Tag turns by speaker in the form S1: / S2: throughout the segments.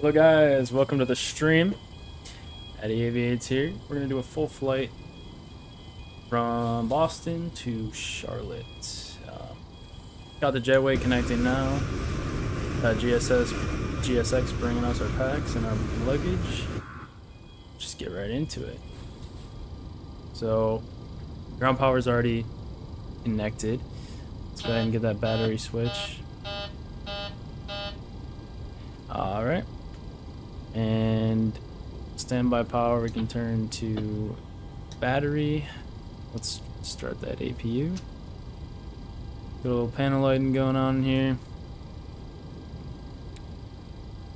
S1: Hello guys, welcome to the stream. Aviation's here. We're gonna do a full flight from Boston to Charlotte. Got the jetway connecting now. GSX bringing us our packs and our luggage. Just get right into it. So, ground power is already connected. Let's go ahead and get that battery switch. Alright. And standby power, we can turn to battery. Let's start that APU. Got a little panel lighting going on here.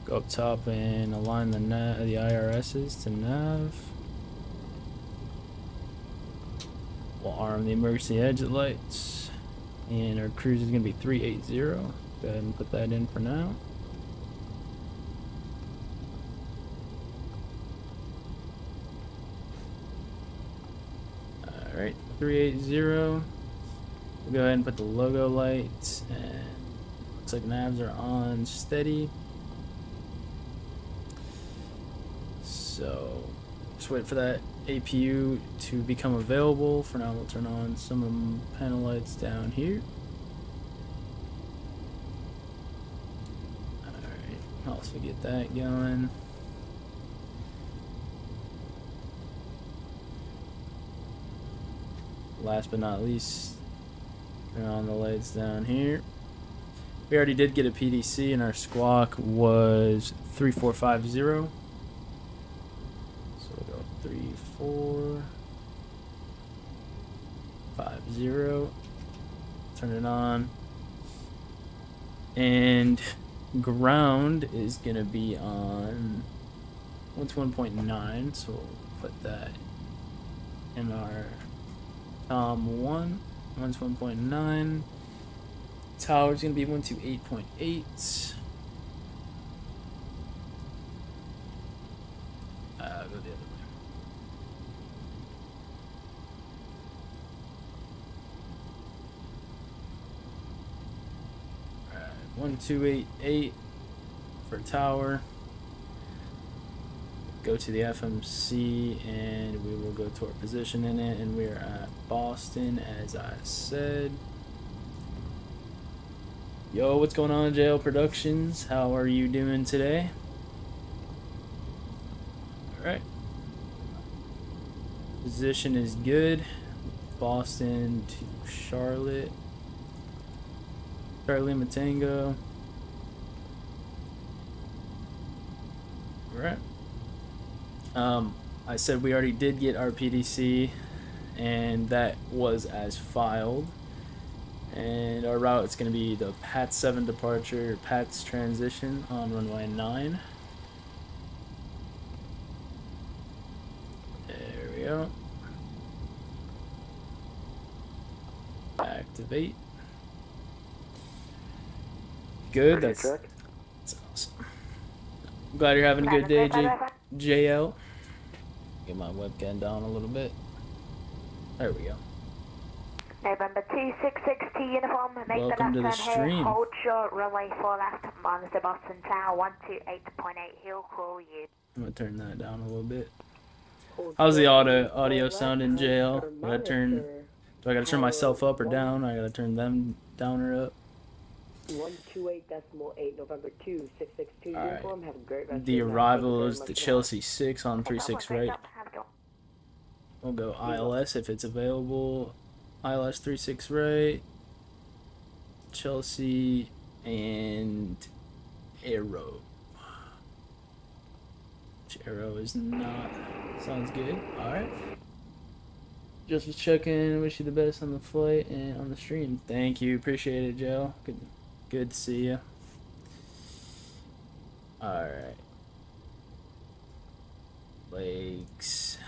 S1: Go up top and align the IRSs to nav. We'll arm the emergency exit lights. And our cruise is going to be 380. Go ahead and put that in for now. Alright, 380. We'll go ahead and put the logo lights, and looks like navs are on steady. So just wait for that APU to become available. For now, we'll turn on some of the panel lights down here. Alright, also get that going. Last but not least, turn on the lights down here. We already did get a PDC and our squawk was 3450. So we'll go 3450. Turn it on. And ground is going to be on 1.9, so we'll put that in our Tom 1, 1.9. Tower's gonna be 128.8. Go the other way. Alright, 1288 for tower. Go to the FMC and we will go to our position in it, and we are at Boston as I said. Yo, what's going on, JL Productions? How are you doing today? Alright. Position is good. Boston to Charlotte. Charlie Matango. Alright. I said we already did get our PDC, and that was as filed. And our route is going to be the PAT 7 departure, PATS transition on runway 9. There we go. Activate. Good, that's awesome. I'm glad you're having a good day, JL. Get my webcam down a little bit. There we go.
S2: November 266 to uniform, make
S1: Welcome
S2: the
S1: to
S2: left
S1: the
S2: turn
S1: stream.
S2: here, hold short, runway 4 left, monitor Boston Tower 128.8, he'll call you.
S1: I'm gonna turn that down a little bit. How's the audio sounding, JL? Do I gotta turn myself up or down? I gotta turn them down or up?
S3: 128.8, November 2662 uniform, have a great rest
S1: The
S3: of your
S1: arrival
S3: night.
S1: is the Chelsea 6 on 36 right. We'll go ILS if it's available. ILS 36 right. Chelsea and Arrow. Which Arrow is not. Sounds good. Alright. Just was checking. Wish you the best on the flight and on the stream. Thank you. Appreciate it, Joe. Good to see you. Alright. Legs.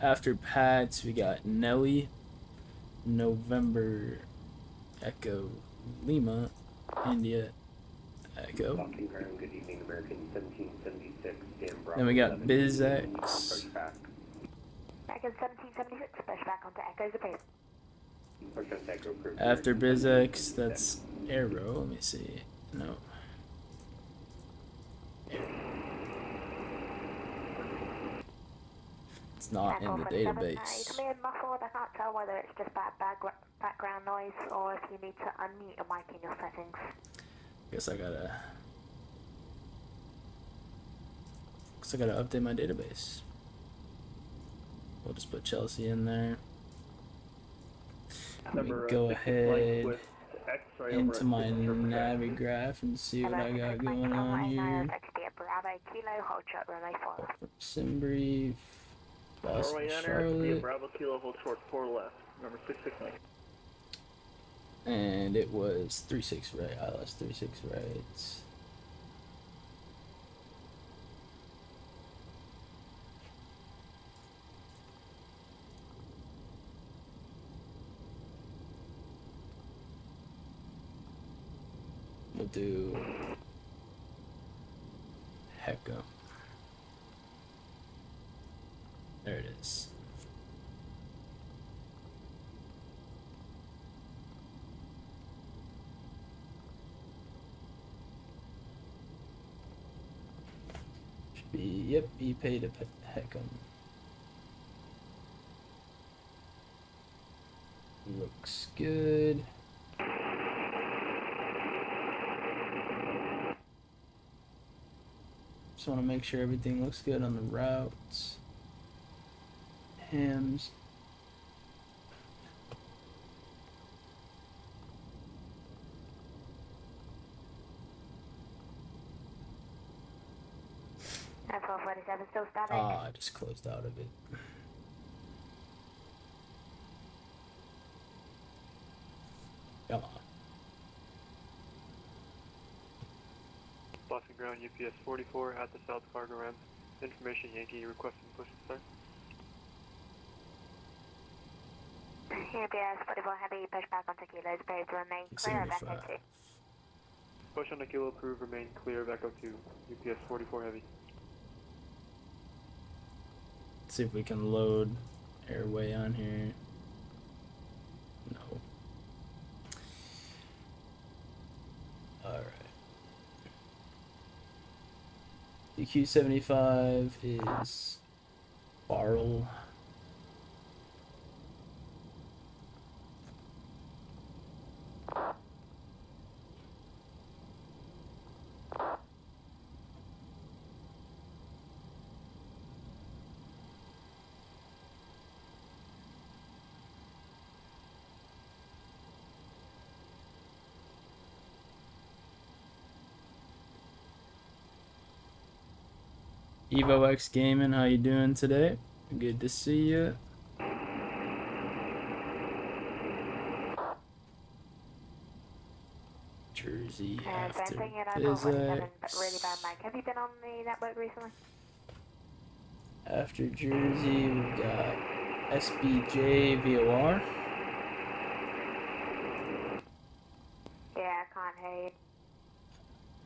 S1: After Pats, we got Nelly, November, Echo, Lima, India, Echo.
S4: Good evening, American 1776.
S1: Then we got BizX.
S2: American 1776, pushback onto Echo Zephyr.
S1: After BizX, that's Arrow. Let me see. No. Arrow. It's not in the database.
S2: You come in muffled. I can't tell whether it's just bad background noise or if you need to unmute your mic in your settings.
S1: Guess I gotta update my database. We'll just put Chelsea in there. Let me go ahead into my Navigraph and see what I got going on here. Sim brief, Boston, Charlotte.
S5: Bravo Kilo, hold short 4 left, number 669.
S1: And it was 36 right, ILS 36 right. We'll do Hecka. There it is. Should be, yep, E-Pay to Hecka. Looks good. Just want to make sure everything looks good on the routes. Hams.
S2: Still static.
S1: Ah, I just closed out of it. Come on.
S5: Boston ground UPS 44 at the south cargo ramp. Information Yankee requesting push to start.
S2: UPS 44 heavy, pushback onto kilos, pay to remain clear of Echo 2.
S5: Push on the kilo approved, remain clear of Echo 2. UPS 44 heavy.
S1: Let's see if we can load airway on here. No. Alright. EQ75 is Barrel. EvoX Gaming, how you doing today? Good to see you. Jersey after physics.
S2: Really bad mic. Have you been on the network recently?
S1: After Jersey, we've got SBJ VOR.
S2: Yeah, I can't hear you.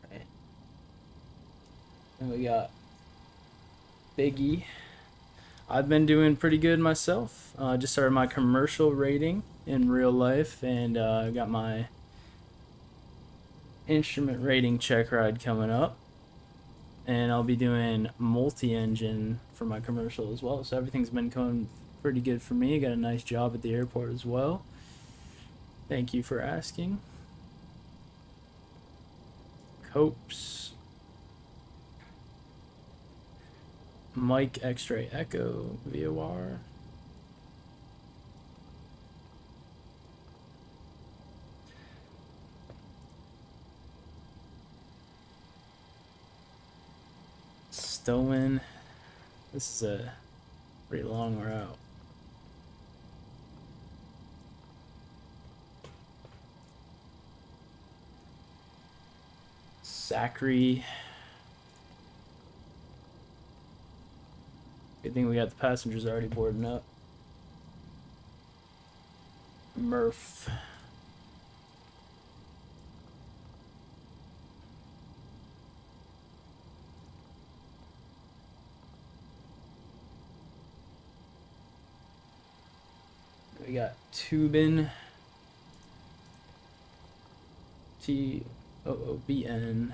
S1: Right. And we got Biggie. I've been doing pretty good myself. Just started my commercial rating in real life, and I got my instrument rating check ride coming up, and I'll be doing multi-engine for my commercial as well. So everything's been going pretty good for me. Got a nice job at the airport as well. Thank you for asking. Copes. Mike X-Ray Echo VOR. Stowen. This is a pretty long route. Zachary. Good thing we got the passengers already boarding up. Murph. We got Tubin. TOOBN.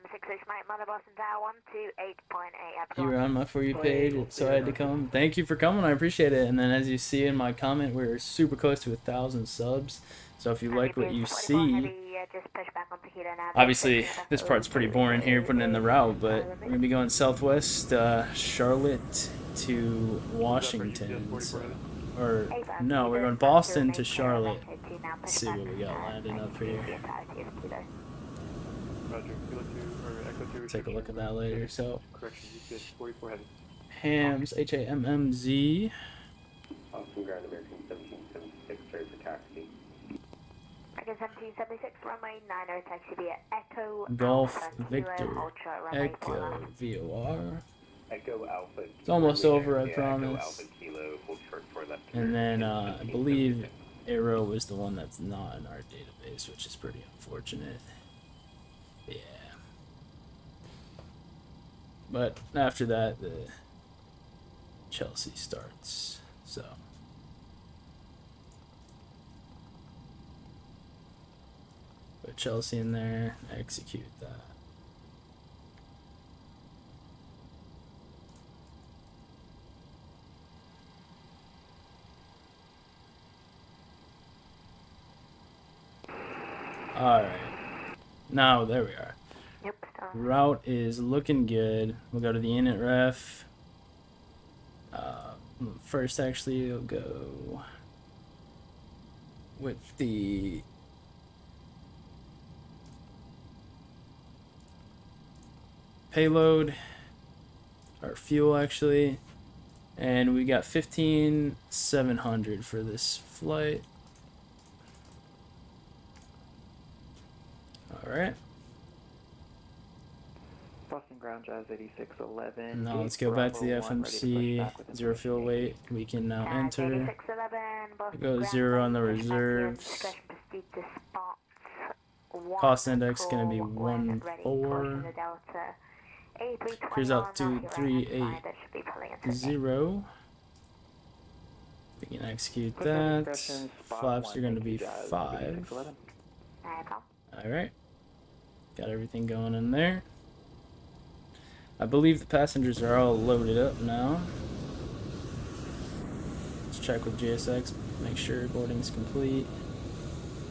S2: 66 Mike, Mother Boston Tower 128.8.
S1: You were on my For You page, so I had to come. Thank you for coming. I appreciate it. And then, as you see in my comment, we're super close to 1,000 subs. So if you like what you see, obviously this part's pretty boring here, putting in the route, but we're gonna be going Southwest Charlotte to Washington. So, or no, we're going Boston to Charlotte. Let's see what we got landing up here.
S5: Roger, Kilo 2 or Echo 2.
S1: Take a look at that later. So,
S5: Correction, UPS 44 heavy.
S1: Hams, HAMMZ.
S4: Austin Ground American 1776, ready for taxi.
S2: American 1776, runway 90, taxi via Echo
S1: Golf
S2: Alpha,
S1: Victor
S2: Kilo, Ultra, runway 4
S1: Echo
S2: left.
S1: VOR.
S4: Echo Alpha.
S1: It's almost
S4: runway
S1: over, I
S4: 90,
S1: promise.
S4: Echo Alpha Kilo, hold short 4 left.
S1: And then I believe
S4: 1776.
S1: Arrow was the one that's not in our database, which is pretty unfortunate. Yeah. But after that, the Chelsea starts. So. Put Chelsea in there, execute that. Alright. Now, there we are.
S2: Yep,
S1: Route is looking good. We'll go to the init ref. First, actually, we'll go with the payload, or fuel, actually. And we got 15,700 for this flight. Alright.
S6: Boston Ground Jazz 8611.
S1: Now let's go back to the FMC. 0 fuel weight. We can now enter. Go 0 on the reserves. Cost index going to be 1.4. Cruise out to 380. We can execute that. Flaps are going to be 5. Alright. Got everything going in there. I believe the passengers are all loaded up now. Let's check with GSX, make sure boarding is complete.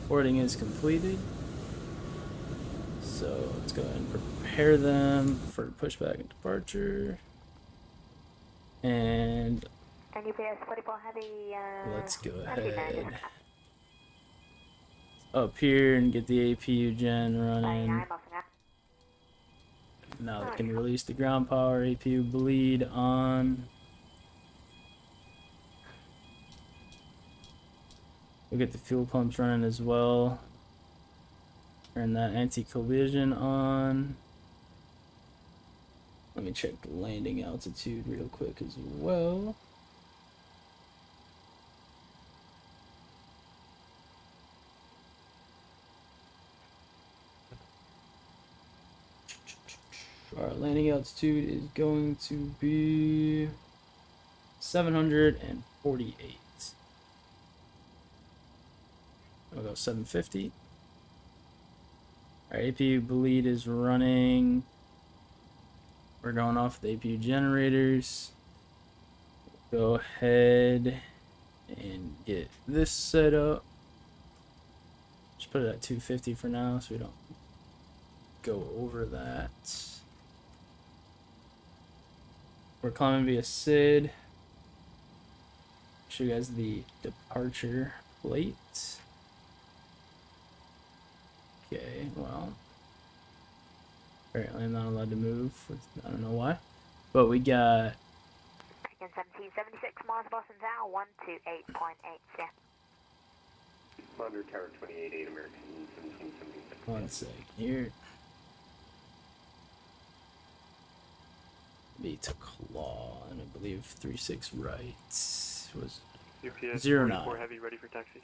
S1: Boarding is completed. So let's go ahead and prepare them for pushback and departure. And let's go ahead up here and get the APU gen running. Now they can release the ground power. APU bleed on. We'll get the fuel pumps running as well. Turn that anti-collision on. Let me check the landing altitude real quick as well. Our landing altitude is going to be 748. We'll go 750. Our APU bleed is running. We're going off the APU generators. Go ahead and get this set up. Just put it at 250 for now so we don't go over that. We're climbing via SID. Show you guys the departure plate. Okay, well, apparently I'm not allowed to move. I don't know why, but we got
S2: 1776 miles Boston Tower 128.8.
S4: Monitor Tower 28, American 1776.
S1: one sec here. Me to claw, and I believe 36 right was
S5: UPS
S1: 09.
S5: 44 heavy, ready for taxi.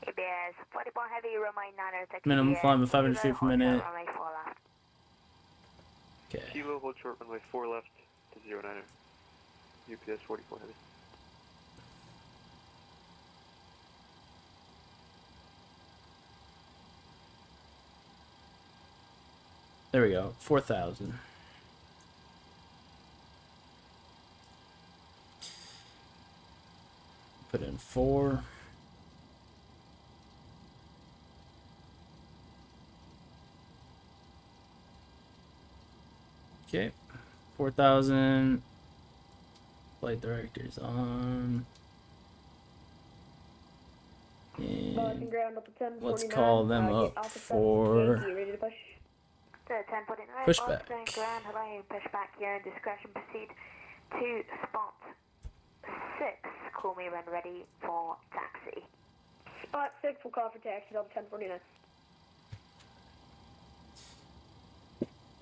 S2: ABS 44 heavy, runway 90, taxi.
S1: Minimum climb of 500 feet per minute.
S2: Runway 4 left.
S1: Okay.
S5: Kilo, hold short, runway 4 left to 09. UPS 44 heavy.
S1: There we go. 4,000. Put in 4. Okay. 4,000. Flight directors on. And let's call them up for pushback.
S2: Ground, hello, pushback, your discretion, proceed to spot 6. Call me when ready for taxi.
S7: Spot 6 will call for taxi, Delta 1049.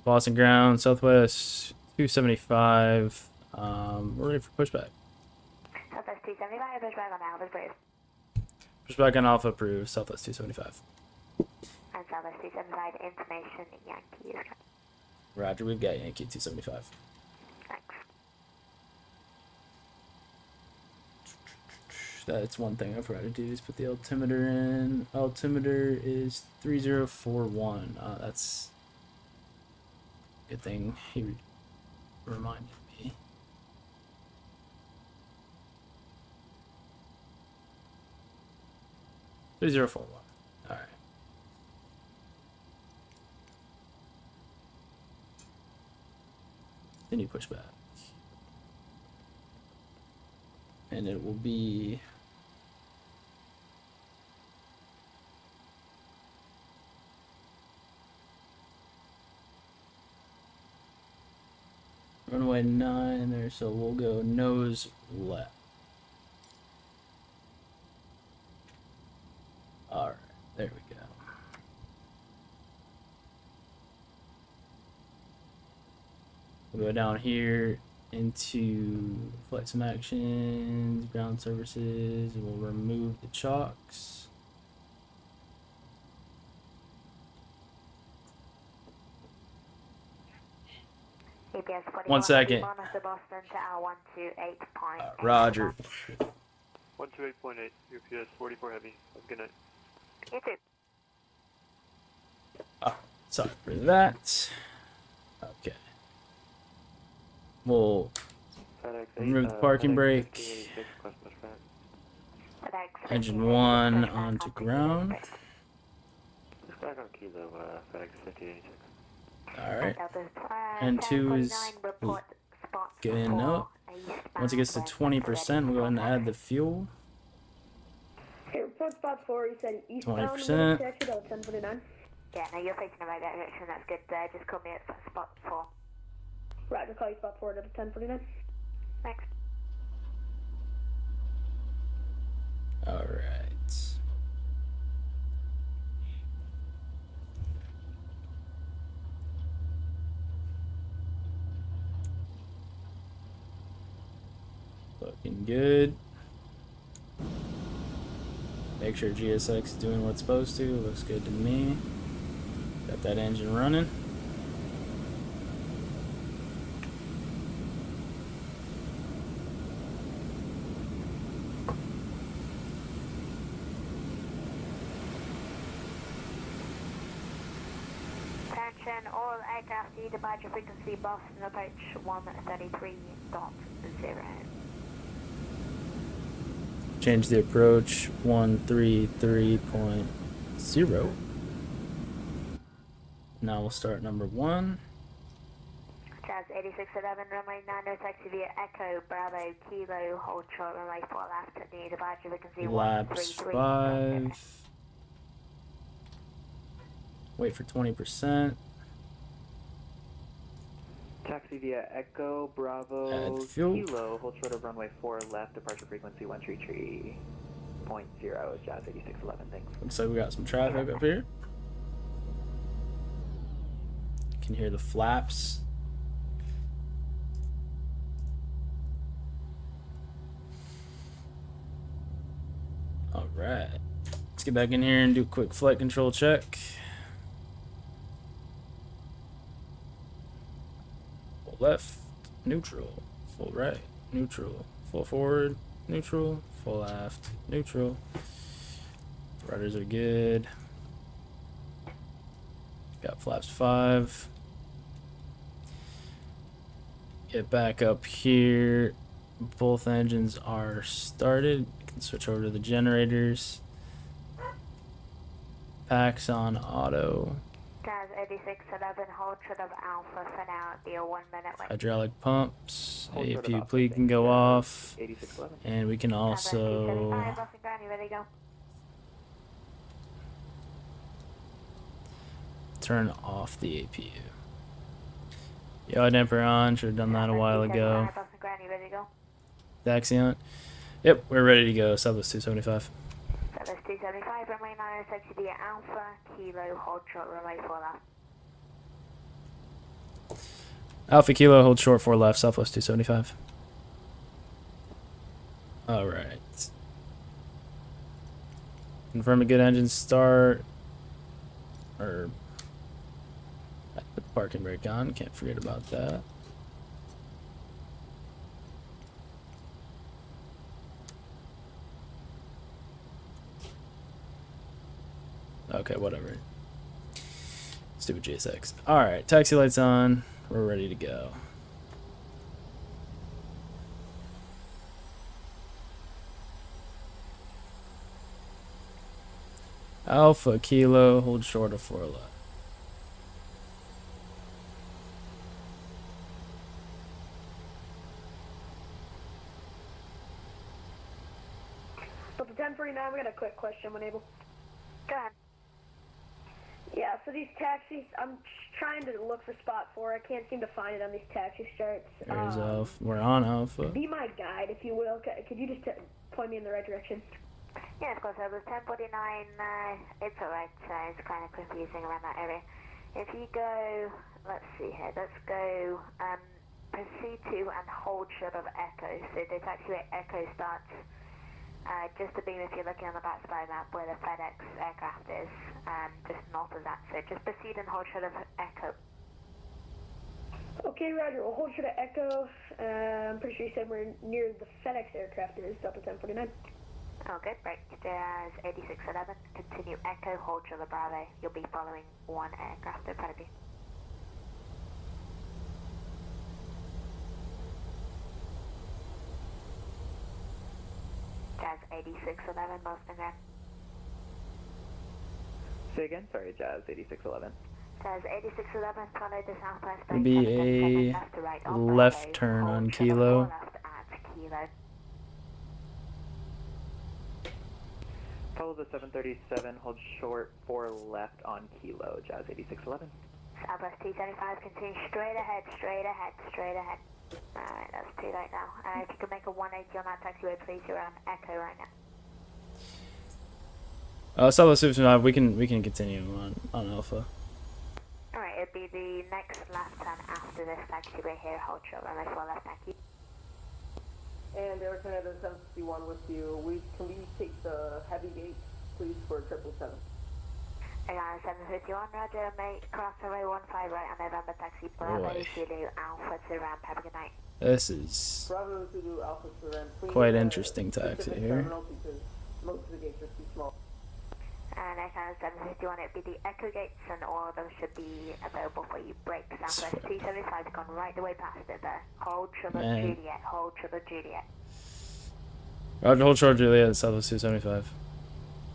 S1: Boston ground, Southwest 275. We're ready for pushback.
S2: Southwest 275, pushback on Alpha, please.
S1: Pushback on Alpha approved, Southwest 275.
S2: And Southwest 275, information, Yankee is coming.
S1: Roger, we've got Yankee 275.
S2: Thanks.
S1: That's one thing I forgot to do is put the altimeter in. Altimeter is 3041. That's a good thing he reminded me. Three 3041. All right. Then you push back. And it will be runway 9 there, so we'll go nose left. Alright, there we go. We'll go down here into flight sim actions, ground services, and we'll remove the chocks.
S2: EPS 41,
S1: 1 second.
S2: Monitor Boston Tower 128.8.
S1: Roger.
S5: 128.8, UPS 44 heavy. Have a good night.
S2: You too.
S1: Oh, sorry for that. Okay. We'll remove the parking brake. Engine 1 onto ground.
S4: Pushback on Kilo, FedEx 5086.
S1: Alright. And 2 is getting up. Once it gets to 20%, we'll go ahead and add the fuel.
S7: Okay, report spot 4, you said eastbound,
S1: 20%.
S7: taxi, Delta 1049.
S2: Yeah, no, you're facing the right direction, that's good. Just call me at spot 4.
S7: Roger, call you spot 4, Delta 1049.
S2: Thanks.
S1: Alright. Looking good. Make sure GSX is doing what it's supposed to. Looks good to me. Got that engine running.
S2: Attention, all aircraft need departure frequency Boston approach 133.0.
S1: Change the approach 133.0. Now we'll start number 1.
S2: Jazz 8611, runway 90, taxi via Echo, Bravo, Kilo, hold short, runway 4 left, need departure frequency
S1: Laps 5. Wait for 20%.
S6: Taxi via Echo, Bravo,
S1: Add fuel.
S6: Kilo, hold short of runway 4 left, departure frequency 133.0, Jazz 8611, thanks.
S1: Looks like we got some traffic up here. Can hear the flaps. Alright. Let's get back in here and do a quick flight control check. Full left, neutral. Full right, neutral. Full forward, neutral. Full left, neutral. Rudders are good. Got flaps 5. Get back up here. Both engines are started. Can switch over to the generators. Packs on auto.
S2: Jazz 8611, hold short of Alpha for now. Be a 1 minute wait.
S1: Hydraulic pumps.
S6: Hold short of
S1: APU
S6: Alpha,
S1: pleat can
S6: thanks,
S1: go
S6: Jazz
S1: off.
S6: 8611.
S1: And we can also
S2: Southwest 275, Boston Ground, you ready to go?
S1: turn off the APU. Yaw damper on. Should have done that a while ago.
S2: Boston Ground, you ready to go?
S1: Taxi on. Yep, we're ready to go. Southwest 275.
S2: Southwest 275, runway 9, taxi via Alpha, Kilo, hold short, runway 4 left.
S1: Alpha Kilo, hold short 4 left, Southwest 275. Alright. Confirm a good engine start. Or I put the parking brake on, can't forget about that. Okay, whatever. Stupid GSX. Alright, taxi lights on. We're ready to go. Alpha Kilo, hold short of 4 left.
S7: But the 1049, we got a quick question when able.
S2: Go ahead.
S7: Yeah, so these taxis, I'm trying to look for spot 4. I can't seem to find it on these taxi starts.
S1: There's Alpha. We're on Alpha.
S7: Be my guide, if you will. Could you just point me in the right direction?
S2: Yeah, of course, I was 1049, it's alright, it's kind of confusing around that area. If you go, let's see here, let's go, proceed to and hold short of Echo. So the taxiway Echo starts just a beam if you're looking on the back spy map where the FedEx aircraft is, just north of that. So just proceed and hold short of Echo.
S7: Okay, Roger. We'll hold short of Echo. I'm pretty sure you said we're near the FedEx aircraft is, Delta 1049.
S2: Oh, good. Right. There's 8611. Continue Echo, hold short of Bravo. You'll be following one aircraft in front of you. Jazz 8611, Boston Ground.
S6: Say again? Sorry, Jazz 8611.
S2: Jazz 8611, follow the southwest
S1: Would
S2: base,
S1: be
S2: 777
S1: a
S2: left to right on
S1: left
S2: Bravo.
S1: turn
S2: Hold
S1: on
S2: short of
S1: Kilo.
S2: 4 left at Kilo.
S6: Follow the 737, hold short 4 left on Kilo, Jazz 8611.
S2: Southwest 275, continue straight ahead, straight ahead, straight ahead. Alright, that's too late now. If you could make a 180 on that taxiway, please, you're on Echo right now.
S1: Southwest 275, we can continue on Alpha.
S2: Alright, it'll be the next left turn after this taxiway here, hold short, runway 4 left, thank you.
S3: And Air Canada 751 with you. Can we take the heavy gate, please, for 777?
S2: Airline 751, roger, mate, cross runway 15 right on November, taxi Bravo,
S1: Boy.
S2: Zulu, Alpha to ramp, have a good night.
S1: This is
S3: Bravo Zulu Alpha Surrender.
S1: quite interesting taxi here.
S3: Because most of the gates are too small.
S2: And Airline 751, it'll be the Echo gates and all of them should be available for you. Break, Southwest 275 gone right the way past it there. Hold Sugar
S1: Man.
S2: Juliet, hold Sugar Juliet.
S1: Roger, hold short Juliet, Southwest 275.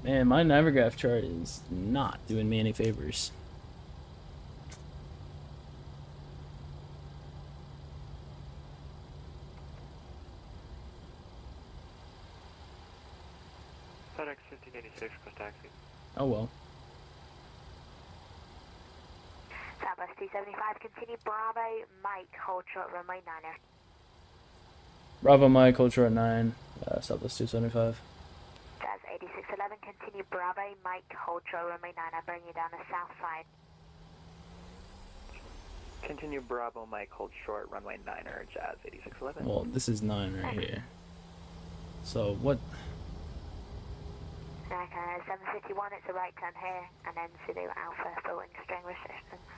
S1: Man, my Navigraph chart is not doing me any favors.
S5: FedEx 1586, cross taxi.
S1: Oh well.
S2: Southwest 275, continue Bravo, Mike, hold short runway 9er.
S1: Bravo Mike, hold short 9, Southwest 275.
S2: Jazz 8611, continue Bravo, Mike, hold short runway 9er, bring you down the south side.
S6: Continue Bravo, Mike, hold short, runway 9er, Jazz 8611.
S1: Well, this is 9 right here. So what?
S2: Okay, 751, it's a right turn here, and then Zulu Alpha for wing string resistance.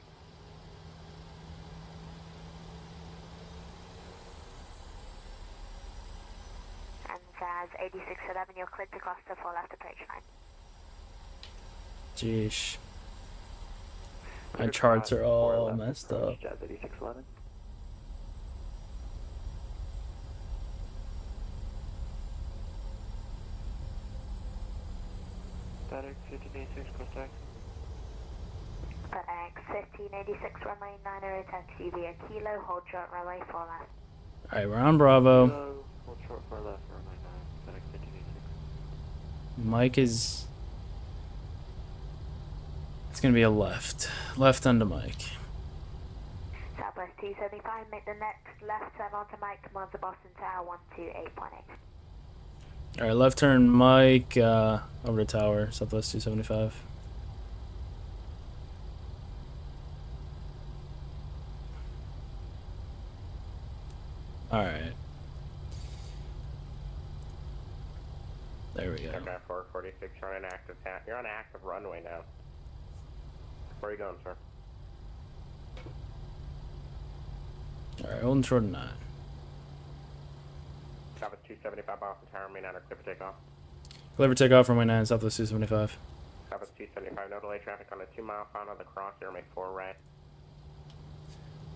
S2: And Jazz 8611, you're cleared to cross the 4 left approach line.
S1: Jeesh. My
S6: Clear to
S1: charts
S6: cross
S1: are
S6: 4
S1: all
S6: left
S1: messed
S6: approach,
S1: up.
S6: Jazz 8611.
S5: FedEx 1586, contact.
S2: FedEx 1586, runway 90, taxi via Kilo, hold short runway 4 left.
S1: Alright, we're on Bravo.
S5: Kilo, hold short 4 left, runway 9, FedEx 1586.
S1: Mike is... It's gonna be a left. Left onto Mike.
S2: Southwest 275, make the next left turn onto Mike, commands the Boston Tower 128.8.
S1: Alright, left turn Mike, over to tower, Southwest 275. Alright. There we go.
S4: Okay, 446, you're on an active you're on an active runway now. Where are you going, sir?
S1: Alright, holding short of 9.
S4: Southwest 275, Boston Tower, main outer, clear for takeoff.
S1: Clear for takeoff, runway 9, Southwest 275.
S4: Southwest 275, no delay traffic on the 2 mile final of the crosshair, make 4 right.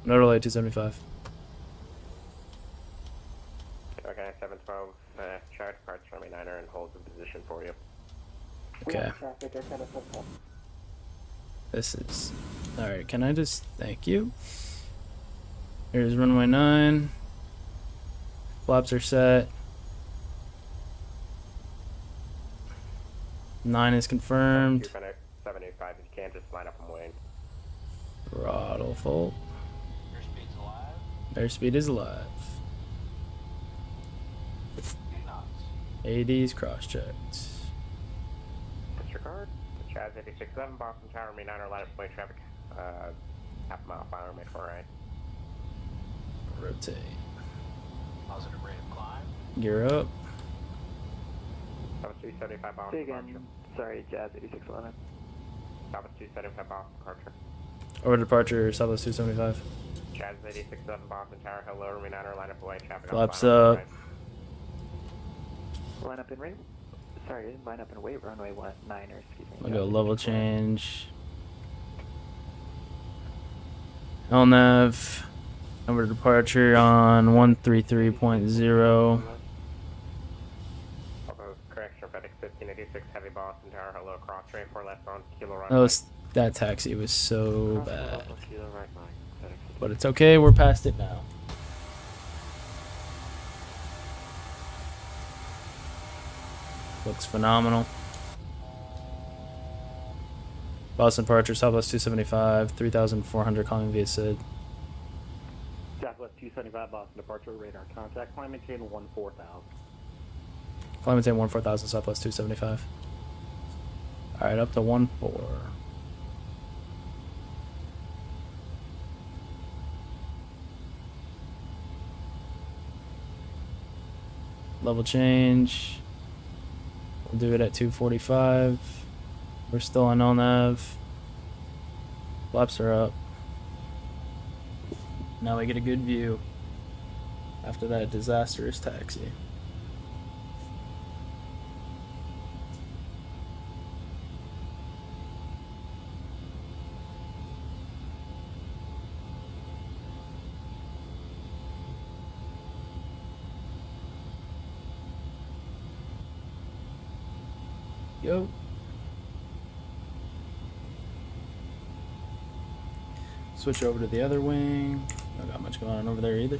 S1: No delay, 275.
S4: Okay, 712, chart departs runway 9er and holds in position for you.
S1: Okay. This is... Alright, can I just... Thank you. Here's runway 9. Flaps are set. 9 is confirmed.
S4: 785, if you can, just line up and wait.
S1: Throttle full.
S8: Airspeed's alive.
S1: Airspeed is alive.
S8: 2 knots.
S1: AD's cross-checked.
S4: Disregard. Chaz 8611, Boston Tower, main 9er, line up point traffic. Half a mile final, make 4 right.
S1: Rotate.
S8: Positive rate of climb.
S1: Gear up.
S4: Southwest 275, Boston
S6: Say
S4: departure.
S6: again. Sorry, Jazz 8611.
S4: Southwest 275, Boston departure.
S1: Over departure, Southwest 275.
S4: Chaz 8611, Boston Tower, hello, remain 9er, line up away traffic. on
S1: Flaps
S4: final,
S1: up.
S4: right.
S6: Line up and rate. Sorry, line up and wait. Runway 9er, excuse me.
S1: I'll go level change. LNAV. Over departure on 133.0.
S4: Although, correction, FedEx 1586, heavy Boston Tower, hello, cross train 4 left on kilo runway.
S1: That was... That taxi was so
S5: Cross
S1: bad.
S5: left on Kilo, right 9, FedEx
S1: But it's okay, we're past it now. Looks phenomenal. Boston departure, Southwest 275, 3,400, calling via SID.
S9: Southwest 275, Boston departure, radar contact, climb maintain 14,000.
S1: Climb maintain 14,000, Southwest 275. Alright, up to 14. Level change. We'll do it at 245. We're still on LNAV. Flaps are up. Now we get a good view after that disastrous taxi. Yo. Switch over to the other wing. Not got much going on over there either.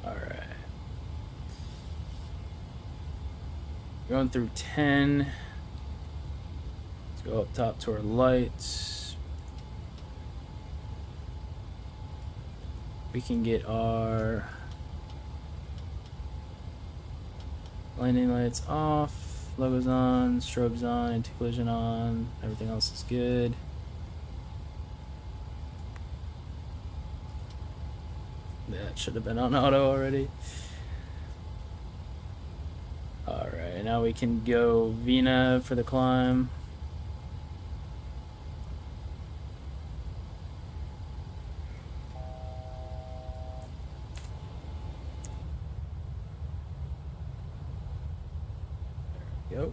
S1: Alright. Going through 10. Let's go up top to our lights. We can get our landing lights off, logos on, strobes on, anti-collision on, everything else is good. That should have been on auto already. Alright, now we can go VNAV for the climb. Yep.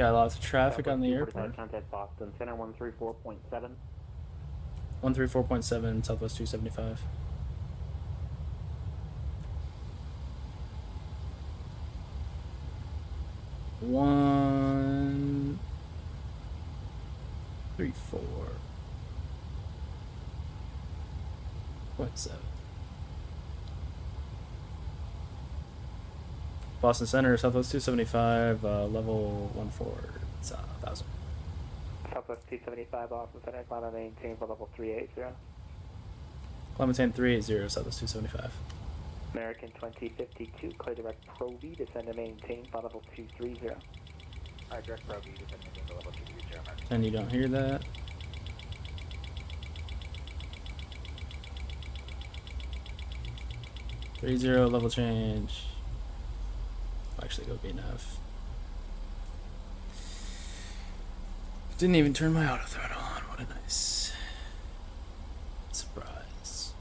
S1: Got lots of traffic on the
S9: Southwest
S1: airport.
S9: Contact Boston Center 134.7.
S1: 134.7, Southwest 275. One, 3, 4.7. Boston Center, Southwest 275, level 14,000.
S6: Southwest 275, Boston Center, climb and maintain for level 380.
S1: Climb maintain 380, Southwest 275.
S6: American 2052, clear direct Pro V, descend and maintain for level 230.
S8: Alright, direct Pro V, descend and maintain for level 230, American.
S1: And you don't hear that. Three zero level change. Actually, go be enough. Didn't even turn my auto throttle on. What a nice surprise.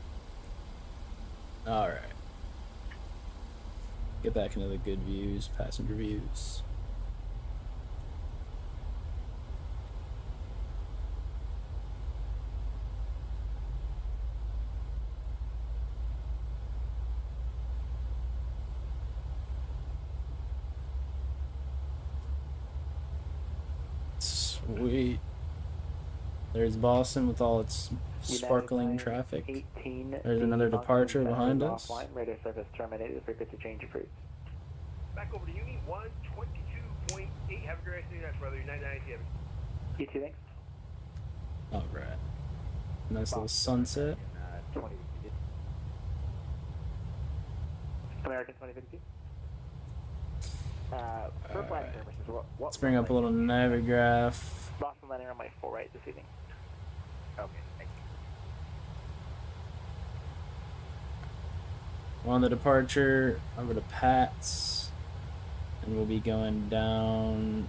S1: All right. Get back into the good views, passenger views. Sweet. There's Boston with all its sparkling traffic.
S6: 18,
S1: There's another departure behind us.
S6: Offline, radar service terminated. Frequency change approved.
S10: Back over to Uni 122.8. Have a great night, brother. 990.
S6: You too, thanks.
S1: All right. Nice little sunset.
S8: 20.
S6: American 2052. For flight purposes, what
S1: Let's bring up a little navigraph.
S6: Boston landing on my 4 right this evening.
S8: Okay, thank you.
S1: We're on the departure over to Pat's, and we'll be going down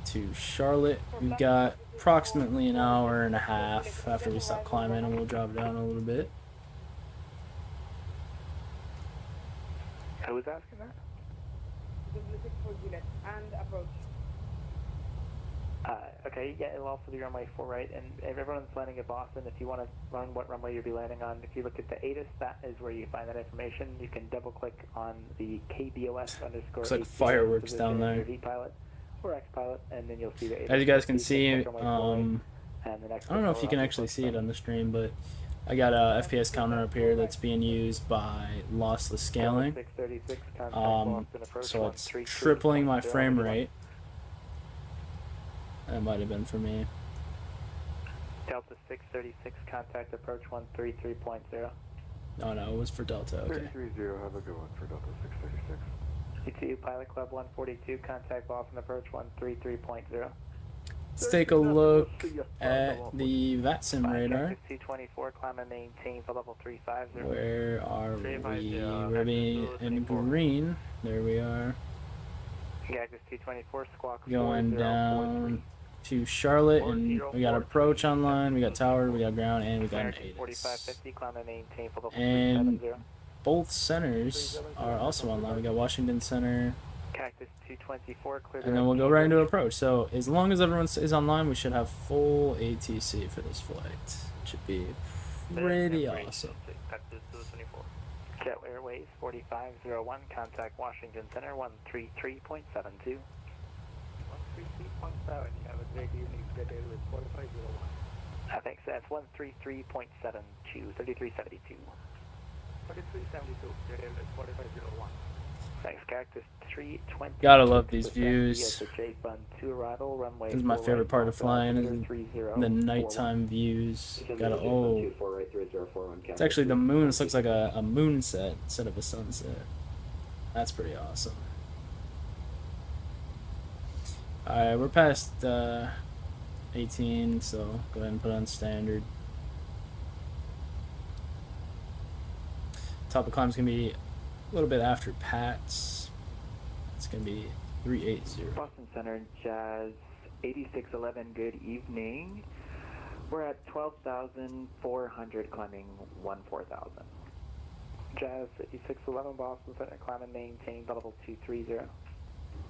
S1: to Charlotte. We've got approximately an hour and a half after we stop climbing, and we'll drop down a little bit.
S6: Who was asking that?
S3: And approach.
S6: Okay, yeah, it'll also be runway 4 right, and if everyone's landing at Boston, if you want to run what runway you'll be landing on, if you look at the ATIS, that is where you find that information. You can double click on the KBOS underscore.
S1: Looks like
S6: ATS
S1: fireworks down there.
S6: V pilot or X pilot, and then you'll see the ATIS.
S1: As you guys can see,
S6: and the next
S1: I don't know if you can actually see it on the stream, but I got a FPS counter up here that's being used by lossless scaling.
S6: 636, contact
S1: So
S6: Boston, approach
S1: it's
S6: 133.0.
S1: tripling my frame rate. That might have been for me.
S6: Delta 636, contact approach 133.0.
S1: No, it was for Delta. Okay.
S5: 330, have a good one for Delta 636.
S6: CTU Pilot Club 142, contact Boston approach 133.0.
S1: Let's take a look at the VATSIM radar.
S6: 224, climb and maintain for level 350.
S1: Where are we? We're being in green. There we are.
S6: Cactus 224, squawk
S1: Going
S6: 4043.
S1: down to Charlotte, and we got approach online, we got tower, we got ground, and we got an
S6: American
S1: ATIS.
S6: 4550, climb and maintain for level
S1: And
S6: 370.
S1: both centers are also online. We got Washington Center,
S6: Cactus 224, clear.
S1: and then we'll go right into approach. So as long as everyone is online, we should have full ATC for this flight. It should be pretty awesome.
S6: Cactus 224. Jet Airways 4501, contact Washington Center 133.72.
S10: 133.7. You have a great evening. Jet Airways 4501.
S6: I think so. That's 133.72, 3372.
S10: 4372. Jet Airways 4501.
S6: Thanks, Cactus 320.
S1: Gotta love these views.
S6: Arrival, runway
S1: This is my favorite part of flying, is the nighttime views. Gotta, oh, it's actually the moon. This looks like a moonset instead of a sunset. That's pretty awesome. Alright, we're past 18, so go ahead and put on standard. Top of climb's gonna be a little bit after Pat's. It's gonna be 380.
S6: Boston Center, Jazz 8611, good evening. We're at 12,400, climbing 14,000. Jazz 8611, Boston Center, climb and maintain level 230.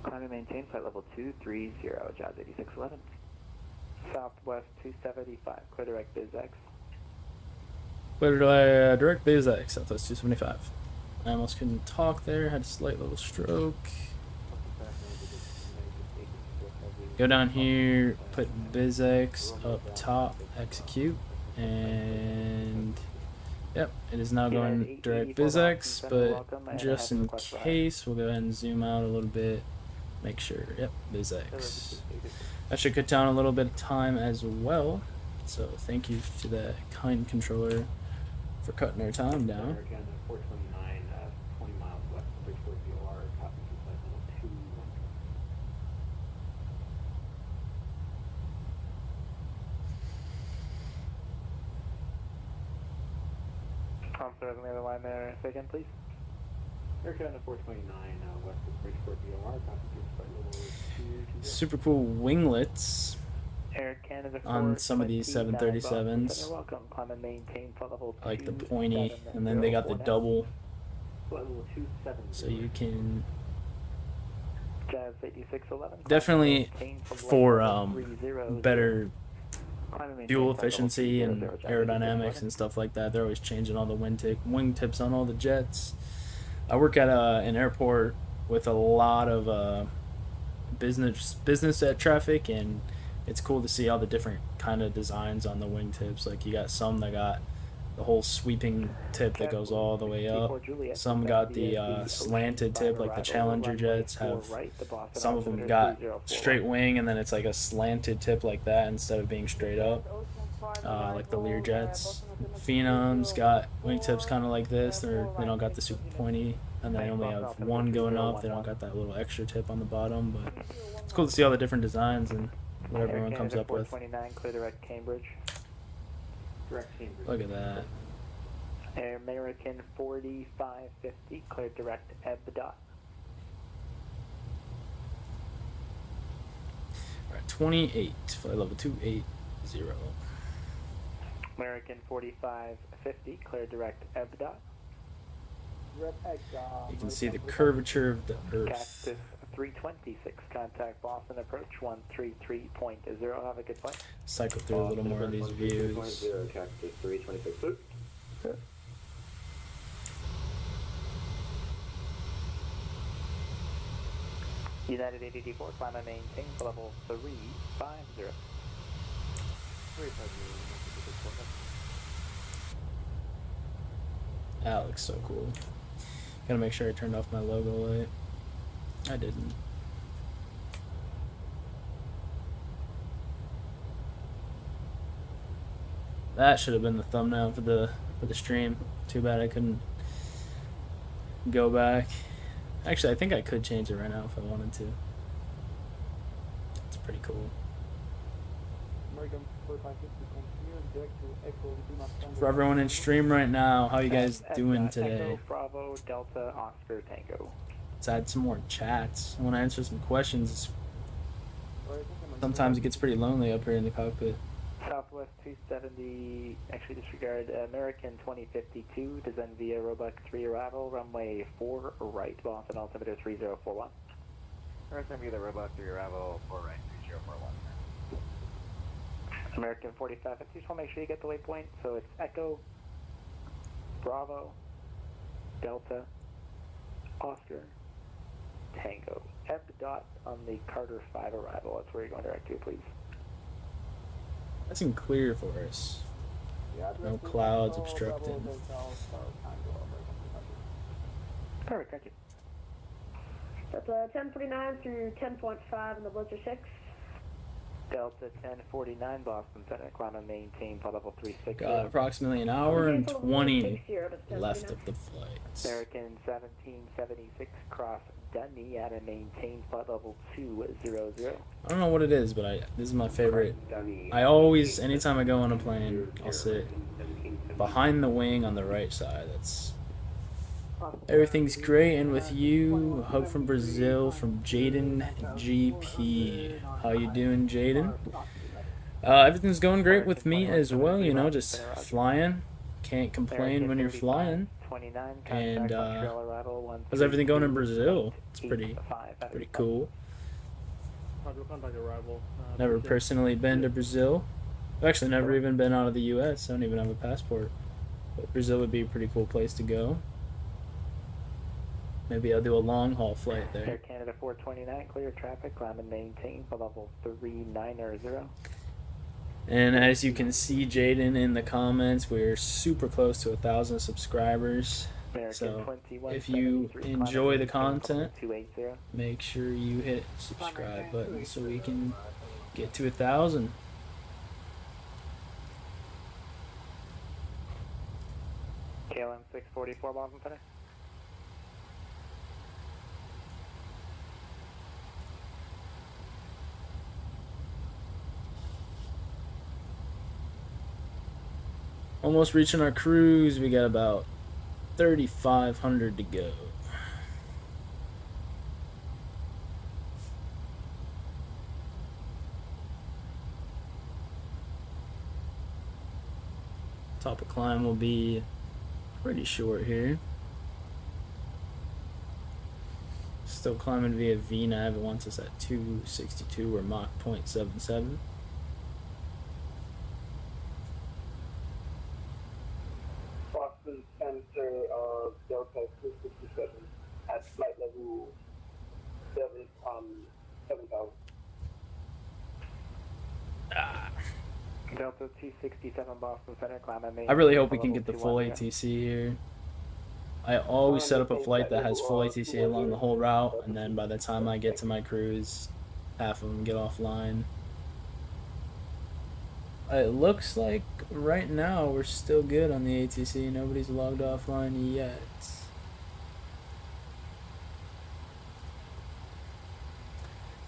S6: Climb and maintain flight level 230, Jazz 8611. Southwest 275, clear direct BizX.
S1: Clear direct BizX, Southwest 275. I almost couldn't talk there, had a slight little stroke. Go down here, put BizX up top, execute, and yep, it is now going direct BizX, but just in case, we'll go ahead and zoom out a little bit, make sure, yep, BizX. That should cut down a little bit of time as well, so thank you to the kind controller for cutting our time down.
S9: 429, 20 miles west of Bridgeport VOR, copy to flight level 2.
S6: I'm sorry, on the other line there. Say again, please.
S9: Air Canada 429, west of Bridgeport VOR, copy to flight level 2.
S1: Super cool winglets
S6: Air Canada
S1: on some of these 737s.
S6: You're welcome. Climb and maintain flight level
S1: I like the pointy, and then they got the double,
S9: Flight level 270.
S1: so you can
S6: Jazz 8611.
S1: definitely for better fuel efficiency and aerodynamics and stuff like that. They're always changing all the wing tips on all the jets. I work at an airport with a lot of business jet traffic, and it's cool to see all the different kind of designs on the wing tips. Like you got some that got the whole sweeping tip that goes all the way up. Some got the slanted tip, like the Challenger jets have. Some of them got straight wing, and then it's like a slanted tip like that instead of being straight up, like the Lear jets. Phenoms got wingtips kind of like this. They don't got the super pointy, and they only have one going up. They don't got that little extra tip on the bottom, but it's cool to see all the different designs and what everyone comes up with.
S6: 429, clear direct Cambridge.
S9: Direct Cambridge.
S1: Look at that.
S6: Air American 4550, clear direct Ebdot.
S1: Alright, 28, flight level 280.
S6: American 4550, clear direct Ebdot.
S1: You can see the curvature of the Earth.
S6: Cactus 326, contact Boston approach 133.0. Have a good flight.
S1: Cycle through a little more of these views.
S9: Cactus 326.
S6: United 884, climb and maintain for level 350.
S1: That looks so cool. Gotta make sure I turned off my logo light. I didn't. That should have been the thumbnail for the stream. Too bad I couldn't go back. Actually, I think I could change it right now if I wanted to. It's pretty cool. For everyone in stream right now, how you guys doing today?
S6: Echo, Bravo, Delta, Oscar, Tango.
S1: Let's add some more chats. I want to answer some questions. Sometimes it gets pretty lonely up here in the cockpit.
S6: Southwest 270, actually disregard American 2052, descend via Roebuck 3 arrival, runway 4 right, Boston altimeter 3041.
S8: Descend via the Roebuck 3 arrival, 4 right, 3041.
S6: American 4550, just want to make sure you get the waypoint. So it's Echo, Bravo, Delta, Oscar, Tango. F dot on the Carter 5 arrival. That's where you're going direct to, please.
S1: Nice and clear for us. No clouds obstructing.
S6: Perfect, thank you.
S7: That's 1049 through 10.5 in the Blizzard 6.
S6: Delta 1049, Boston Center, climb and maintain flight level 36.
S1: Got approximately an hour and 20 left of the flight.
S6: American 1776, cross Dunny at and maintain flight level 200.
S1: I don't know what it is, but this is my favorite. I always, anytime I go on a plane, I'll sit behind the wing on the right side. Everything's great, and with you, hug from Brazil from Jaden GP. How you doing, Jaden? Everything's going great with me as well, you know, just flying. Can't complain when you're flying.
S6: 429.
S1: And
S6: Montreal arrival
S1: how's everything going in
S6: 132,
S1: Brazil? It's pretty
S6: 85.
S1: pretty cool.
S9: Roger, contact arrival.
S1: Never personally been to Brazil. I've actually never even been out of the U.S. I don't even have a passport. But Brazil would be a pretty cool place to go. Maybe I'll do a long haul flight
S6: Air
S1: there.
S6: Canada 429, clear traffic, climb and maintain for level 390.
S1: And as you can see, Jaden, in the comments, we're super close to 1,000 subscribers.
S6: American
S1: So
S6: 21,
S1: if you
S6: 73,
S1: enjoy the
S6: climb and maintain
S1: content,
S6: for level 280.
S1: make sure you hit subscribe button so we can get to 1,000.
S6: KLM 644, Boston Center.
S1: Almost reaching our cruise. We got about 3,500 to go. Top of climb will be pretty short here. Still climbing via VNAV. It wants us at 262 or Mach 0.77.
S3: Boston Center, Delta 267 at flight level 7,000.
S6: Delta 267, Boston Center, climb and maintain.
S1: I really hope we
S6: for
S1: can
S6: level
S1: get the full
S6: 210.
S1: ATC here. I always set up a flight that has full ATC along the whole route, and then by the time I get to my cruise, half of them get offline. It looks like right now we're still good on the ATC. Nobody's logged offline yet.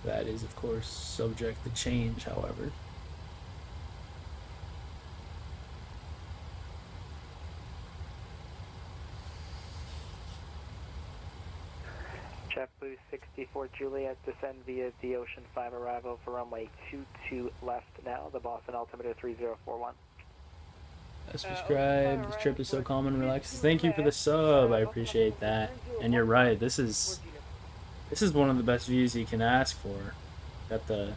S1: That is, of course, subject to change, however.
S6: JetBlue 64 Juliet, descend via the Ocean 5 arrival for runway 22 left now, the Boston altimeter 3041.
S1: Subscribe. This trip is so calm and relaxed. Thank you for the sub. I appreciate that. And you're right. This is one of the best views you can ask for. Got the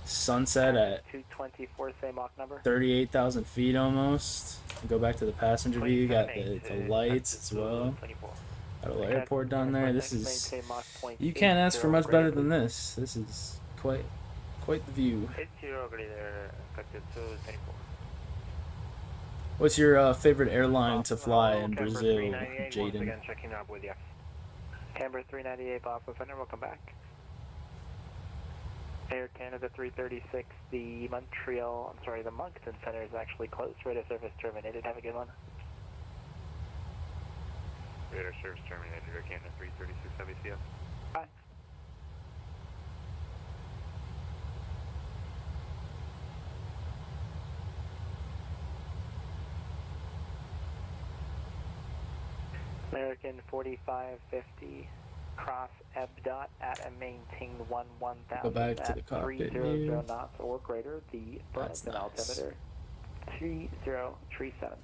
S1: sunset at
S6: 224, same Mach number.
S1: 38,000 feet almost. Go back to the passenger view. Got the lights as well. Got a little airport down there. This is, you can't ask for much better than this. This is quite the view. What's your favorite airline to fly in Brazil, Jaden?
S6: Again, checking up with you. Canberra 398, Boston Center, welcome back. Air Canada 336, the Moncton Center is actually closed. Radar service terminated. Have a good one.
S10: Radar service terminated. Air Canada 336 WCF.
S6: Bye. American 4550, cross EBDOT at and maintain 11,000
S1: Go back to the
S6: at
S1: cockpit
S6: 300
S1: view.
S6: knots or greater. The
S1: That's
S6: Boston
S1: nice.
S6: altimeter 3037.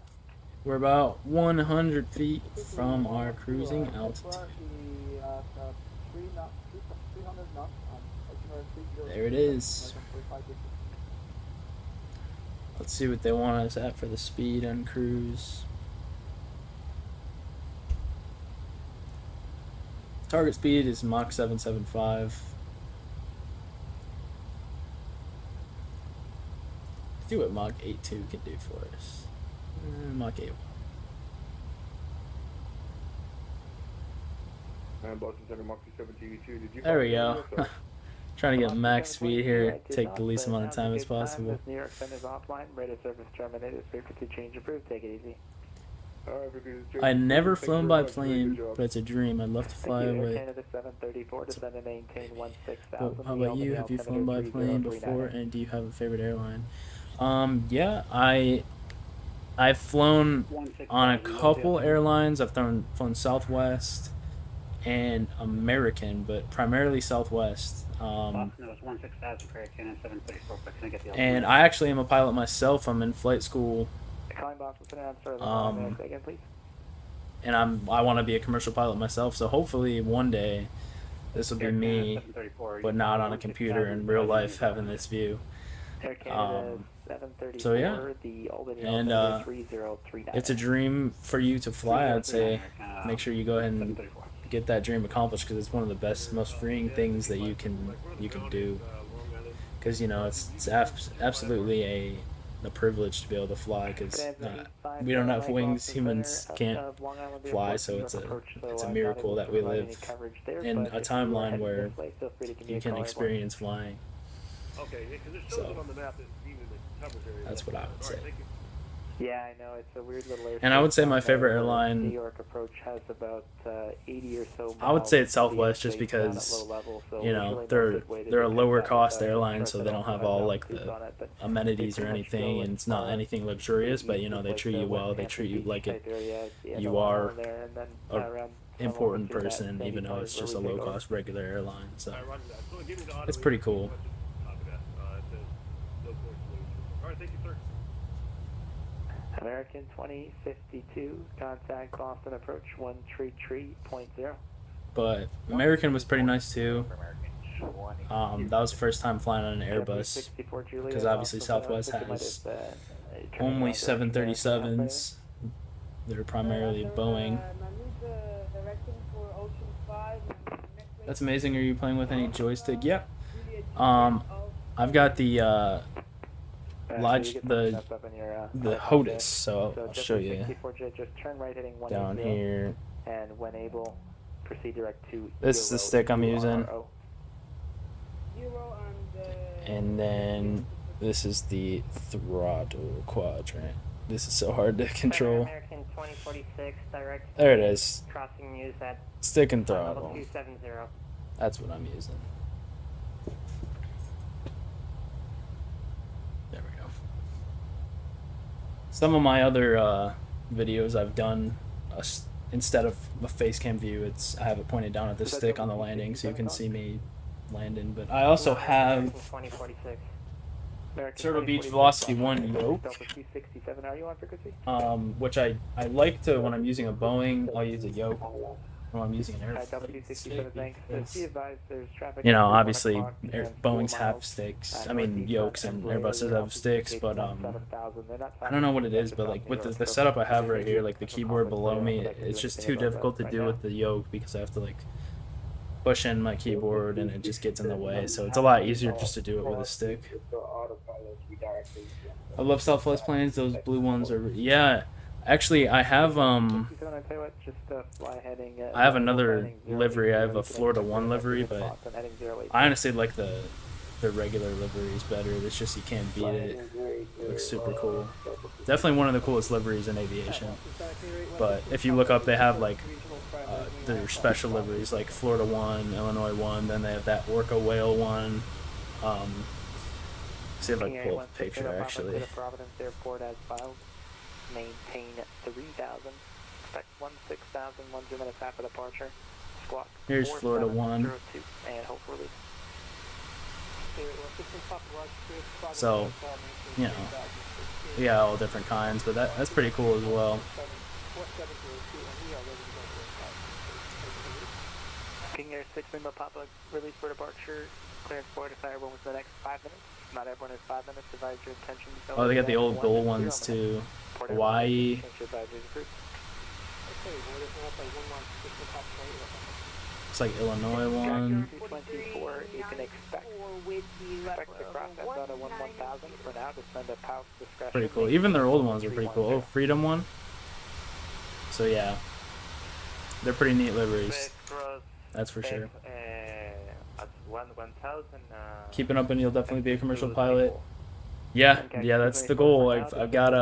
S1: We're about 100 feet from our cruising altitude. There it is. Let's see what they want us at for the speed on cruise. Target speed is Mach 775. Let's see what Mach 82 can do for us. Mach 8.
S5: Boston Center, Mach 272. Did you
S1: There we go. Trying to get max speed here. Take the least amount of time as possible.
S6: New York Center's offline. Radar service terminated. Frequency change approved. Take it easy.
S1: I never flown by plane, but it's a dream. I'd love to fly
S6: Air
S1: away.
S6: Canada 734, descend and maintain 16,000.
S1: How about you? Have you flown by plane before, and do you have a favorite airline? Yeah, I've flown on a couple airlines. I've flown Southwest and American, but primarily Southwest. And I actually am a pilot myself. I'm in flight school.
S6: Calling Boston Center, answer again, please.
S1: and I want to be a commercial pilot myself. So hopefully one day this will be me, but not on a computer in real life, having this view.
S6: Air Canada 734,
S1: So yeah,
S6: the Albany
S1: and
S6: altimeter 303.
S1: it's a dream for you to fly. I'd say make sure you go ahead and get that dream accomplished, because it's one of the best, most freeing things that you can do. Because you know it's absolutely a privilege to be able to fly, because we don't have wings. Humans can't fly, so it's a miracle that we live in a timeline where you can experience flying.
S10: Okay, because there's
S1: So,
S10: something on the map that even covers area.
S1: that's what I would say.
S10: Thank you.
S6: Yeah, I know, it's a weird little airport.
S1: And I would say my favorite
S6: New
S1: airline,
S6: York approach has about 80 or so.
S1: I would say it's
S6: miles
S1: Southwest,
S6: of
S1: just
S6: space down at
S1: because
S6: low level, so
S1: you
S6: there's
S1: know
S6: really no
S1: they're
S6: good way to
S1: a
S6: detect
S1: lower
S6: that
S1: cost
S6: without
S1: airline,
S6: start
S1: so
S6: to
S1: they don't have
S6: have
S1: all
S6: altitudes
S1: like the
S6: on it, but
S1: amenities
S6: they
S1: or
S6: pretty much
S1: anything,
S6: go
S1: and
S6: in,
S1: it's not anything luxurious. But you know they
S6: like
S1: treat
S6: the
S1: you well.
S6: West
S1: They
S6: Hampton
S1: treat you
S6: Beach
S1: like
S6: type area, the
S1: you
S6: Long
S1: are
S6: Island there, and then
S1: a
S6: around
S1: important
S6: through that
S1: person,
S6: sandy
S1: even though
S6: part
S1: it's
S6: where
S1: just a
S6: we take
S1: low
S6: over.
S1: cost regular airline. So
S10: All right, roger that. So give me the auto
S1: it's pretty cool.
S10: question on top of that. It says no point solution. All right, thank you, sir.
S6: American 2052, contact Boston approach 133.0.
S1: But American was pretty nice too.
S8: American 20.
S1: That was the first time flying on an Airbus,
S6: 64 Julia,
S1: because obviously
S6: Boston,
S1: Southwest
S6: I think you might
S1: has
S6: have, turned
S1: only
S6: around direction there, something else
S1: 737s. They're primarily Boeing. That's amazing. Are you playing with any joystick? Yep. I've got the
S6: there.
S1: Lodge,
S6: You get
S1: the
S6: messed up in your,
S1: the
S6: iPhone there.
S1: HOTUS. So I'll show you
S6: 64J, just turn right heading 180,
S1: down here.
S6: and when able, proceed direct to
S1: This is the stick I'm using,
S6: URO.
S1: and then this is the throttle quadrant. This is so hard to control.
S11: American 2046, direct.
S1: There it is.
S11: Crossing use at
S1: Stick and
S11: level
S1: throttle.
S11: 270.
S1: That's what I'm using. There we go. Some of my other videos I've done, instead of a face cam view, I have it pointed down at the stick on the landing, so you can see me landing. But I also have
S11: 2046.
S1: Turtle Beach Velocity 1 yoke,
S6: Delta 267, are you on frequency?
S1: which I like to, when I'm using a Boeing, I'll use a yoke. When I'm using an
S6: Delta
S1: Airbus,
S6: 267, thanks. Be advised, there's traffic.
S1: you know,
S6: at 1
S1: obviously
S6: o'clock and
S1: Boeings
S6: 4
S1: have
S6: miles.
S1: sticks. I mean
S6: Northeast
S1: yokes,
S6: on
S1: and
S6: Blair,
S1: Airbuses have sticks, but
S6: 7,000. They're not
S1: I don't know what it is,
S6: traffic
S1: but like with
S6: crossing
S1: the
S6: Europe,
S1: setup
S6: so
S1: I have right here,
S6: there's
S1: like the
S6: a
S1: keyboard
S6: conflict
S1: below
S6: there.
S1: me,
S6: I don't think I can
S1: it's
S6: do
S1: just
S6: anything
S1: too
S6: about
S1: difficult
S6: that
S1: to
S6: right
S1: do
S6: now.
S1: with the yoke, because I have to like push in my keyboard and it just gets in the way. So it's a lot easier just to do it with a stick. I love Southwest planes. Those blue ones are, yeah. Actually, I have I have another livery. I have a Florida 1 livery, but I honestly like the regular liveries better. It's just, you can't beat it. It looks super cool. Definitely one of the coolest liveries in aviation. But if you look up, they have like their special liveries, like Florida 1, Illinois 1, then they have that Orca Whale 1. See if I can pull up a picture actually.
S6: Providence Airport as filed. Maintain 3,000. Expect 16,000 1 minutes after departure. Squawk.
S1: Here's Florida 1.
S6: 4702, and hope for release.
S1: So, you know, yeah, all different kinds, but that's pretty cool as well.
S6: King Air 6 Lima Papa, release for departure. Clearance for if everyone within the next 5 minutes. If not everyone has 5 minutes, advise your intention.
S1: Oh, they got the old gold ones too. Hawaii. It's like Illinois one.
S6: 224, you can expect to cross that zone at 1,000 for now to send a POW discretion.
S1: Pretty cool. Even their old ones are pretty cool. Oh, Freedom one. So yeah, they're pretty neat liveries. That's for sure.
S6: At 1,000.
S1: Keeping up, and you'll definitely be a commercial pilot. Yeah, that's the goal. I've got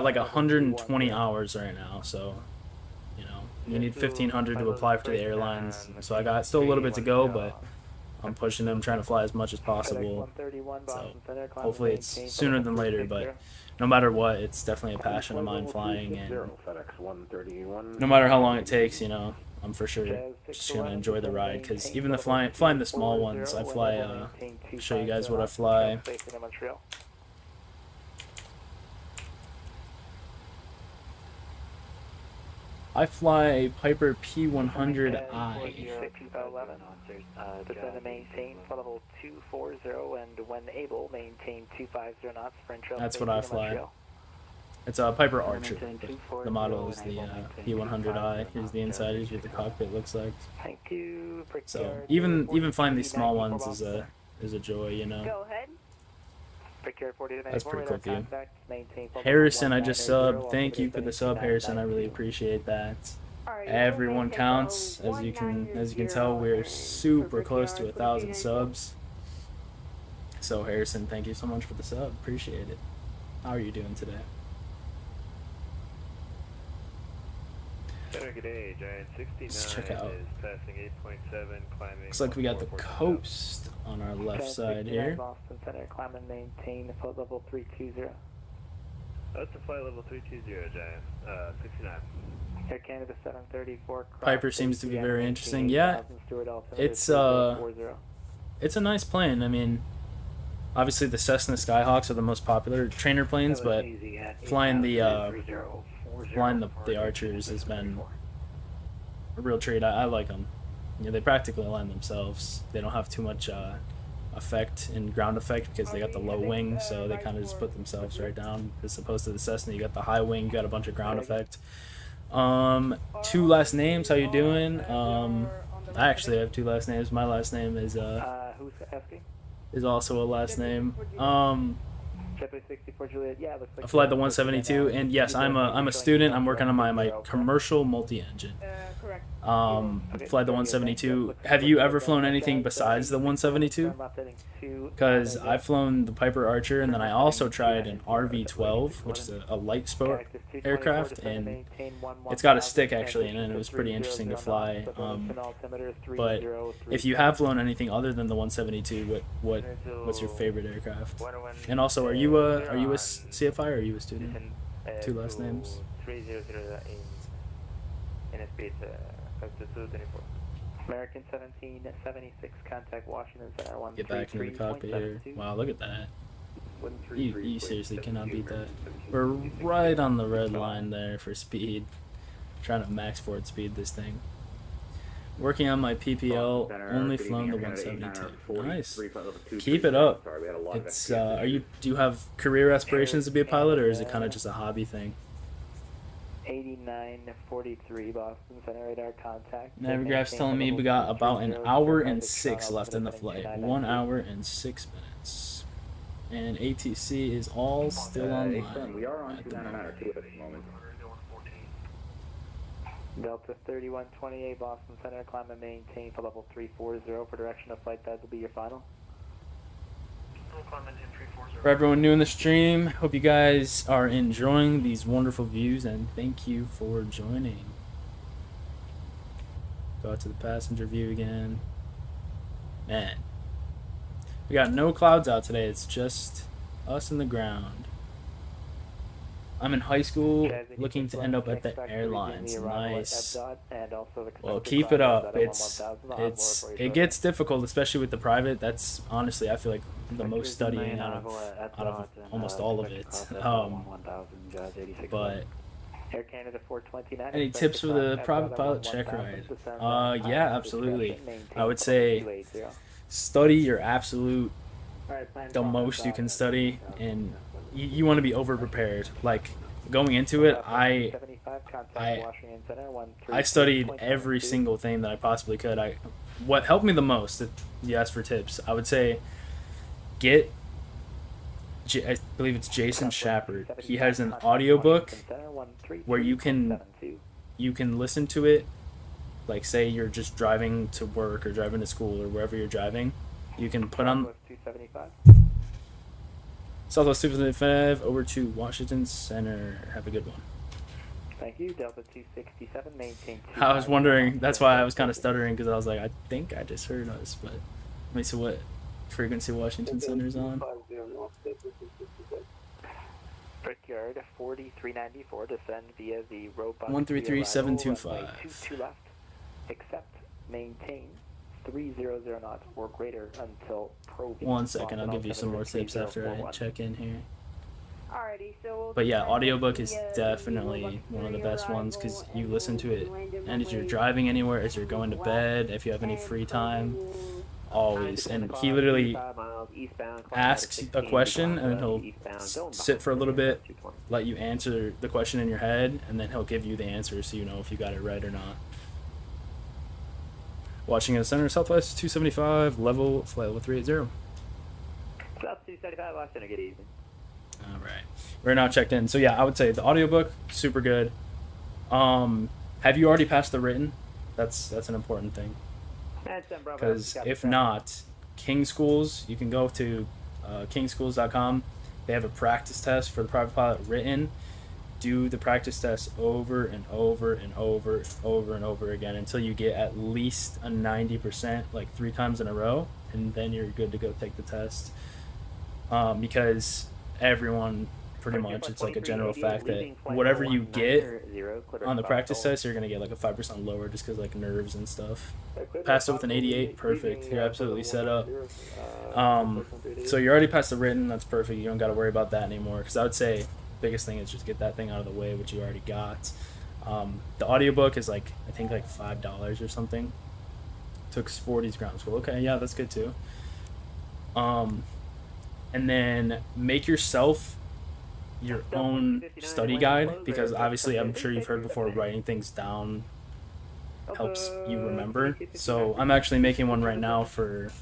S1: like 120 hours right now, so you know, you need 1,500 to apply for the airlines. So I got still a little bit to go, but I'm pushing them, trying to fly as much as possible. So hopefully it's sooner than later, but no matter what, it's definitely a passion of mine, flying, and no matter how long it takes, you know, I'm for sure just gonna enjoy the ride, because even the flying the small ones, I fly. Show you guys what I fly. I fly a Piper P100i.
S6: 611. Descend and maintain flight level 240, and when able, maintain 250 knots for intro.
S1: That's what I fly. It's a Piper Archer. The model is the P100i. Here's the inside. Here's what the cockpit looks like.
S6: Thank you.
S1: So even flying these small ones is a joy, you know.
S7: Go ahead.
S1: That's pretty cool for you. Harrison, I just subbed. Thank you for the sub, Harrison. I really appreciate that. Everyone counts. As you can tell, we're super close to 1,000 subs. So Harrison, thank you so much for the sub. Appreciate it. How are you doing today?
S10: Good day, Giant 69
S1: Let's check out.
S10: is passing 8.7, climbing.
S1: Looks like we got the coast on our left side here.
S6: Boston Center, climb and maintain flight level 320.
S10: That's the flight level 320, Giant. 69.
S6: Air Canada 734.
S1: Piper seems to be very interesting. Yeah, it's a nice plane. I mean, obviously the Cessna Skyhawks are the most popular trainer planes, but flying the Archers has been a real treat. I like them. You know, they practically land themselves. They don't have too much effect and ground effect because they got the low wing, so they kind of just put themselves right down. As opposed to the Cessna, you got the high wing, you got a bunch of ground effect. Two last names. How you doing? I actually have two last names. My last name is
S6: who's asking?
S1: Is also a last name.
S6: JetBlue 64 Juliet. Yeah, looks like
S1: I fly the 172, and yes, I'm a student. I'm working on my commercial multi-engine.
S7: Correct.
S1: Fly the 172. Have you ever flown anything besides the 172? Because I've flown the Piper Archer, and then I also tried an RV-12, which is a light sport aircraft, and it's got a stick actually in it, and it was pretty interesting to fly. But if you have flown anything other than the 172, what's your favorite aircraft? And also, are you a CFI or are you a student? Two last names.
S6: 300 in a space American 1776, contact Washington Center 133.72.
S1: Get back into the cockpit here. Wow, look at that. You seriously cannot beat that. We're right on the red line there for speed. Trying to max forward speed this thing. Working on my PPL, only flown the 172. Nice. Keep it up. It's do you have career aspirations to be a pilot, or is it kind of just a hobby thing?
S6: 8943 Boston Center radar contact.
S1: Navigraph's telling me we got about an hour and 6 left in the flight. 1 hour and 6 minutes. And ATC is all still online.
S9: We are on 292 at this moment.
S6: Delta 3128 Boston Center, climb and maintain for level 340 for direction of flight. That will be your final.
S1: For everyone new in the stream, hope you guys are enjoying these wonderful views, and thank you for joining. Go out to the passenger view again. Man, we got no clouds out today. It's just us in the ground. I'm in high school, looking to end up at the airlines. Nice. Well, keep it up. It gets difficult, especially with the private. That's honestly, I feel like the most studying out of almost all of it. But any tips for the private pilot check ride? Yeah, absolutely. I would say study your absolute the most you can study, and you want to be over prepared. Like going into it, I studied every single thing that I possibly could. What helped me the most, if you ask for tips, I would say I believe it's Jason Shepard. He has an audiobook where you can listen to it. Like say you're just driving to work or driving to school or wherever you're driving, you can put on Southwest 275 over to Washington Center. Have a good one.
S6: Thank you. Delta 267, maintain 2.
S1: I was wondering, that's why I was kind of stuttering, because I was like, I think I just heard us, but let me see what frequency Washington Center's on.
S6: Brickyard 4394, descend via the robust
S1: 133725.
S6: Two left, except maintain 300 knots or greater until probing.
S1: 1 second, I'll give you some more tips after I check in here.
S7: Alrighty, so.
S1: But yeah, audiobook is definitely one of the best ones because you listen to it and as you're driving anywhere, as you're going to bed, if you have any free time, always. And he literally asks a question and then he'll sit for a little bit, let you answer the question in your head, and then he'll give you the answer so you know if you got it right or not. Watching in the center, Southwest 275, flight level 380.
S6: South 275, Washington, good evening.
S1: All right, we're now checked in. So yeah, I would say the audiobook, super good. Have you already passed the written? That's an important thing. Because if not, King Schools, you can go to kingschools.com. They have a practice test for the private pilot written. Do the practice test over and over and over and over and over again until you get at least a 90%, like 3 times in a row, and then you're good to go take the test. Because everyone, pretty much, it's like a general fact that whatever you get on the practice test, you're going to get like a 5% lower just because like nerves and stuff. Passed it with an 88, perfect. You're absolutely set up. So you already passed the written, that's perfect. You don't got to worry about that anymore, because I would say biggest thing is just get that thing out of the way, which you already got. The audiobook is like, I think like $5 or something. Took 40 ground school. Okay, yeah, that's good too. And then make yourself your own study guide, because obviously I'm sure you've heard before, writing things down helps you remember. So I'm actually making one right now for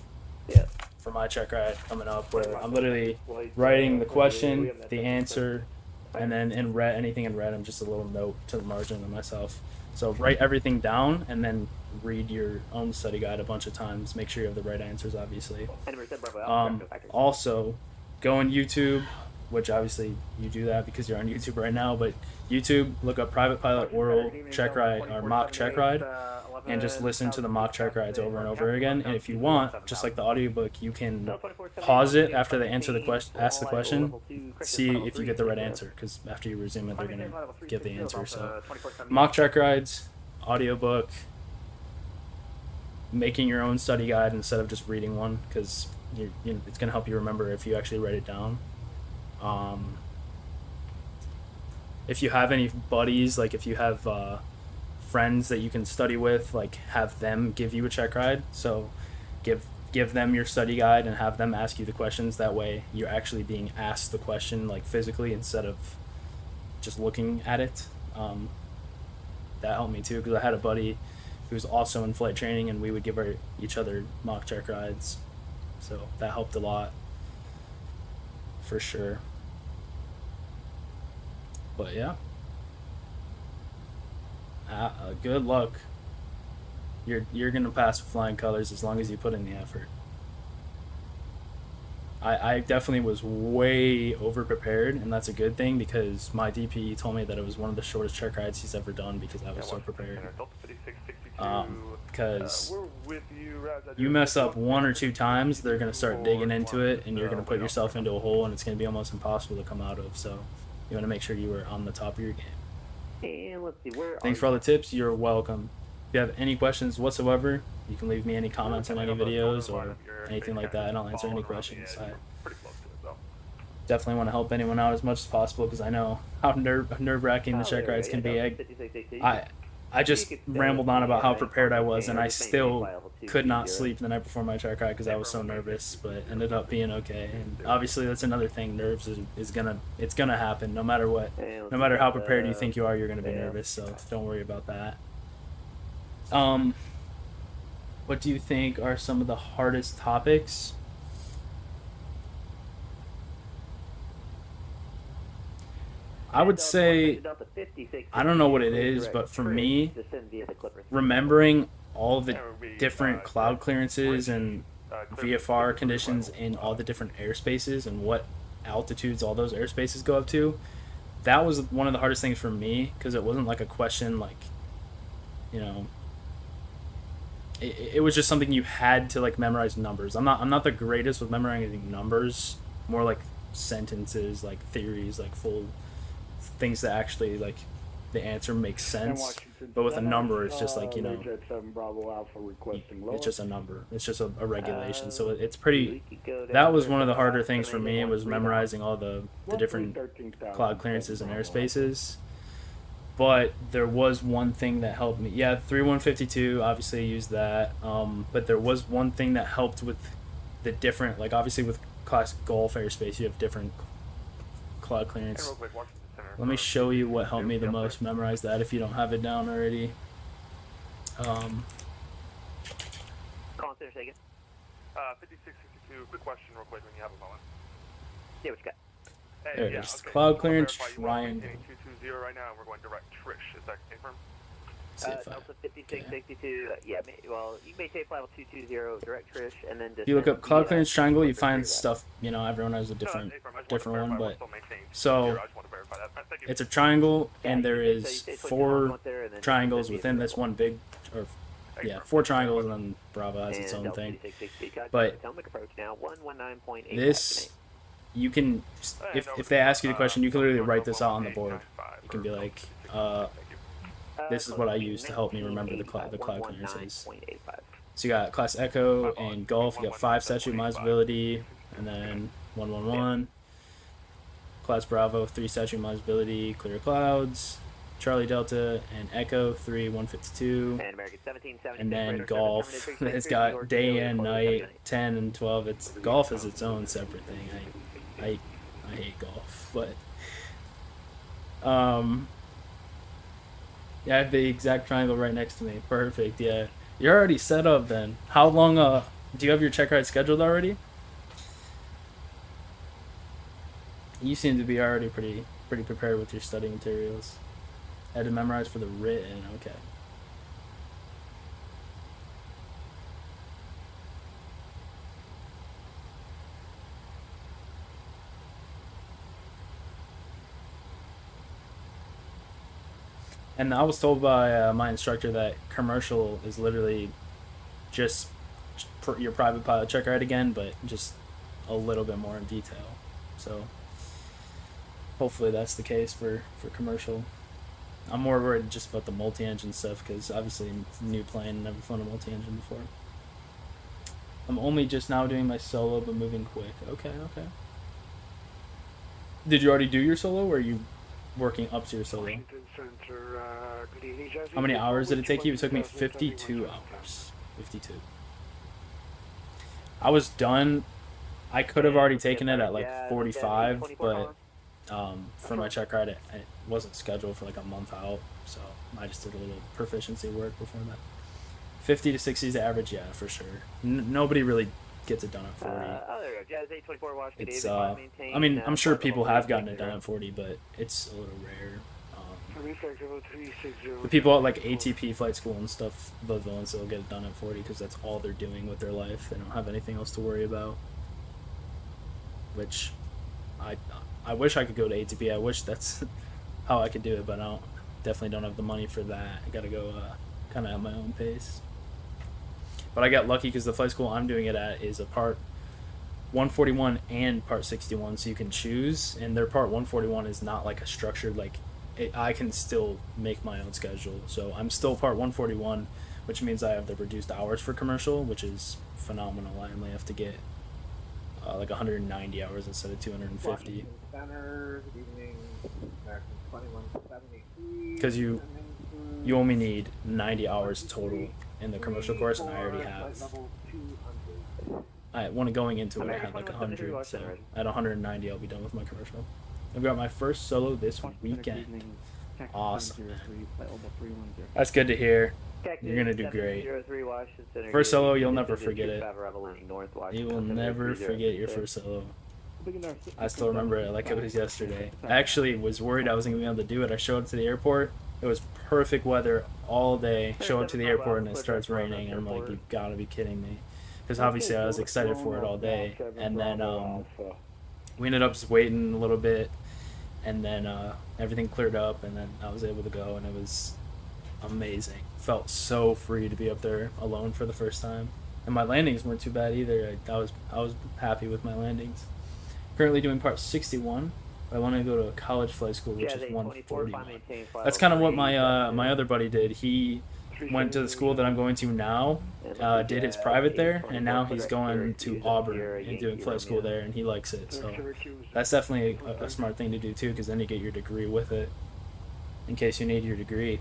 S1: my check ride coming up, where I'm literally writing the question, the answer, and then in red, anything in red, I'm just a little note to the margin of myself. So write everything down and then read your own study guide a bunch of times. Make sure you have the right answers, obviously. Also, go on YouTube, which obviously you do that because you're on YouTube right now, but YouTube, look up private pilot oral check ride or mock check ride, and just listen to the mock check rides over and over again. And if you want, just like the audiobook, you can pause it after they ask the question, see if you get the right answer, because after you resume it, they're going to give the answer. So mock check rides, audiobook, making your own study guide instead of just reading one, because it's going to help you remember if you actually write it down. If you have any buddies, like if you have friends that you can study with, like have them give you a check ride. So give them your study guide and have them ask you the questions. That way you're actually being asked the question like physically instead of just looking at it. That helped me too, because I had a buddy who was also in flight training, and we would give each other mock check rides. So that helped a lot, for sure. But yeah, good luck. You're gonna pass with flying colors as long as you put in the effort. I definitely was way over prepared, and that's a good thing, because my DP told me that it was one of the shortest check rides he's ever done because I was so prepared. Because you mess up 1 or 2 times, they're going to start digging into it, and you're going to put yourself into a hole, and it's going to be almost impossible to come out of. So you want to make sure you are on the top of your game.
S6: And let's see,
S1: Thanks for all the tips. You're welcome. If you have any questions whatsoever, you can leave me any comments on any videos or anything like that, and I'll answer any questions. I definitely want to help anyone out as much as possible, because I know how nerve-wracking the check rides can be. I just rambled on about how prepared I was, and I still could not sleep the night before my check ride because I was so nervous, but ended up being okay. And obviously that's another thing, nerves is gonna happen no matter what. No matter how prepared you think you are, you're gonna be nervous, so don't worry about that. What do you think are some of the hardest topics? I would say, I don't know what it is, but for me, remembering all the different cloud clearances and VFR conditions in all the different airspaces and what altitudes all those airspaces go up to, that was one of the hardest things for me, because it wasn't like a question like, it was just something you had to like memorize numbers. I'm not the greatest with memorizing numbers, more like sentences, like theories, like full things that actually like the answer makes sense. But with a number, it's just like, you know,
S9: Jet 7 Bravo Alpha requesting lower.
S1: it's just a number. It's just a regulation. So it's pretty. That was one of the harder things for me, was memorizing all the different cloud clearances and airspaces. But there was one thing that helped me. Yeah, 3152, obviously I used that. But there was one thing that helped with the different, like obviously with class Gulf airspace, you have different cloud clearance. Let me show you what helped me the most memorize that if you don't have it down already.
S10: Calling center, take it. 5662, quick question real quick when you have a moment. Yeah, what you got? Hey,
S1: There it is. Cloud clearance triangle.
S10: 220 right now, and we're going direct Trish. Is that confirmed?
S11: Delta 5662, yeah, well, you may take level 220, direct Trish, and then...
S1: If you look up cloud clearance triangle, you find stuff, you know, everyone has a different one, but... So, it's a triangle, and there is 4 triangles within this one big... Or, yeah, 4 triangles, and then Bravo has its own thing. But this... You can... If they ask you the question, you can literally write this out on the board. You can be like, this is what I use to help me remember the cloud clearances. So you got Class Echo and Gulf, you got 5 statute mileability, and then 111. Class Bravo, 3 statute mileability, clear clouds. Charlie Delta and Echo, 3 152. And then Golf, it's got day and night, 10 and 12. It's Golf is its own separate thing. I hate Golf, but yeah, I have the exact triangle right next to me. Perfect. Yeah, you're already set up then. How long do you have your check ride scheduled already? You seem to be already pretty prepared with your study materials. Had to memorize for the written. Okay. And I was told by my instructor that commercial is literally just your private pilot check ride again, but just a little bit more in detail. So hopefully that's the case for commercial. I'm more worried just about the multi-engine stuff because obviously it's a new plane, never flown a multi-engine before. I'm only just now doing my solo, but moving quick. Okay. Did you already do your solo, or are you working up to your solo? How many hours did it take you? It took me 52 hours. 52. I was done. I could have already taken it at like 45, but for my check ride, it wasn't scheduled for like a month out, so I just did a little proficiency work before that. 50 to 60 is the average, yeah, for sure. Nobody really gets it done at 40. It's I mean, I'm sure people have gotten it done at 40, but it's a little rare. The people at like ATP flight school and stuff, those ones that'll get it done at 40 because that's all they're doing with their life. They don't have anything else to worry about. Which I wish I could go to ATP. I wish that's how I could do it, but definitely don't have the money for that. I gotta go kind of at my own pace. But I got lucky because the flight school I'm doing it at is a Part 141 and Part 61, so you can choose. And their Part 141 is not like a structured, like, I can still make my own schedule. So I'm still Part 141, which means I have the reduced hours for commercial, which is phenomenal. I only have to get like 190 hours instead of 250. Because you only need 90 hours total in the commercial course, and I already have. Going into it, I had like 100, so at 190 I'll be done with my commercial. I've got my first solo this weekend. Awesome, man. That's good to hear. You're gonna do great. First solo, you'll never forget it. You will never forget your first solo. I still remember it like it was yesterday. I actually was worried I wasn't gonna be able to do it. I showed up to the airport. It was perfect weather all day. Show up to the airport and it starts raining. And I'm like, you've got to be kidding me. Because obviously I was excited for it all day. And then we ended up just waiting a little bit. And then everything cleared up. And then I was able to go. And it was amazing. Felt so free to be up there alone for the first time. And my landings weren't too bad either. I was happy with my landings. Currently doing Part 61. I want to go to a college flight school, which is
S11: Jazz
S1: 140.
S11: 824, maintain flight
S1: That's
S11: level
S1: kind of what
S11: 3,
S1: my other buddy did. He went to the school that I'm going to now, did his private there, and now he's going to Auburn and doing flight school there, and he likes it. So that's definitely a smart thing to do too, because then you get your degree with it, in case you need your degree.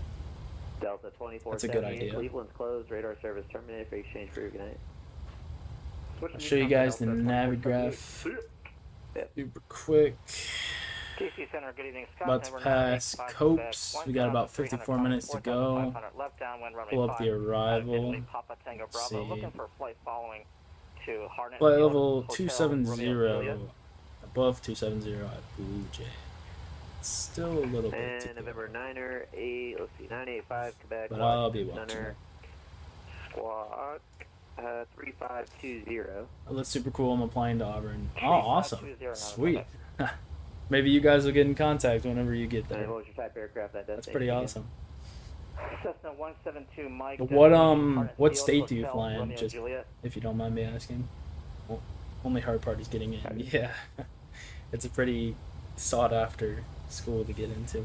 S11: Delta 24.
S1: That's a good idea.
S11: Cleveland's closed. Radar service terminated for exchange for your good night.
S1: I'll show you guys the Navigraph super quick.
S8: TC Center, good evening.
S1: About to pass Copes. We got about 54 minutes to go. Pull up the arrival. Let's see. Flight level 270. Above 270 at Blue Jay. It's still a little bit to go.
S11: November 9er, 8, let's see, 985 Quebec.
S1: But I'll be watching it.
S11: Squawk 3520.
S1: Oh, that's super cool. I'm applying to Auburn. Oh, awesome. Sweet. Maybe you guys will get in contact whenever you get there.
S11: And what was your type aircraft that does?
S1: That's pretty awesome.
S8: Cessna 172 Mike.
S1: But what state do you fly in? Just if you don't mind me asking. Well, only hard part is getting in. Yeah, it's a pretty sought after school to get into.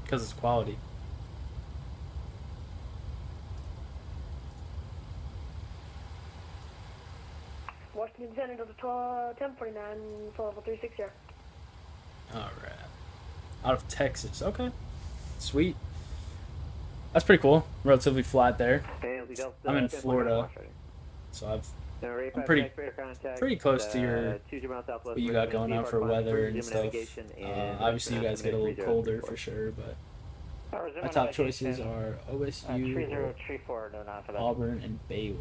S1: Because it's quality.
S7: Washington Center to the 1049, full level 360.
S1: Alright. Out of Texas. Okay. Sweet. That's pretty cool. Relatively flat there. I'm in Florida. So I'm pretty close to what you got going on for weather and stuff. Obviously, you guys get a little colder for sure, but my top choices are OSU, Auburn, and Baylor.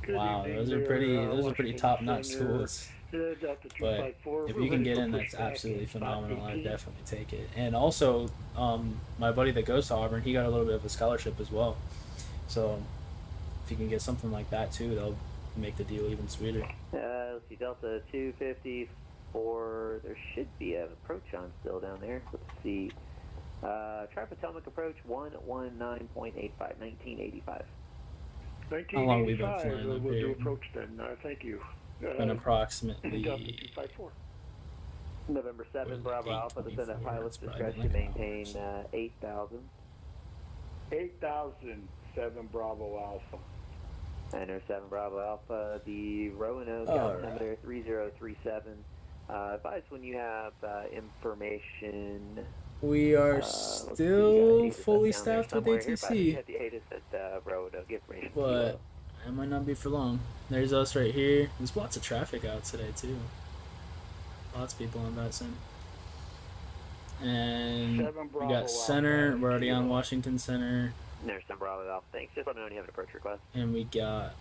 S1: Wow, those are pretty top-notch schools. But if you can get in, that's absolutely phenomenal. I'd definitely take it. And also, my buddy that goes to Auburn, he got a little bit of a scholarship as well. So if you can get something like that too, that'll make the deal even sweeter.
S11: Let's see, Delta 254. There should be an approach on still down there. Let's see. Try Potomac approach 119.85, 1985.
S1: How long we've been flying up
S12: We'll
S1: here?
S12: do approach then. Thank you.
S1: Been approximately
S11: November 7, Bravo Alpha, the Senate pilot's discretion, maintain 8,000.
S12: 8,000, 7 Bravo Alpha.
S11: Enter 7 Bravo Alpha, the Roanoke altimeter 3037. Advise when you have information.
S1: We are still fully staffed with ATC, but it might not be for long. There's us right here. There's lots of traffic out today too. Lots of people on VATSIM. And we got Center. We're already on Washington Center.
S11: There's 7 Bravo Alpha, thanks. Just let me know when you have an approach request.
S1: And we got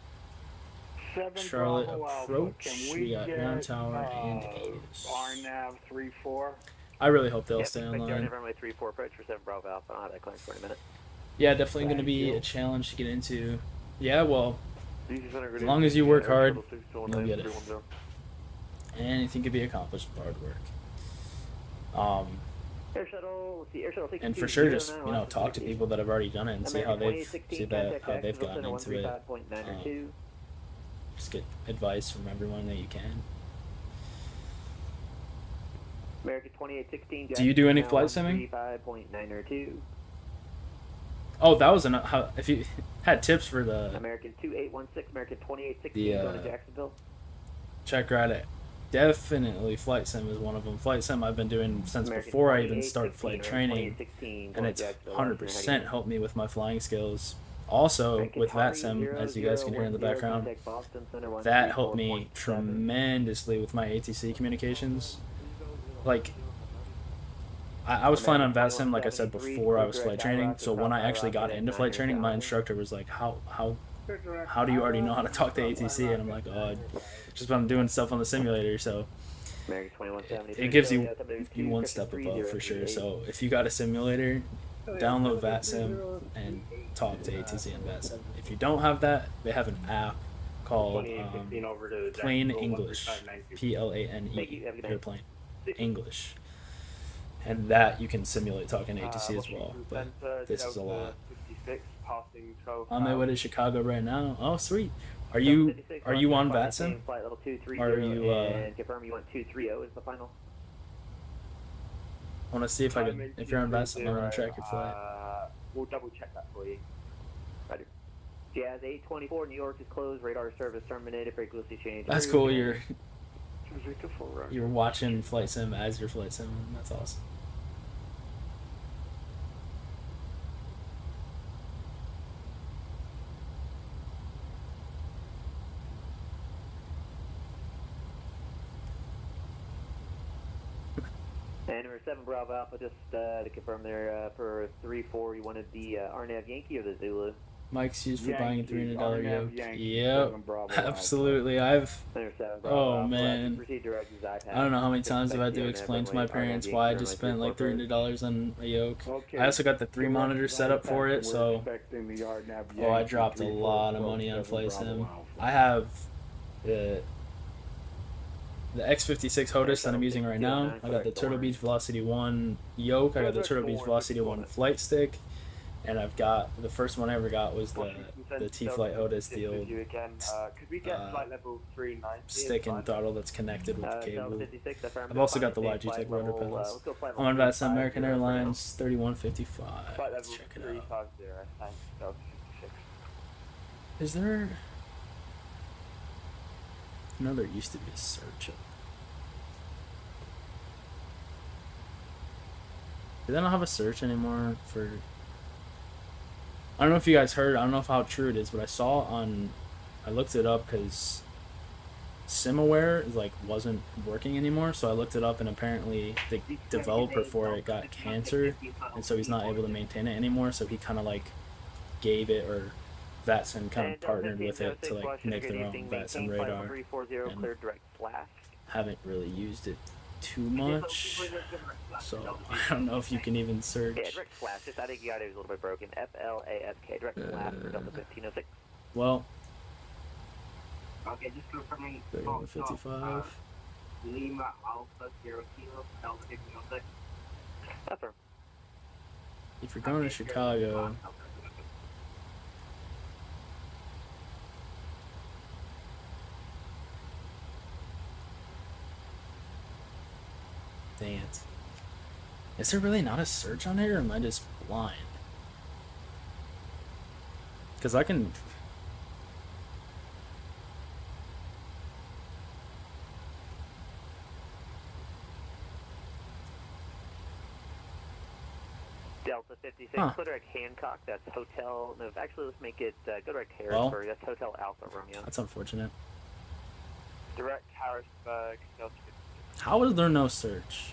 S1: Charlotte approach. We got ground tower and Avis.
S12: RNAV 34.
S1: I really hope they'll stay online.
S11: Runway 34 approach for 7 Bravo Alpha. I'll have that clearance for a minute.
S1: Yeah, definitely going to be a challenge to get into. Yeah, well, as long as you work hard, you'll get it. Anything can be accomplished with hard work.
S11: Air shuttle,
S1: And for sure, just talk to people that have already done it and see how they've gotten into it. Just get advice from everyone that you can.
S11: American 2816.
S1: Do you do any flight simming?
S11: 35.902.
S1: Oh, that was if you had tips for the
S11: American 2816, American 2816 going to Jacksonville.
S1: Check right at. Definitely flight sim is one of them. Flight sim I've been doing since before I even started flight training, and it's 100% helped me with my flying skills. Also, with VATSIM, as you guys can hear in the background, that helped me tremendously with my ATC communications. Like, I was flying on VATSIM, like I said before, I was flight training, so when I actually got into flight training, my instructor was like, how do you already know how to talk to ATC? And I'm like, oh, just when I'm doing stuff on the simulator, so it gives you one step above for sure. So if you got a simulator, download VATSIM and talk to ATC and VATSIM. If you don't have that, they have an app called Plain English, PLANE, airplane English, and that you can simulate talking to ATC as well. But this is a lot. On my way to Chicago right now. Oh, sweet. Are you
S11: 56,
S1: on
S11: climb
S1: VATSIM?
S11: maintain Flight level 230
S1: Are you,
S11: and confirm you want 230 is the final.
S1: I want to see if I can. If you're on VATSIM, I'm gonna track your flight.
S8: We'll double check that for you.
S11: Roger. Jazz 824, New York is closed. Radar service terminated. Frequency change.
S1: That's cool. You're
S12: 2 Roger.
S1: you're watching flight sim as your flight sim. That's awesome.
S11: And number 7 Bravo Alpha, just to confirm there, for 3-4, you wanted the RNAV Yankee or the Zulu?
S1: Mike's used for buying a $300 yoke.
S12: Yankee,
S1: Yep,
S12: 7 Bravo Alpha.
S1: absolutely. I've.
S11: Number 7 Bravo
S1: Oh
S11: Alpha,
S1: man.
S11: proceed direct as iPad.
S1: I don't know how many times I've had to
S11: RNAV
S1: explain to my
S11: runway,
S1: parents
S11: RNAV
S1: why I
S11: Yankee,
S1: just
S11: runway
S1: spent like
S11: 34.
S1: $300 on a yoke.
S12: Okay.
S1: I also got the 3 monitor setup for it,
S12: We're
S1: so
S12: expecting the RNAV
S1: oh, I
S12: Yankee,
S1: dropped a
S12: 3-4
S1: lot of
S12: approach,
S1: money on
S12: 7
S1: flight
S12: Bravo
S1: sim.
S12: Alpha.
S1: I have the X56 HOTUS that I'm using right now. I got the Turtle Beach Velocity 1 yoke. I got the Turtle Beach Velocity 1 flight stick. And I've got, the first one I ever got was the T-Flight HOTUS, the old
S8: Could we get flight level 390?
S1: stick and throttle that's connected with the cable.
S11: 56,
S1: I've also got the YG-Tech rudder pedals. I'm on VATSIM American Airlines 3155.
S8: Flight
S1: Let's
S8: level
S1: check it
S8: 350,
S1: out.
S8: thanks, Delta 56.
S1: Is there... I know there used to be a search. Do they not have a search anymore for... I don't know if you guys heard, I don't know how true it is, but I saw on... I looked it up because SimAware wasn't working anymore, so I looked it up and apparently the developer for it got cancer, and so he's not able to maintain it anymore, so he kind of gave it, or VATSIM kind of partnered with it to make their own VATSIM radar, and haven't really used it too much, so I don't know if you can even search.
S11: Yeah, direct flash. I think you got it was a little bit broken. FLASK, direct flash for Delta 1506.
S1: Well,
S8: Okay, just confirming.
S1: 3155.
S8: Lima Alpha 0 Kilo, Delta 1506.
S11: Affirm.
S1: If you're going to Chicago, dang it. Is there really not a search on here, or am I just blind? Because I can...
S11: Delta 56,
S1: Huh.
S11: go direct Hancock, that's Hotel... No, actually, let's make it go direct Harrisburg, that's Hotel Alpha Romeo.
S1: That's unfortunate.
S8: Direct Harrisburg, Delta 56.
S1: How is there no search?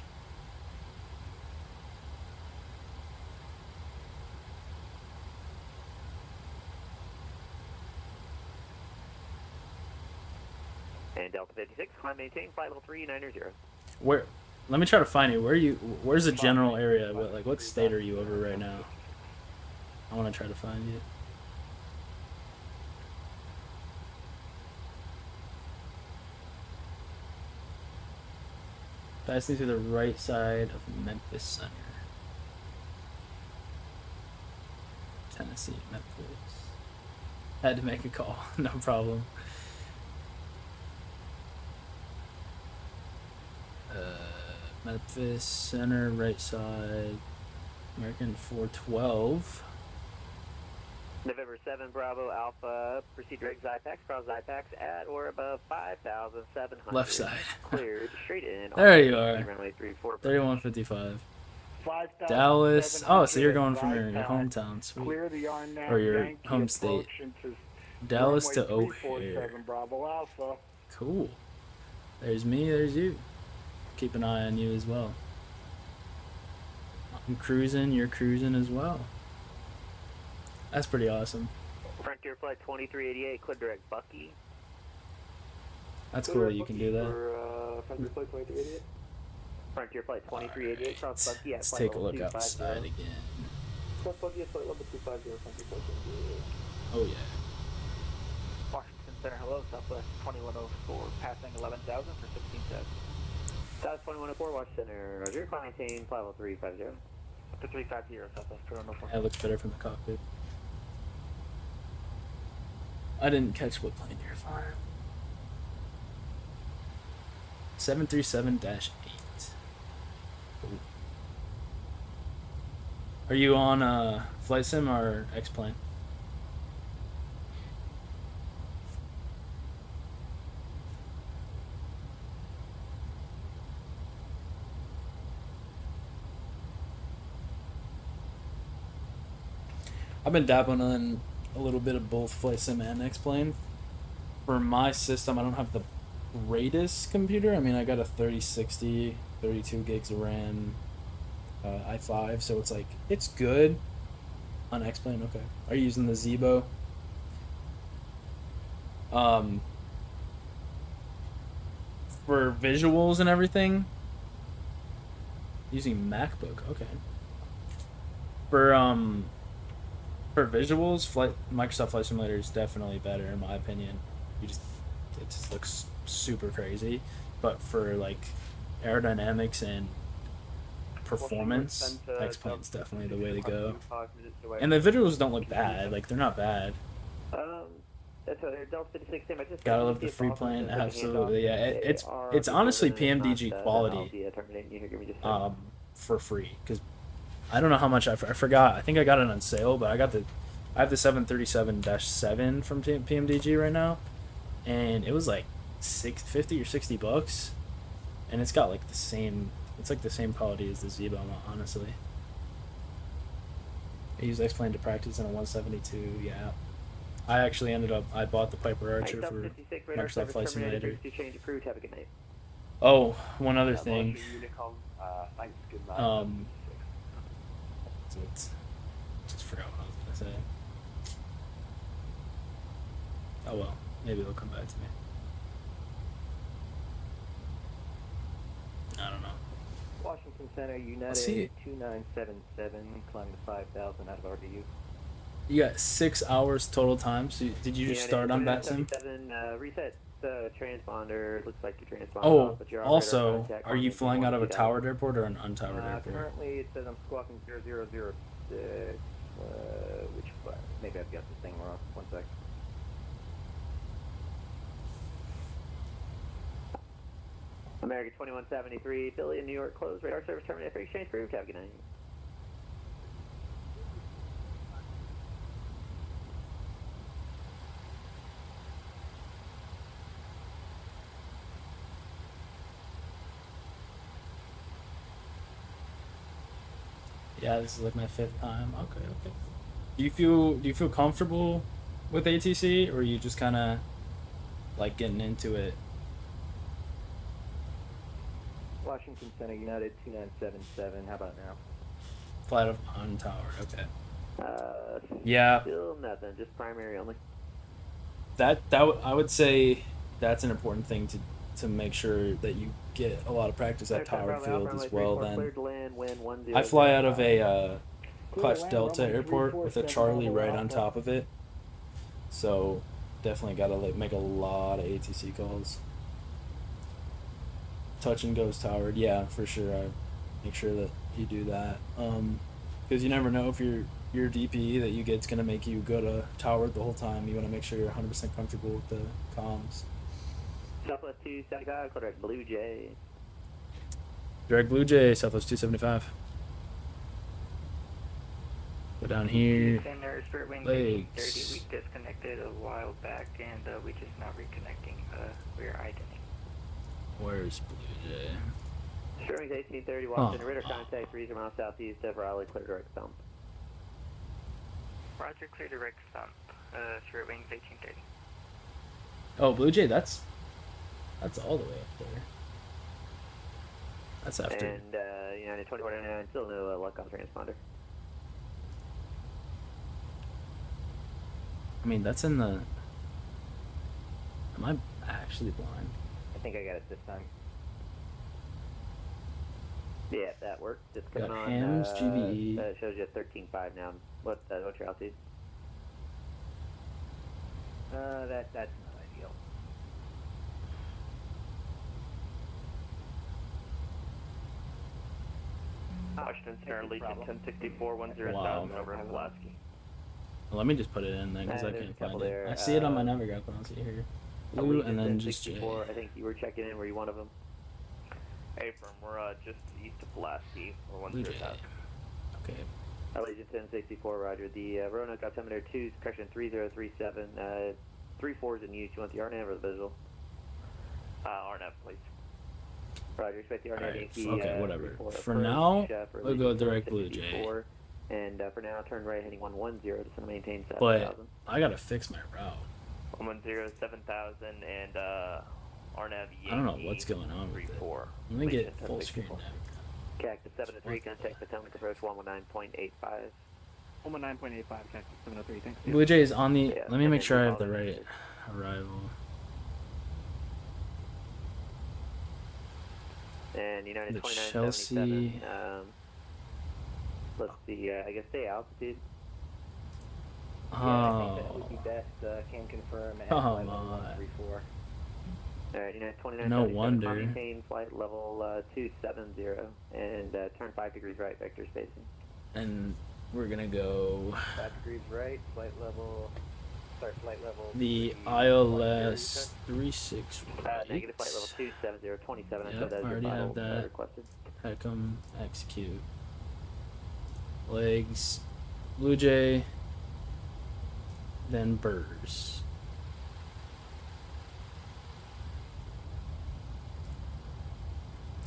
S11: And Delta 56, climb maintain, flight level 390.
S1: Where? Let me try to find you. Where's the general area? What state are you over right now? I want to try to find you. Passing through the right side of Memphis Center. Tennessee, Memphis. Had to make a call. No problem. Memphis Center, right side. American 412.
S11: November 7, Bravo Alpha, proceed direct Zypax, cross Zypax at or above 5,700.
S1: Left side.
S11: Cleared, straight in.
S1: There you are.
S11: Runway 34.
S1: 3155. Dallas. Oh, so you're going from your hometown, sweet.
S12: Clear the RNAV
S1: Or your
S12: Yankee
S1: home state.
S12: approach into
S1: Dallas to
S12: runway
S1: O'Hare.
S12: 347 Bravo Alpha.
S1: Cool. There's me, there's you. Keep an eye on you as well. I'm cruising, you're cruising as well. That's pretty awesome.
S11: Frontier Flight 2388, clear direct Bucky.
S1: That's cool that you can do that.
S5: Frontier Flight 2388.
S11: Frontier Flight 2388, cross Bucky at
S1: Let's
S11: flight
S1: take a
S11: level
S1: look outside
S11: 250.
S1: again.
S5: Cross Bucky at flight level 250, Frontier Flight 2388.
S1: Oh yeah.
S6: Washington Center, hello, Southwest 2104, passing 11,000 for 16 sets.
S11: South 2104, Wash Center, Roger, climb maintain, flight level 350.
S6: Up to 350, Southwest 2104.
S1: That looks better from the cockpit. I didn't catch what plane you're flying. 737-8. Are you on flight sim or X-plane? I've been dabbling in a little bit of both flight sim and X-plane. For my system, I don't have the greatest computer. I mean, I got a 3060, 32 gigs of RAM, i5, so it's like, it's good on X-plane. Okay. Are you using the Zebo? For visuals and everything, using MacBook. Okay. For visuals, Microsoft Flight Simulator is definitely better in my opinion. It just looks super crazy. But for like aerodynamics and performance, X-plane's definitely the way to go. And the visuals don't look bad. Like, they're not bad.
S11: That's what Delta 56 team. I just
S1: Gotta love the free plane. Absolutely, yeah. It's honestly PMDG quality. For free, because I don't know how much I forgot. I think I got it on sale, but I have the 737-7 from PMDG right now, and it was like $50 or $60, and it's got like the same. It's like the same quality as the Zebo, honestly. I used X-plane to practice in a 172. Yeah, I actually I bought the Piper Archer for Microsoft Flight Simulator. Oh, one other thing. Just forgot what I was gonna say. Oh well, maybe it'll come back to me. I don't know.
S6: Washington Center, United 2977, climb to 5,000 out of RDU.
S1: You got 6 hours total time. So did you just start on VATSIM?
S11: Reset the transponder. Looks like your transponder.
S1: Oh,
S11: but you're
S1: also, are you flying out of a towered airport or an untowered airport?
S6: Currently, it says I'm squawking 0006. Which flight? Maybe I've got this thing wrong. One sec.
S11: American 2173, Philly in New York closed. Radar service terminated for exchange approved. Have a good night.
S1: Yeah, this is like my 5th time. Okay. Do you feel comfortable with ATC, or are you just kind of like getting into it?
S6: Washington Center, United 2977. How about now?
S1: Flight of untowered. Okay. Yeah.
S11: Still nothing. Just primary only.
S1: I would say that's an important thing to make sure that you get a lot of practice at towered field as well. Then I fly out of a Clutch Delta airport with a Charlie right on top of it, so definitely gotta make a lot of ATC calls. Touch and goes towered, yeah, for sure. I make sure that you do that, because you never know if your DPE that you get's gonna make you go to towered the whole time. You want to make sure you're 100% comfortable with the comms.
S11: Southwest 275, direct Blue Jay.
S1: Direct Blue Jay, Southwest 275. Go down here. Legs.
S13: We disconnected a while back, and we just now reconnecting. We're idling.
S1: Where's Blue Jay?
S11: Sherwing's 1830, Washington, radar contact 30 miles southeast of Raleigh, clear direct thump.
S13: Roger, clear direct thump. Sherwing's 1830.
S1: Oh, Blue Jay, that's all the way up there. That's after.
S11: And United 2049, still no luck on the transponder.
S1: I mean, that's in the. Am I actually blind?
S6: I think I got it this time.
S11: Yeah, that worked. Just coming on.
S1: Hams, GVE.
S11: That shows you 13.5 now. What's your altitude?
S6: That's not ideal.
S5: Washington Center, Legion 1064, 10,000 over Pulaski.
S1: Let me just put it in there because I
S11: there's
S1: can't
S11: a couple
S1: find it.
S11: there.
S1: I see it on my Navigraph, but I don't see it here. Blue and then just J.
S11: 64, I think you were checking in. Were you one of them?
S14: Hey, firm, we're just east of Pulaski. We're one
S1: Blue
S14: zero
S1: J.
S14: south.
S1: Okay.
S11: Allegiant 1064, roger. The Roanoke altimeter 2, correction 3037, 34 is in use. You want the RNAV or the visual?
S14: RNAV, please.
S11: Roger, expect the RNAV
S1: Alright,
S11: Yankee.
S1: okay, whatever.
S11: approach,
S1: For now,
S11: for
S1: we'll go
S11: Allegiant
S1: direct Blue
S11: 1064,
S1: J.
S11: And for now, turn right heading 110, just going to maintain
S1: But
S11: 7,000.
S1: I gotta fix my route.
S14: 110, 7,000, and RNAV Yankee.
S1: I don't know what's going on with it. Let me get full screen now.
S11: Cactus 703, contact Potomac approach 119.85.
S9: 119.85, Cactus 703, thanks.
S1: Blue Jay is on the.
S11: Yeah,
S1: let me
S11: and
S1: make
S11: then
S1: sure I
S11: you
S1: have the
S11: follow
S1: right arrival.
S11: And United
S1: The
S11: 2977. Let's see, I guess stay altitude.
S1: Oh.
S6: Yeah, I think that would be best. Can confirm at
S1: Oh,
S6: flight level
S1: my.
S11: All
S6: 134.
S11: right, United 2977.
S1: No wonder.
S11: Maintain flight level 270 and turn 5 degrees right, vector spacing.
S1: And we're gonna go
S6: 5 degrees right, flight level. Start flight level.
S1: the
S6: 3,
S1: ILS 36 right.
S11: Negative flight level 270, 27. I
S1: Yep,
S11: said that as
S1: I
S11: your
S1: already
S11: final
S1: have that.
S11: requested.
S1: Peckham, execute. Legs, Blue Jay, then Burrs.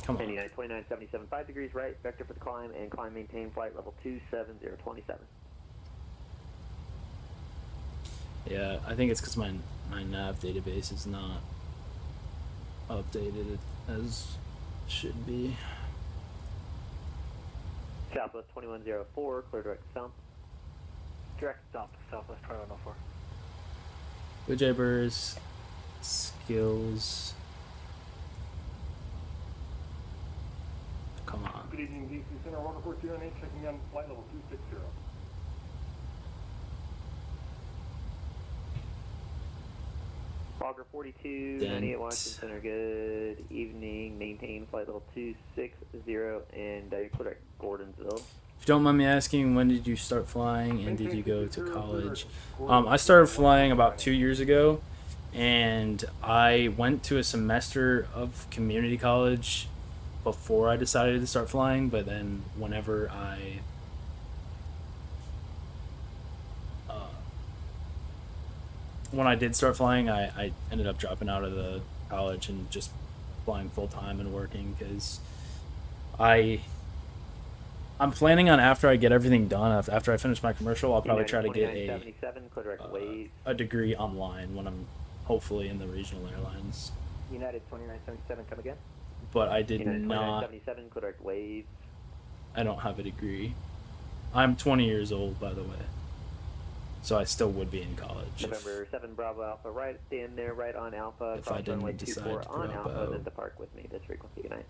S1: Come
S11: And
S1: on.
S11: United 2977, 5 degrees right, vector for the climb, and climb maintain flight level 270, 27.
S1: Yeah, I think it's because my nav database is not updated as should be.
S11: Southwest 2104, clear direct dump.
S6: Direct dump, Southwest 2104.
S1: Blue Jay Burrs, skills. Come on.
S10: Good evening, DC Center, Order 428, checking in flight level 260.
S11: Fogger 42,
S1: Dent.
S11: 98 Washington Center, good evening, maintain flight level 260, and you're clear at Gordonsville.
S1: If you don't mind me asking, when did you start flying and did you go to college? I started flying about 2 years ago, and I went to a semester of community college before I decided to start flying, but then whenever when I did start flying, I ended up dropping out of the college and just flying full-time and working because I'm planning on, after I get everything done, after I finish my commercial, I'll probably try to get a degree online when I'm hopefully in the regional airlines.
S6: United 2977, come again?
S1: But I did
S11: United
S1: not.
S11: 2977, clear direct waves.
S1: I don't have a degree. I'm 20 years old, by the way. So I still would be in college.
S11: November 7 Bravo Alpha, right, stand there, right on Alpha,
S1: If I
S11: cross runway
S1: didn't decide
S11: 24
S1: to
S11: on
S1: drop
S11: Alpha,
S1: out.
S11: then depart with me, this frequency, good night.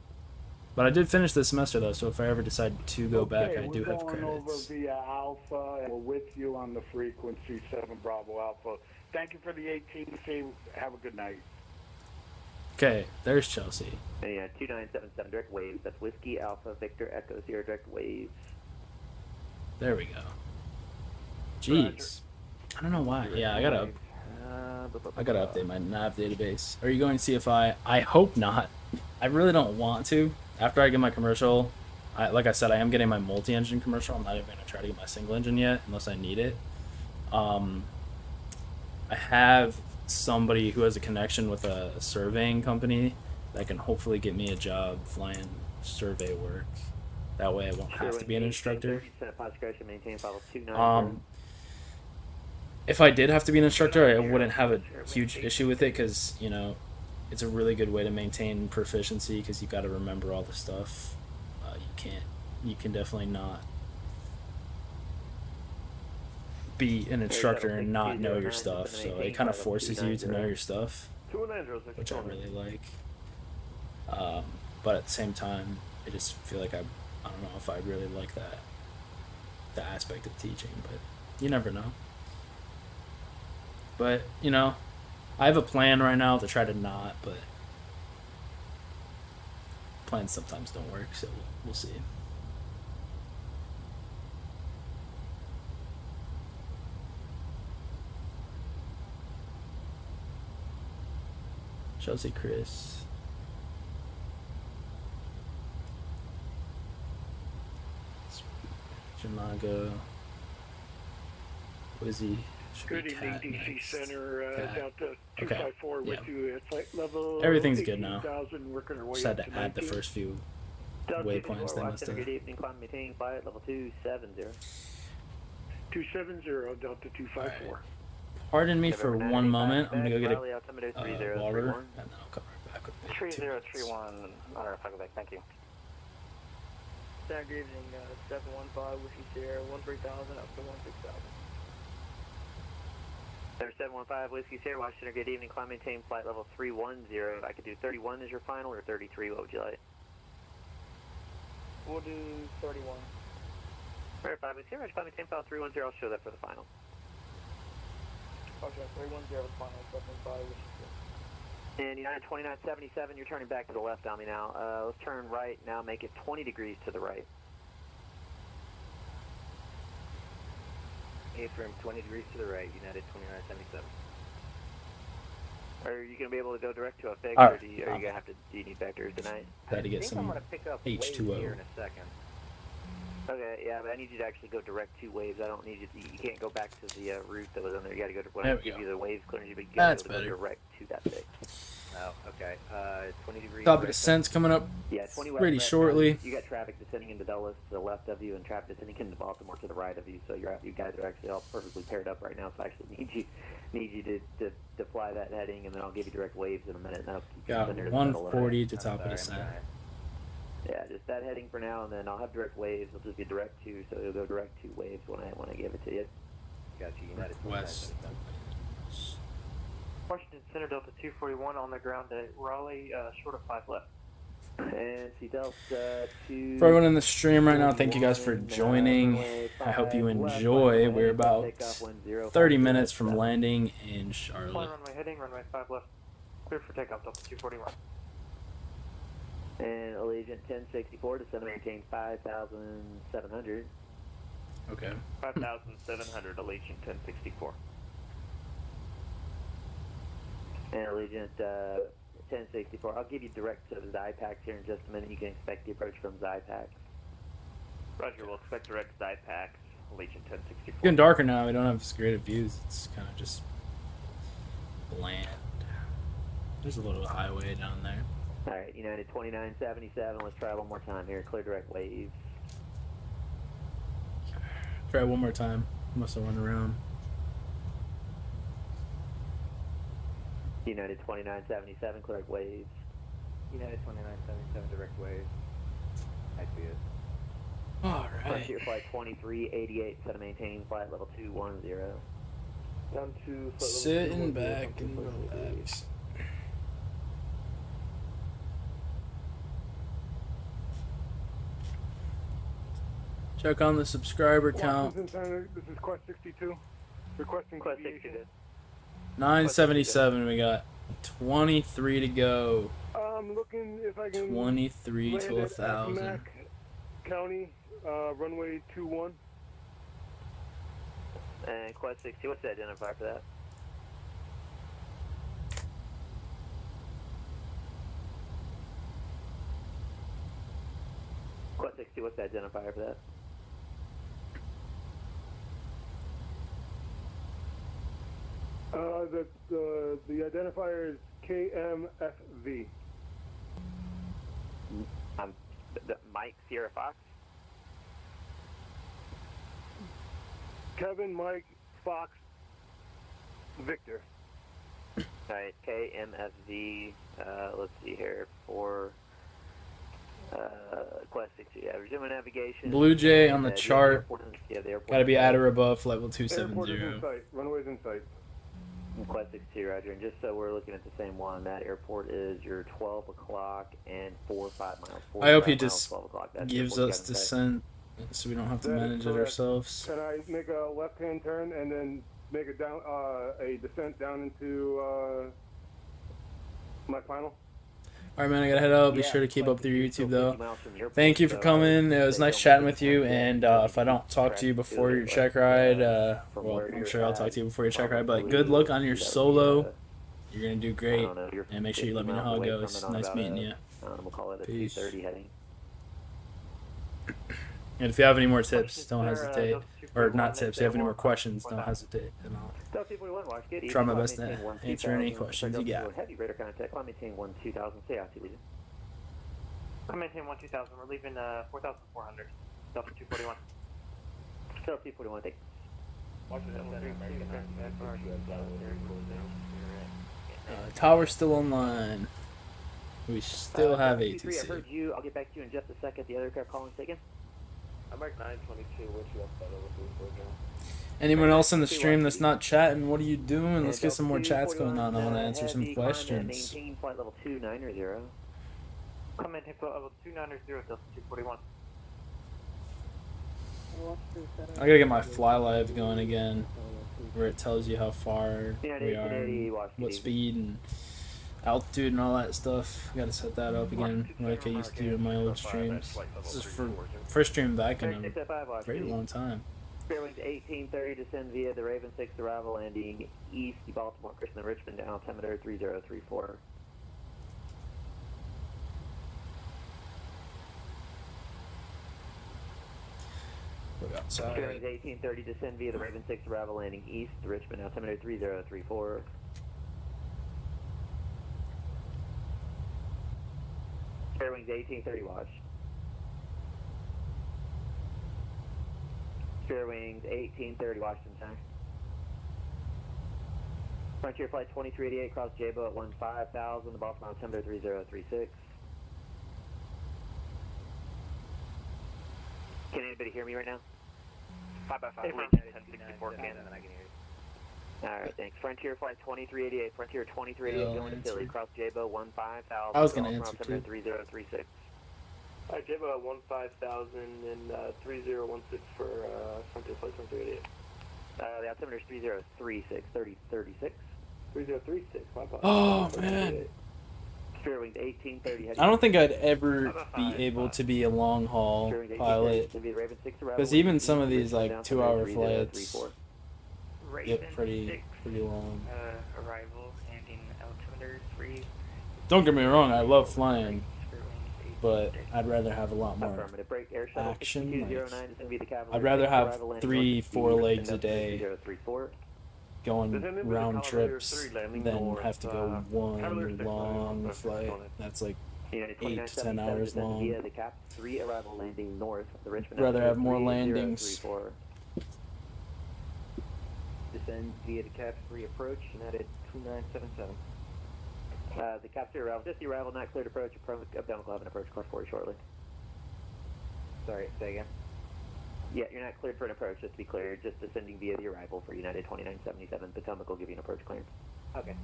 S1: But I did finish this semester, though, so if I ever decide to go back, I do have
S12: We're going over
S1: credits.
S12: via Alpha, and we're with you on the frequency 7 Bravo Alpha. Thank you for the 18C. Have a good night.
S1: Okay, there's Chelsea.
S11: And yeah, 2977 direct waves, that's Whiskey Alpha, Victor Echo 0 direct waves.
S1: There we go. Jeez. I don't know why. Yeah, I gotta update my nav database. Are you going CFI? I hope not. I really don't want to. After I get my commercial, like I said, I am getting my multi-engine commercial. I'm not even gonna try to get my single engine yet, unless I need it. I have somebody who has a connection with a surveying company that can hopefully get me a job flying survey work. That way I won't have to be an instructor. If I did have to be an instructor, I wouldn't have a huge issue with it because, you know, it's a really good way to maintain proficiency because you got to remember all the stuff. You can definitely not be an instructor and not know your stuff. So it kind of forces you to know your stuff, which I really like. But at the same time, I just feel like I don't know if I really like the aspect of teaching, but you never know. But, you know, I have a plan right now to try to not, but plans sometimes don't work, so we'll see. Chelsea Chris. Jamago. Wizzy.
S12: Good evening, DC Center. Delta
S1: Okay.
S12: 254 with you at flight level.
S1: Everything's good now.
S12: 18,000, working our way
S1: Just had
S12: up
S1: to
S12: to
S1: add the
S12: 19.
S1: first few
S11: Delta
S1: waypoints they must have.
S11: Good evening, climb maintaining flight level 270.
S12: 270, Delta 254.
S1: Pardon me for one moment. I'm gonna go get a water, and then
S11: 3031.
S1: I'll come right back with it.
S8: 3031 on our back, thank you.
S3: Good evening, 715 Whiskey Sierra, 13,000 up to 16,000.
S11: 715 Whiskey Sierra, Washington, good evening, climb maintain flight level 310. I could do 31 as your final or 33, what would you like?
S3: We'll do 31.
S11: Verify Whiskey Sierra, climb maintain flight 310, I'll show that for the final.
S3: Okay, 310 is final, 715 Whiskey Sierra.
S11: And United 2977, you're turning back to the left on me now. Let's turn right now, make it 20 degrees to the right.
S8: Affirm 20 degrees to the right, United 2977.
S11: Are you going to be able to go direct to a fix,
S1: All
S11: or are you
S1: right.
S11: going to have to, do you need vectors tonight?
S1: Had to get some
S8: I'm going to pick up waves
S1: H2O.
S8: here in a second.
S11: Okay, yeah, but I need you to actually go direct to waves. I don't need you to, you can't go back to the route that was on there. You got to go to, when
S1: There
S11: I
S1: we
S11: give
S1: go.
S11: you the waves clearance, you got
S1: That's
S11: to go
S1: better.
S11: direct to that fix.
S8: Oh, okay. 20 degrees.
S1: Copy
S8: right
S1: descent's coming up
S11: Yeah, 20 west
S1: pretty
S11: west,
S1: shortly.
S11: You got traffic descending into Dulles to the left of you, and traffic descending into Baltimore to the right of you. So you guys are actually all perfectly paired up right now. So I actually need you to fly that heading, and then I'll give you direct waves in a minute. And I'll keep you
S1: Got
S11: center to the middle of it.
S1: 140 to top of descent.
S11: Yeah, just that heading for now, and then I'll have direct waves. It'll just be direct to, so it'll go direct to waves when I give it to you.
S8: Got you, United
S1: West.
S8: 2977.
S6: Washington Center, Delta 241 on the ground at Raleigh, short of 5 left.
S11: And see Delta 2.
S1: For everyone in the stream right now, thank you guys for joining. I hope you enjoy. We're about 30 minutes from landing in Charlotte.
S6: Runway heading, runway 5 left. Clear for takeoff, Delta 241.
S11: And Allegiant 1064 to center maintain 5,700.
S1: Okay.
S14: 5,700, Aviation 1064.
S11: And Allegiant 1064. I'll give you direct to the Zypax here in just a minute. You can expect the approach from Zypax.
S14: Roger, we'll expect direct Zypax, Aviation 1064.
S1: It's getting darker now. We don't have as great of views. It's kind of just bland. There's a little highway down there.
S11: All right, United 2977. Let's try one more time here. Clear direct waves.
S1: Try one more time. Must have run around.
S11: United 2977. Clear direct waves.
S8: United 2977, direct waves. I see it.
S1: All right.
S11: Frontier flight 2388. Set to maintain flight level 210.
S3: Down to
S1: Sitting back and relax. Check on the subscriber count.
S12: Washington Center, this is Quest 62. Requesting
S11: Quest
S12: aviation.
S11: 62.
S1: 977. We got 23 to go.
S12: I'm looking if I can
S1: 23
S12: land
S1: to
S12: at
S1: 1,000.
S12: Appomattox County, runway 21.
S11: And Quest 60. What's the identifier for that? Quest 60. What's the identifier for that?
S12: The identifier is KMFV.
S11: Mike Sierra Fox.
S12: Kevin, Mike, Fox, Victor.
S11: Alright, KMFV. Let's see here for Quest 60. Yeah, resuming navigation.
S1: Blue Jay on the chart.
S11: Yeah, the airport.
S1: Got to be at or above level
S12: Airport is in
S1: 270.
S12: sight. Runway's in sight.
S11: Quest 62, Roger. And just so we're looking at the same one, that airport is your 12 o'clock and 4 or 5 miles.
S1: I hope he
S11: 5 miles,
S1: just
S11: 12 o'clock. That's
S1: gives
S11: airport
S1: us
S11: you got in sight.
S1: descent so we don't have to
S12: That is
S1: manage it
S12: correct.
S1: ourselves.
S12: Can I make a left-hand turn and then make a down a descent down into my final?
S1: All right, man, I gotta head out. Be sure to keep up with your YouTube, though. Thank you for coming. It was nice chatting with you. And if I don't talk to you before your check ride, well, I'm sure I'll talk to you before your check ride. But good luck on your solo. You're gonna do
S11: I
S1: great.
S11: don't know, you're
S1: And make sure you
S11: 50
S1: let me know
S11: miles
S1: how it
S11: away from
S1: goes.
S11: on
S1: Nice
S11: about
S1: meeting
S11: a-
S1: you.
S11: we'll call it a
S1: Peace.
S11: 230 heading.
S1: And if you have any more tips, don't hesitate. Or not tips. If you have any more questions, don't hesitate. And I'll
S11: Delta 241, watch, good
S1: try my
S11: evening.
S1: best to
S11: Maintain 1,
S1: answer any
S11: 2000.
S1: questions you
S11: Delta
S1: got.
S11: Heavy radar contact, climb maintain 1 2000, stay out, Legion.
S6: I'm maintain 1-2000. We're leaving 4,400. Delta 241.
S11: Delta 241, thanks.
S1: Tower's still online. We still have
S11: 23, I
S1: ATC.
S11: heard you. I'll get back to you in just a second. The other aircraft calling taken.
S10: American 922, what's your better with you?
S1: Anyone else in the stream that's not chatting, what are you doing? Let's get some more chats going on. I want to answer some questions.
S11: Maintain flight level 290.
S6: Come maintain flight level 290, Delta 241.
S1: I gotta get my fly live going again, where it tells you how far we are, and what speed and altitude and all that stuff. I gotta set that up again, like I used to do in my old streams. This is for first stream back in a very long time.
S11: Fairwinds 1830, descend via the Raven 6 arrival, landing east, Baltimore, Christmas, Richmond, altimeter 3034.
S1: Outside.
S11: Fairwinds 1830, descend via the Raven 6 arrival, landing east, Richmond, altimeter 3034. Fairwinds 1830, watch. Fairwinds 1830, Washington Center. Frontier Flight 2388, cross JBO at 15,000, the Baltimore altimeter 3036. Can anybody hear me right now?
S14: 5x5, Legion 1064 can.
S11: Alright, thanks. Frontier Flight 2388, Frontier 2388 going to Philly, cross JBO 15,000,
S1: I was gonna
S11: Baltimore
S1: answer
S11: altimeter
S1: too.
S11: 3036.
S5: Alright, JBO at 15,000 and 3016 for Frontier Flight 2388.
S11: The altimeter is 3036, 3036.
S5: 3036, my apologies.
S1: Oh man.
S11: Fairwinds 1830.
S1: I don't think I'd ever be able to be a long haul pilot, because even some of these like 2-hour flights get pretty long.
S13: Arrival, landing altimeter 3.
S1: Don't get me wrong, I love flying, but I'd rather have a lot more action. Like, I'd rather have 3-4 legs a day going round trips than have to go one long flight that's like 8 to 10 hours long. Rather have more landings.
S8: Descend via the Cap 3 approach, United 2977.
S11: The Cap 3 arrival, just the arrival, not cleared approach, abdominal 11 approach, car 40 shortly.
S8: Sorry, say again.
S11: Yeah, you're not cleared for an approach, just to be clear, just descending via the arrival for United 2977. Potomac will give you an approach clearance.
S8: Okay.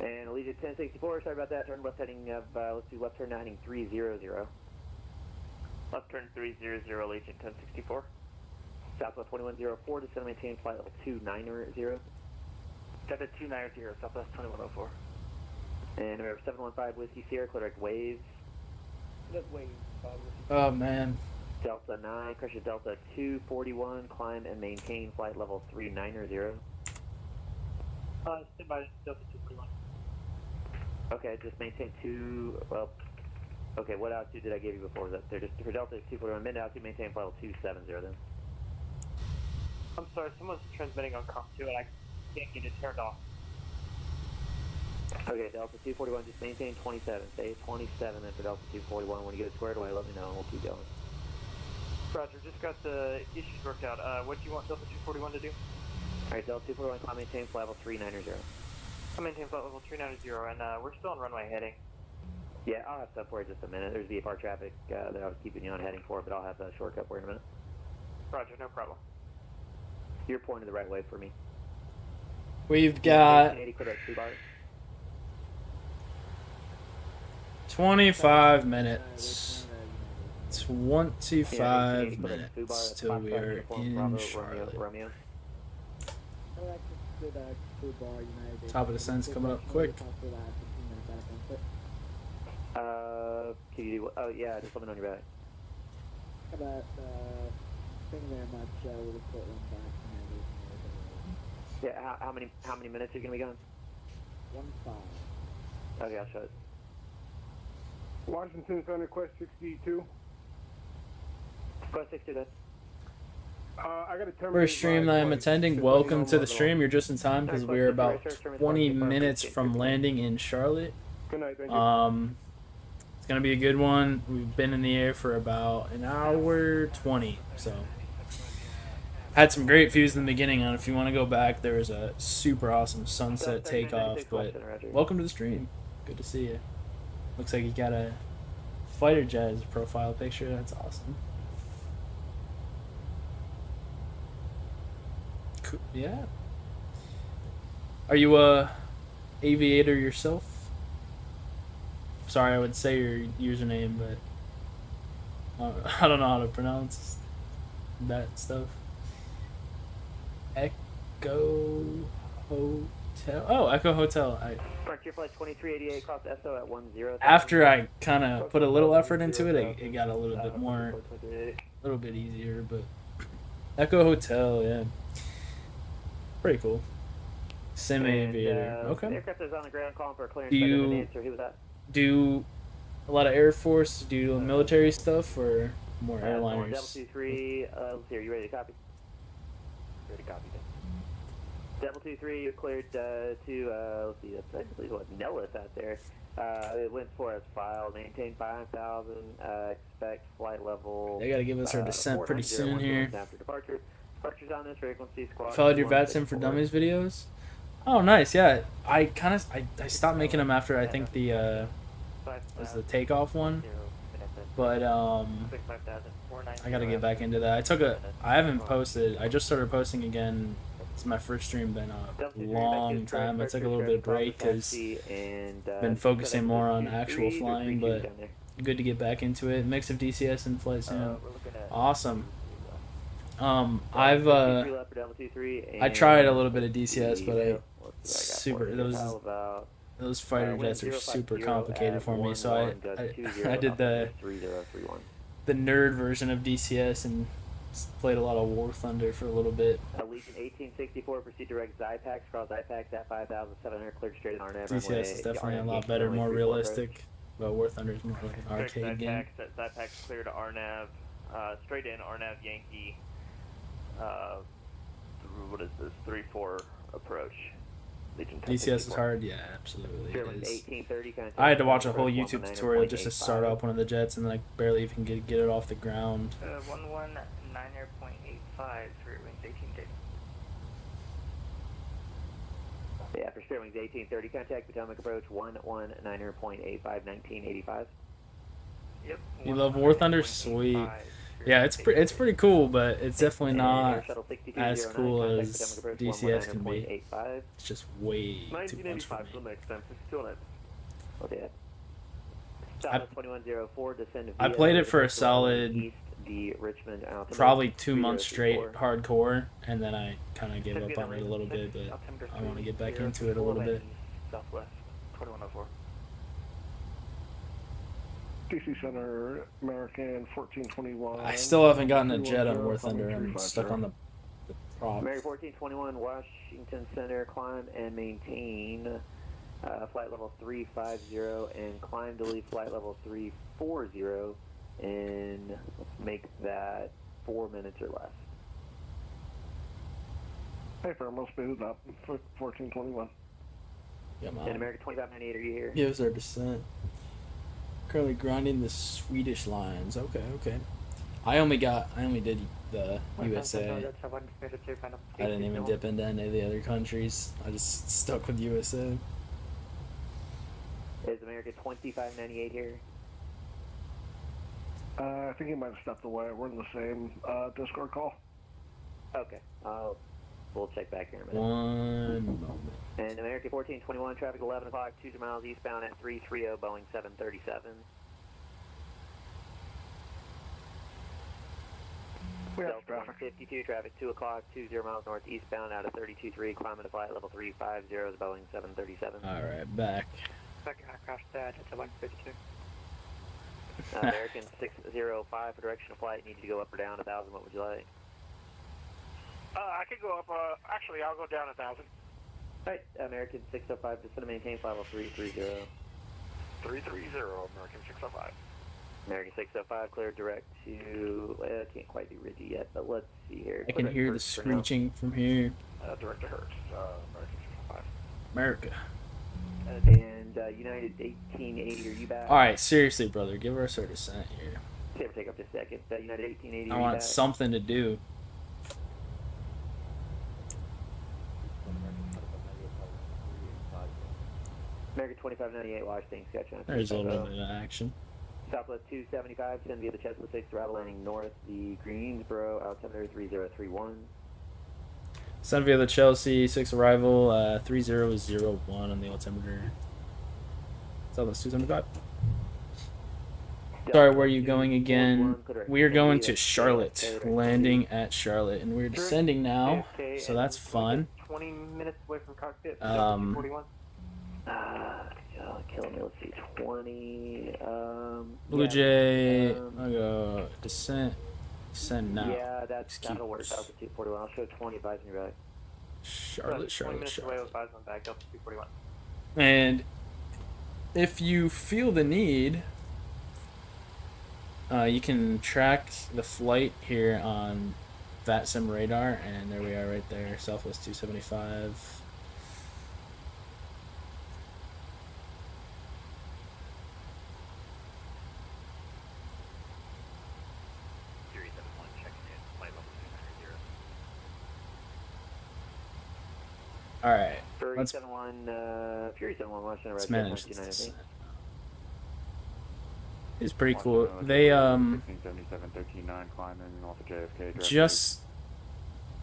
S11: And Allegiant 1064, sorry about that, turn left heading of, let's do left turn now heading 300.
S14: Left turn 300, Legion 1064.
S11: Southwest 2104, descend and maintain flight level 290.
S6: Delta 290, Southwest 2104.
S11: And remember 715 Whiskey Sierra, clear direct waves.
S1: Oh man.
S11: Delta 9, pressure Delta 241, climb and maintain flight level 390.
S6: Stand by Delta 241.
S11: Okay, just maintain okay, what altitude did I give you before? Was that there? Just for Delta 241, mid altitude, maintain flight level 270 then.
S6: I'm sorry, someone's transmitting on COM 2 and I can't get it turned off.
S11: Okay, Delta 241, just maintain 27. Stay at 27 then for Delta 241. When you get it squared away, let me know and we'll keep going.
S6: Roger, just got the issues worked out. What do you want Delta 241 to do?
S11: Alright, Delta 241, climb maintain flight level 390.
S6: I maintain flight level 390 and we're still on runway heading.
S11: Yeah, I'll have stuff for you in just a minute. There's VFR traffic that I was keeping you on heading for, but I'll have a shortcut for you in a minute.
S6: Roger, no problem.
S11: You're pointing the right way for me.
S1: We've got 25 minutes. 25 minutes till we are in Charlotte. Top of the descent's coming up quick.
S11: Can you do, oh yeah, just let me know on your back.
S15: Thank you very much. We'll report one back.
S11: Yeah, how many minutes are you gonna be gone? Okay, I'll show it.
S12: Washington Center, Quest 62.
S11: Quest 62, then.
S12: I got to terminate.
S1: First stream that I'm attending. Welcome to the stream. You're just in time because we're about 20 minutes from landing in Charlotte.
S12: Good night, thank you.
S1: It's gonna be a good one. We've been in the air for about an hour 20, so had some great views in the beginning. On if you want to go back, there was a super awesome sunset takeoff. But welcome to the stream. Good to see you. Looks like you got a fighter jet as a profile picture. That's awesome. Cool. Yeah. Are you a aviator yourself? Sorry, I would say your username, but I don't know how to pronounce that stuff. Echo Hotel. Oh, Echo Hotel.
S11: Frontier Flight 2388 cross SO at 10.
S1: After I kind of put a little effort into it, it got a little bit more, a little bit easier. But Echo Hotel, yeah, pretty cool. Sim aviator. Okay.
S11: The aircraft is on the ground calling for a clearance.
S1: Do you do a lot of Air Force? Do you do military stuff or more airliners?
S11: Double 23. Let's see. Are you ready to copy? Ready to copy. Double 23, you're cleared to, let's see, that's, I believe what Nellis out there. It went for as filed, maintain 5,000, expect flight level.
S1: They gotta give us our descent pretty soon here.
S11: After departure. Departures on this frequency, squad.
S1: Followed your VATSIM for Dummies videos? Oh, nice, yeah. I stopped making them after I think the, was the Takeoff one. But, I gotta get back into that. I haven't posted, I just started posting again. It's my first stream been a long time. I took a little bit of break because been focusing more on actual flying, but good to get back into it. Mix of DCS and flight sim. Awesome. I tried a little bit of DCS, but those fighter jets are super complicated for me. So I did the nerd version of DCS and played a lot of War Thunder for a little bit.
S11: Legion 1864, proceed direct Zypax, cross Zypax at 5,700, cleared straight on RNAV.
S1: DCS is definitely a lot better, more realistic. But War Thunder is more like an arcade game.
S14: Zypax clear to RNAV, straight in RNAV Yankee. What is this? 3-4 approach.
S1: DCS is hard, yeah, absolutely. It is.
S11: 1830,
S1: I had to watch a whole YouTube tutorial just to start up one of the jets, and then I barely even get it off the ground.
S13: 119.85 for wings 1830.
S11: Yeah, for straight wings 1830, contact Potomac approach 119.85, 1985.
S13: Yep.
S1: You love War Thunder? Sweet. Yeah, it's pretty cool, but it's definitely not as cool as DCS can be. It's just way too much for me. I played it for a solid probably 2 months straight hardcore, and then I kind of gave up on it a little bit, but I want to get back into it a little bit.
S13: Southwest 2104.
S5: DC Center, American 1421.
S1: I still haven't gotten a jet on War Thunder. I'm stuck on the prop.
S11: American 1421, Washington Center, climb and maintain flight level 350 and climb to leave flight level 340 and let's make that 4 minutes or less.
S5: Hey, Thermal, speed it up. 1421.
S1: Yeah,
S11: and American 2598, are you here?
S1: Give us our descent. Currently grinding the Swedish lines. Okay. I only did the USA. I didn't even dip into any of the other countries. I just stuck with USA.
S11: Is American 2598 here?
S5: I think he might have stepped away. We're in the same Discord call.
S11: Okay. We'll check back here in a minute.
S1: 1 moment.
S11: And American 1421, traffic 11 o'clock, 2 miles eastbound at 330, Boeing 737. Delta 152, traffic 2 o'clock, 20 miles north eastbound out of 323, climbing to flight level 350, Boeing 737.
S1: Alright, back.
S13: Second aircraft that, it's 152.
S11: American 605 for direction of flight, need you to go up or down 1,000, what would you like?
S10: I could go up, actually I'll go down 1,000.
S11: Alright, American 605, descend and maintain flight level 330.
S10: 330, American 605.
S11: American 605, clear direct to, can't quite do Ridgy yet, but let's see here.
S1: I can hear the screeching from here.
S10: Direct to Hertz, American 605.
S1: America.
S11: And United 1880, are you back?
S1: Alright, seriously, brother, give us our descent here.
S11: Take up just a second. United 1880,
S1: I want something to do.
S11: American 2598, Washington, Saskatchewan.
S1: There's a little bit of action.
S11: Southwest 275, send via the Chestnut 6, throttle landing north, the Greensboro, altimeter 3031.
S1: Send via the Chelsea 6 arrival, 3001 on the altimeter. Southwest 275. Sorry, where are you going again? We are going to Charlotte, landing at Charlotte, and we're descending now, so that's fun.
S6: 20 minutes away from cockpit.
S11: 41. Killing me. Let's see. 20.
S1: Blue Jay. I'll go descent. Descend now.
S11: Yeah, that'll work. Out to 241. I'll show 20 advising you back.
S1: Charlotte,
S6: 20 minutes away with advising back up to 241.
S1: And if you feel the need, you can track the flight here on VATSIM radar, and there we are right there, Southwest 275. Alright, let's
S11: Fury 71 Washington,
S1: let's
S11: right,
S1: manage this descent. It's pretty cool. They just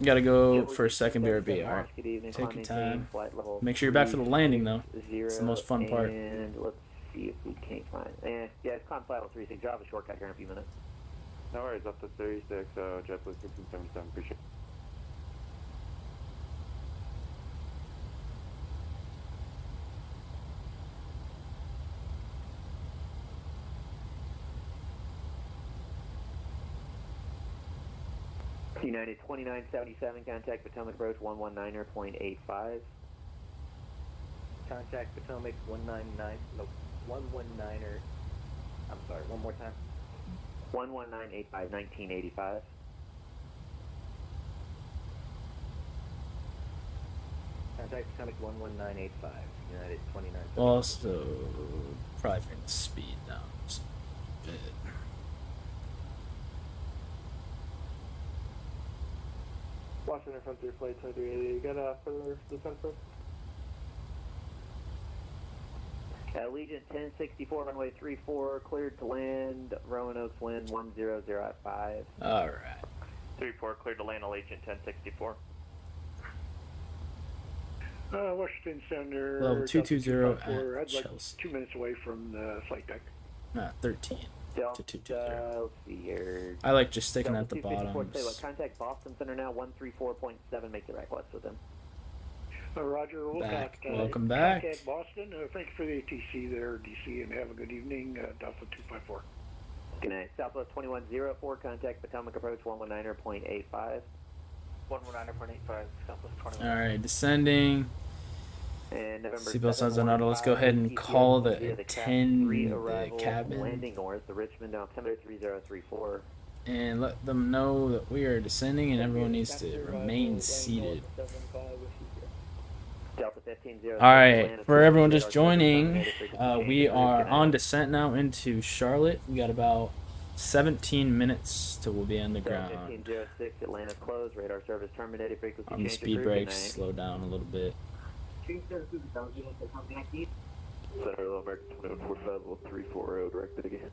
S1: gotta go for a second BRB. Alright, take your time. Make sure you're back for the landing though. It's the most fun part.
S11: And let's see if we can't find. Yeah, it's climb flight level 36. Drive a shortcut here in a few minutes.
S9: No worries, up to 36, JetBlue 1677. Appreciate it.
S11: United 2977, contact Potomac approach 119er.85.
S8: Contact Potomac 119er. I'm sorry, one more time.
S11: 11985, 1985.
S8: Contact Potomac 11985, United 2977.
S1: Also, probably bring the speed down just a bit.
S5: Washington Frontier Flight 2380, you got a further descent first?
S11: Legion 1064, runway 34, cleared to land, Roanoke's wind 10005.
S1: Alright.
S14: 34, cleared to land, Allegiant 1064.
S16: Washington Center.
S1: Level 220 at
S16: I'd like
S1: Chelsea.
S16: 2 minutes away from the flight deck.
S1: 13 to 220.
S11: Let's see here.
S1: I like just sticking at the bottom.
S11: Contact Boston Center now, 134.7, make the right west with them.
S16: Roger, we'll
S1: Back.
S16: contact,
S1: Welcome back.
S16: Contact Boston. Thank you for the ATC there, DC, and have a good evening. Delta 254.
S11: Good night. Southwest 2104, contact Potomac approach 119er.85.
S6: 119er.85, Southwest 21.
S1: Alright, descending.
S11: And November
S1: Seatbelt signs on auto. Let's go ahead and call the attend the cabin
S11: landing north, the Richmond altimeter 3034.
S1: and let them know that we are descending and everyone needs to remain seated.
S11: Delta 1506.
S1: Alright, for everyone just joining, we are on descent now into Charlotte. We got about 17 minutes till we'll be on the ground.
S11: 1506, Atlanta's closed, radar service terminated, frequency
S1: On the
S11: change
S1: speed
S11: approved.
S1: brakes, slow down a little bit.
S11: Center Little American 2145, level 340, directed again.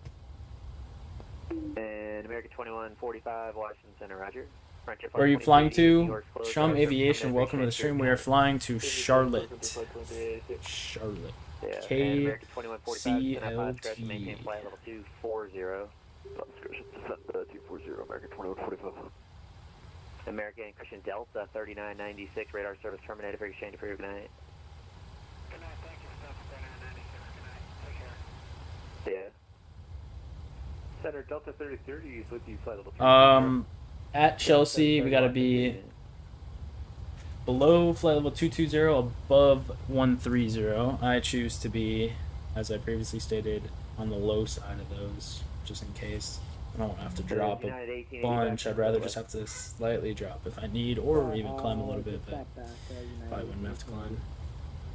S11: And American 2145, Washington Center, roger.
S1: Where are you flying to? Chum Aviation, welcome to the stream. We are flying to Charlotte. Charlotte. KCLT.
S11: Maintain flight level 240. 240, American 2145. American Christian Delta 3996, radar service terminated for exchange for your good night.
S10: Good night, thank you, Delta 3996, good night, take care.
S11: Yeah.
S6: Center Delta 3030 is with you, flight level 3.
S1: At Chelsea, we gotta be below flight level 220, above 130. I choose to be, as I previously stated, on the low side of those, just in case. I don't have to drop a bunch. I'd rather just have to slightly drop if I need, or even climb a little bit, but probably wouldn't have to climb.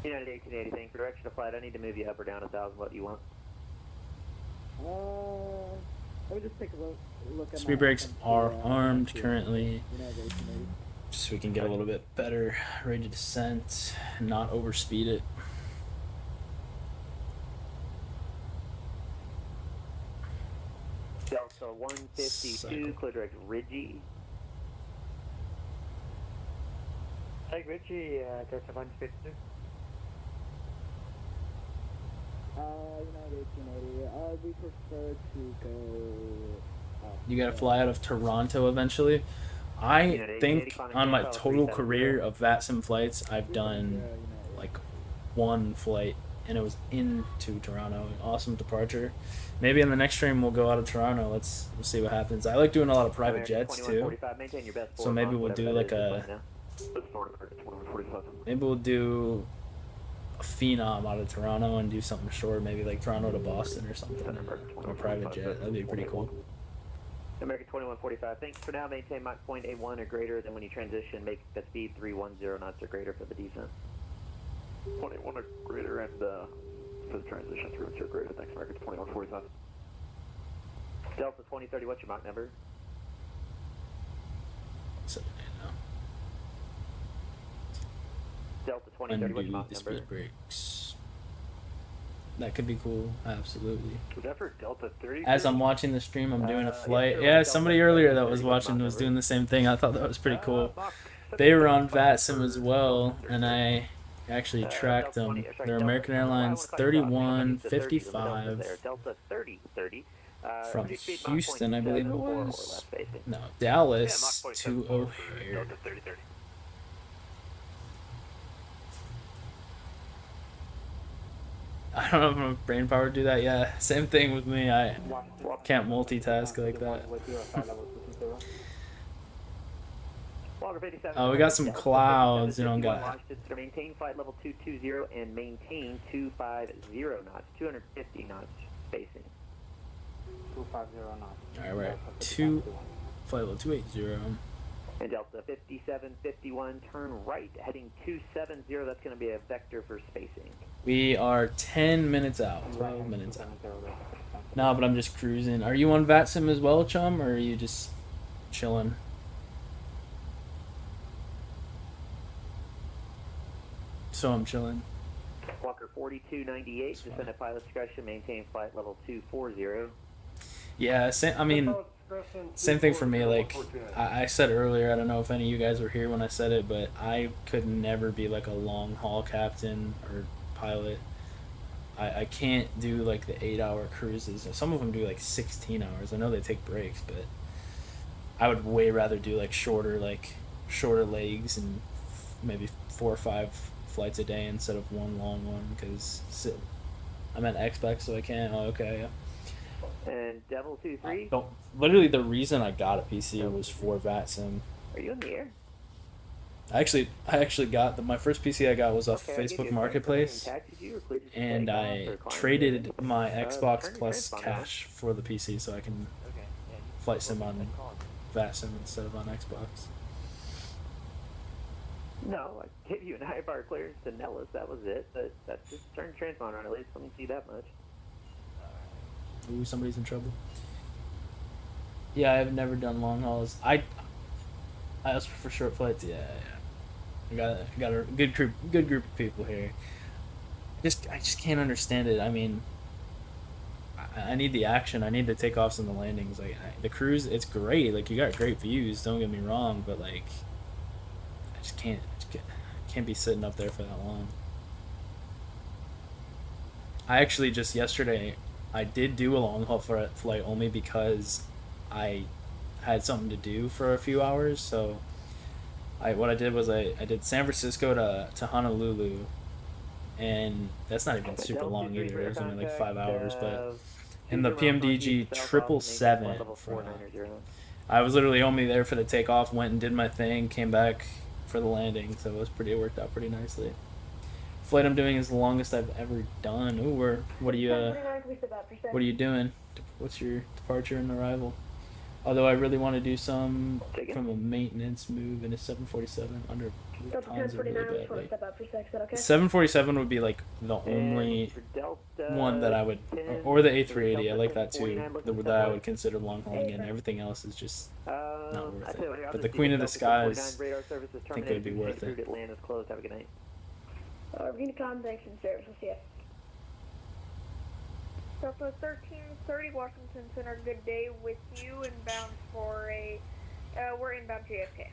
S11: United 1880, thank you for direction of flight. I need to move you up or down 1,000. What do you want?
S15: Let me just take a look at
S1: Speed brakes are armed currently, just so we can get a little bit better rate of descent and not overspeed it.
S11: Delta 152, clear direct Ridgey.
S6: Take Ridgey, Delta 152.
S15: United 1880, we prefer to go...
S1: You gotta fly out of Toronto eventually. I think on my total career of VATSIM flights, I've done like one flight, and it was into Toronto. An awesome departure. Maybe in the next stream we'll go out of Toronto. We'll see what happens. I like doing a lot of private jets too. So maybe we'll do like a... Maybe we'll do a Phenom out of Toronto and do something short, maybe like Toronto to Boston or something, or a private jet. That'd be pretty cool.
S11: American 2145, thanks. For now, maintain Mach 0.81 or greater. Then when you transition, make the speed 310 knots or greater for the descent.
S5: 0.81 or greater, and for the transition, 310 or greater. Thanks, American 2145.
S11: Delta 2030, what's your Mach number? Delta 2030, what's your Mach
S1: the
S11: number?
S1: speed brakes. That could be cool, absolutely.
S5: Was that for Delta 30?
S1: As I'm watching the stream, I'm doing a flight. Yeah, somebody earlier that was watching was doing the same thing. I thought that was pretty cool. They were on VATSIM as well, and I actually tracked them. They're American Airlines 3155
S11: Delta 3030.
S1: from Houston, I believe it was. No, Dallas to O'Hare.
S5: Delta 3030.
S1: I don't know if my brain power do that. Yeah, same thing with me. I can't multitask like that. Oh, we got some clouds. You know, got.
S11: Maintain flight level 220 and maintain 250 knots, 250 knots spacing.
S15: 250 knots.
S1: All right, flight level 280.
S11: And Delta 5751, turn right, heading 270. That's going to be a vector for spacing.
S1: We are 10 minutes out. 12 minutes out. No, but I'm just cruising. Are you on VATSIM as well, chum, or are you just chilling? So I'm chilling.
S11: Walker 4298, descend at pilot discretion, maintain flight level 240.
S1: Yeah, same thing for me. Like I said earlier, I don't know if any of you guys were here when I said it, but I could never be like a long haul captain or pilot. I can't do like the 8-hour cruises. Some of them do like 16 hours. I know they take breaks, but I would way rather do like shorter legs and maybe 4 or 5 flights a day instead of one long one, because I'm at X-Pac, so I can't. Oh, okay, yeah.
S11: And Devil 23.
S1: Literally, the reason I got a PC was for VATSIM.
S11: Are you in the air?
S1: I actually got my first PC I got was off Facebook Marketplace, and I traded my Xbox Plus cash for the PC so I can flight sim on VATSIM instead of on Xbox.
S11: No, I gave you an IFR clearance to Nellis. That was it. But that's just turn transponder on at least. Let me see that much.
S1: Ooh, somebody's in trouble. Yeah, I've never done long hauls. I also prefer short flights. Yeah. I got a good group of people here. I just can't understand it. I mean, I need the action. I need the takeoffs and the landings. Like the cruise, it's great. Like you got great views. Don't get me wrong, but like I just can't be sitting up there for that long. I actually just yesterday I did do a long haul flight only because I had something to do for a few hours. So what I did was I did San Francisco to Honolulu, and that's not even super long either. It was only like 5 hours, but in the PMDG 777, I was literally only there for the takeoff. Went and did my thing, came back for for the landing, so it worked out pretty nicely. Flight I'm doing is the longest I've ever done. Ooh, what are you doing? What's your departure and arrival? Although I really want to do some from a maintenance move in a 747 under tons are really badly. 747 would be like the only one that I would, or the A380. I like that too. That I would consider long hauling in. Everything else is just not worth it. But the Queen of the Skies, I think it would be worth it.
S11: Atlanta's closed. Have a good night.
S7: Unicom, thanks for the service. We'll see ya.
S17: Delta 1330 Washington Center, good day with you. Inbound for we're inbound JFK.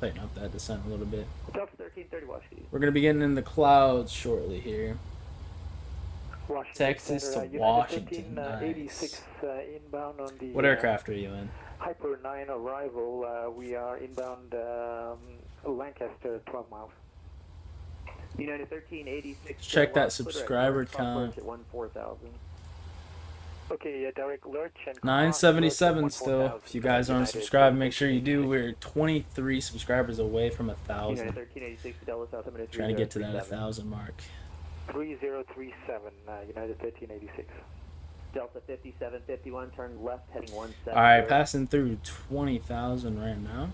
S1: Tighten up that descent a little bit.
S11: Delta 1330 Washington.
S1: We're going to be getting in the clouds shortly here. Texas
S6: Center,
S1: to Washington.
S6: 86 inbound on the.
S1: What aircraft are you in?
S6: Hyper 9 arrival. We are inbound Lancaster, 12 miles.
S11: United 1386.
S1: Check that subscriber count.
S11: At 14,000.
S6: Okay, direct lurch and
S1: 977 still. If you guys aren't subscribed, make sure you do. We're 23 subscribers away from 1,000.
S11: United 1386 Dallas South America.
S1: Trying to get to that 1,000 mark.
S6: 3037, United 1386.
S11: Delta 5751, turn left, heading 17.
S1: Alright, passing through 20,000 right now.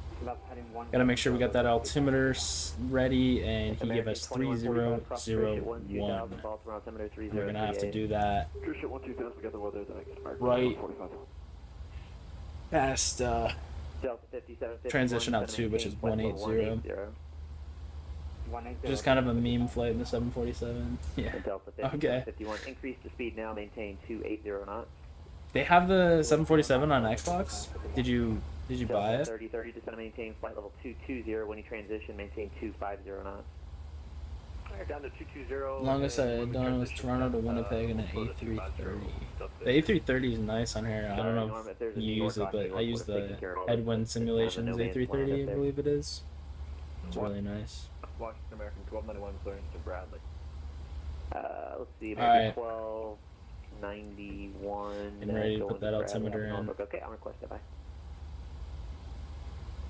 S1: Gotta make sure we got that altimeter ready, and he gave us 3001. We're gonna have to do that right past transition out 2, which is 180. Just kind of a meme flight in the 747. Yeah. Okay.
S11: 51. Increase the speed now. Maintain 280 knots.
S1: They have the 747 on Xbox. Did you buy it?
S11: 30 descend, maintain flight level 220. When you transition, maintain 250 knots.
S10: Down to 220.
S1: Longest I had done was Toronto to Winnipeg in an A330. The A330 is nice on here. I don't know if you use it, but I use the Headwind Simulations A330, I believe it is. It's really nice.
S8: Washington American 1291 clearance to Bradley.
S11: Let's see,
S1: maybe
S11: 1291.
S1: I'm ready to put that altimeter in.
S11: Okay, I'm requesting. Bye.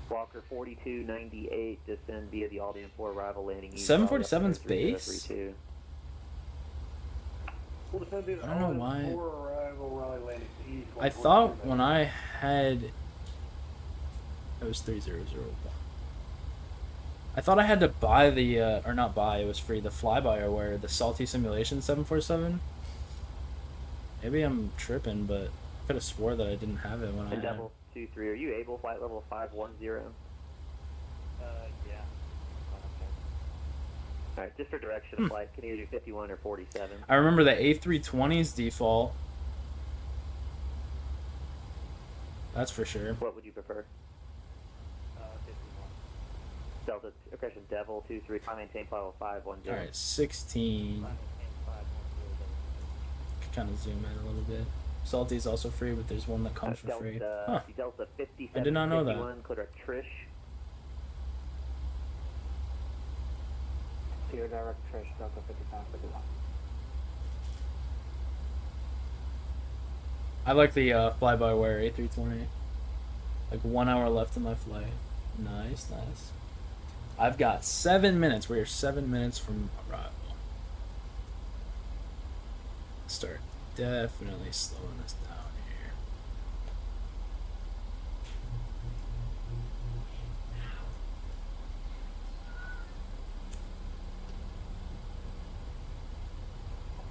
S11: Walker 4298, descend via the Albion 4 arrival landing.
S1: 747's base? I don't know why. I thought when I had... It was 3001. I thought I had to buy the, or not buy, it was free, the fly-by-wire, the Salty Simulation 747. Maybe I'm tripping, but I could have swore that I didn't have it when I had.
S11: Devil 23, are you able, flight level 510?
S8: Yeah.
S11: Alright, just for direction of flight, can you do 51 or 47?
S1: I remember the A320's default. That's for sure.
S11: What would you prefer? Delta, correction, Devil 23, maintain flight level 510.
S1: Alright, 16. Kind of zoom in a little bit. Salty's also free, but there's one that comes for free. Huh.
S11: Delta 57,
S1: I did not know that.
S11: Clear Trish.
S8: Clear direct Trish, Delta 5751.
S1: I like the fly-by-wire A320. Like 1 hour left in my flight. Nice, nice. I've got 7 minutes. We are 7 minutes from arrival. Start definitely slowing us down here.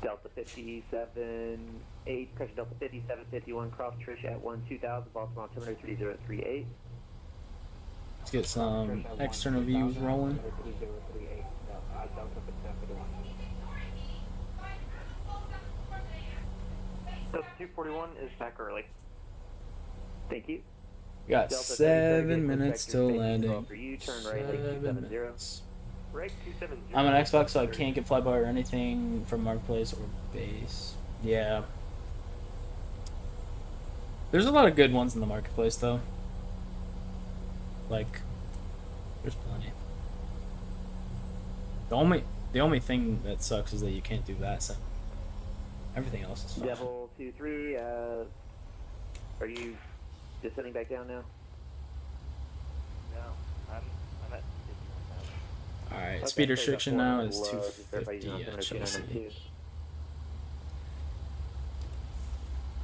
S11: Delta 57-8, correction, Delta 5751, cross Trish at 2000, Baltimore altimeter 3038.
S1: Let's get some external views rolling.
S14: Delta 241 is back early.
S11: Thank you.
S1: We got
S11: Delta
S1: 7 minutes till landing.
S11: 7
S1: minutes. I'm on Xbox, so I can't get flyby or anything from Marketplace or base. Yeah. There's a lot of good ones in the Marketplace, though. Like, there's plenty. The only thing that sucks is that you can't do VATSIM. Everything else is fine.
S11: Devil 23, Are you descending back down now?
S8: No, I'm at 51,000.
S1: Alright,
S11: Okay,
S1: speed
S11: so
S1: restriction
S11: that's
S1: now
S11: one
S1: is
S11: low, just verify you're
S1: 250
S11: not
S1: at
S11: sending
S1: Chelsea.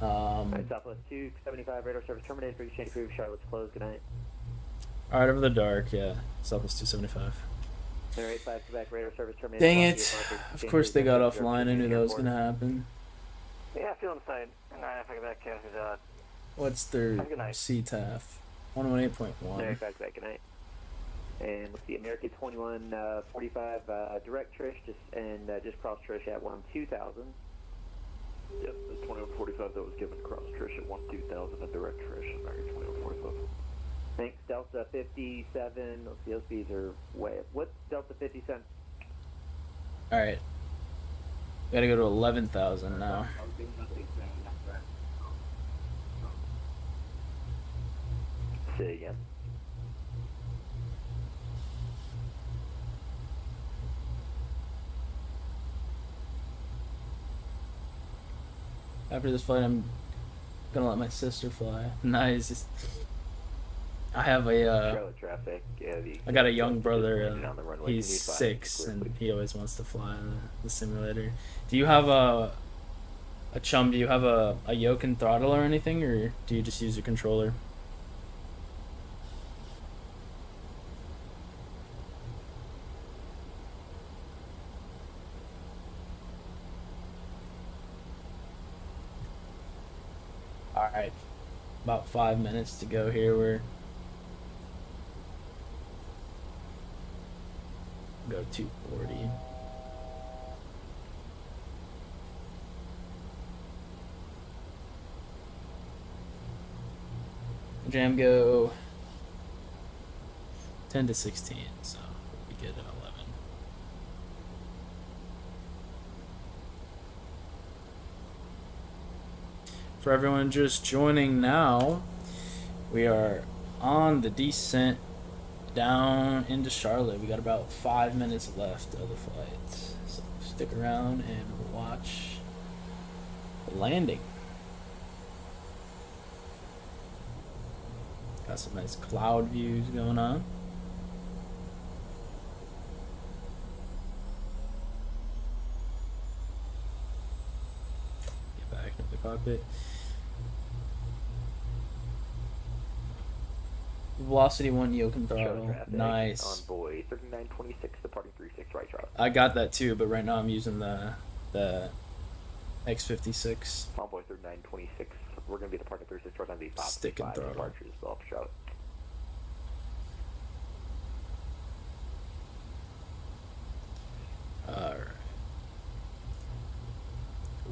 S11: 292. Alright, Southwest 275, radar service terminated for exchange approved. Charlotte's closed. Good night.
S1: Alright, over the dark, yeah. Southwest 275.
S11: Air 85 Quebec, radar service terminated.
S1: Dang it! Of course they got offline. I knew that was gonna happen.
S5: Yeah, feeling inside. 9 Quebec,
S1: What's their
S5: Have a good night.
S1: CTAF? 118.1.
S11: Air 85 Quebec, good night. And let's see, American 2145, direct Trish, just cross Trish at 1-2000.
S9: Yep, the 2145 that was given across Trish at 1-2000 and direct Trish, American 2145.
S11: Thanks, Delta 57. Let's see, those speeds are way up. What's Delta 57?
S1: Alright. Gotta go to 11,000 now.
S11: Say again.
S1: After this flight, I'm gonna let my sister fly. Nice. I have a,
S11: Charlotte traffic.
S1: I got a young brother.
S11: On the runway.
S1: He's
S11: You need 5
S1: 6,
S11: clear,
S1: and
S11: please.
S1: he always wants to fly the simulator. Do you have a chum? Do you have a yoke and throttle or anything, or do you just use your controller? Alright, about 5 minutes to go here. We're go 240. Jam go 10 to 16, so we get an 11. For everyone just joining now, we are on the descent down into Charlotte. We got about 5 minutes left of the flight, so stick around and watch the landing. Got some nice cloud views going on. Get back into the cockpit. Velocity 1 yoke and throttle. Nice.
S11: Envoy 3926, departing 36 right, Charlotte.
S1: I got that too, but right now I'm using the X56.
S11: Envoy 3926, we're going to be departing 36 right on the top
S1: Stick and
S11: 5
S1: throttle.
S11: departures, Gulf Charlotte.
S1: Alright.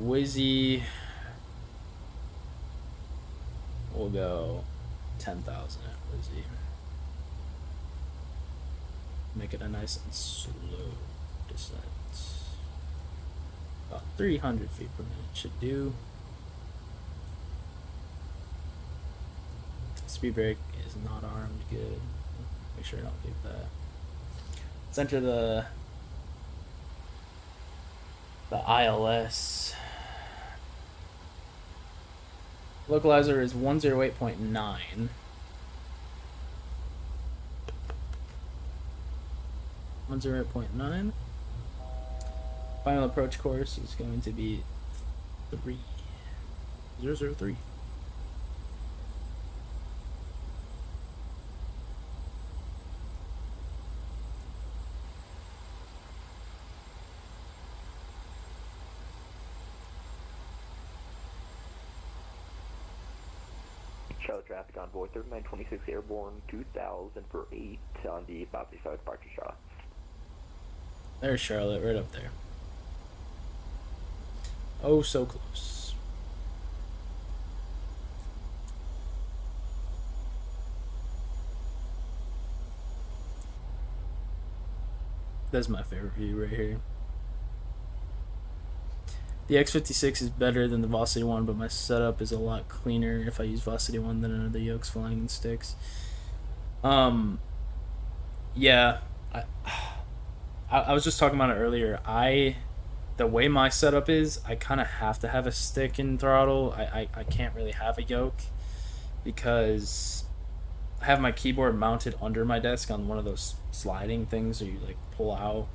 S1: Wizzy. We'll go 10,000 at Wizzy. Make it a nice and slow descent. About 300 feet per minute should do. Speed brake is not armed. Good. Make sure I don't give that. Let's enter the ILS. Localizer is 108.9. 108.9. Final approach course is going to be 003.
S11: Charlotte traffic envoy 3926 airborne 2000 for 8 on the 535 departure Charlotte.
S1: There's Charlotte, right up there. Oh, so close. That's my favorite view right here. The X56 is better than the Velocity 1, but my setup is a lot cleaner if I use Velocity 1 than another yokes, flying, and sticks. Yeah, I was just talking about it earlier. The way my setup is, I kind of have to have a stick and throttle. I can't really have a yoke. because I have my keyboard mounted under my desk on one of those sliding things that you like pull out,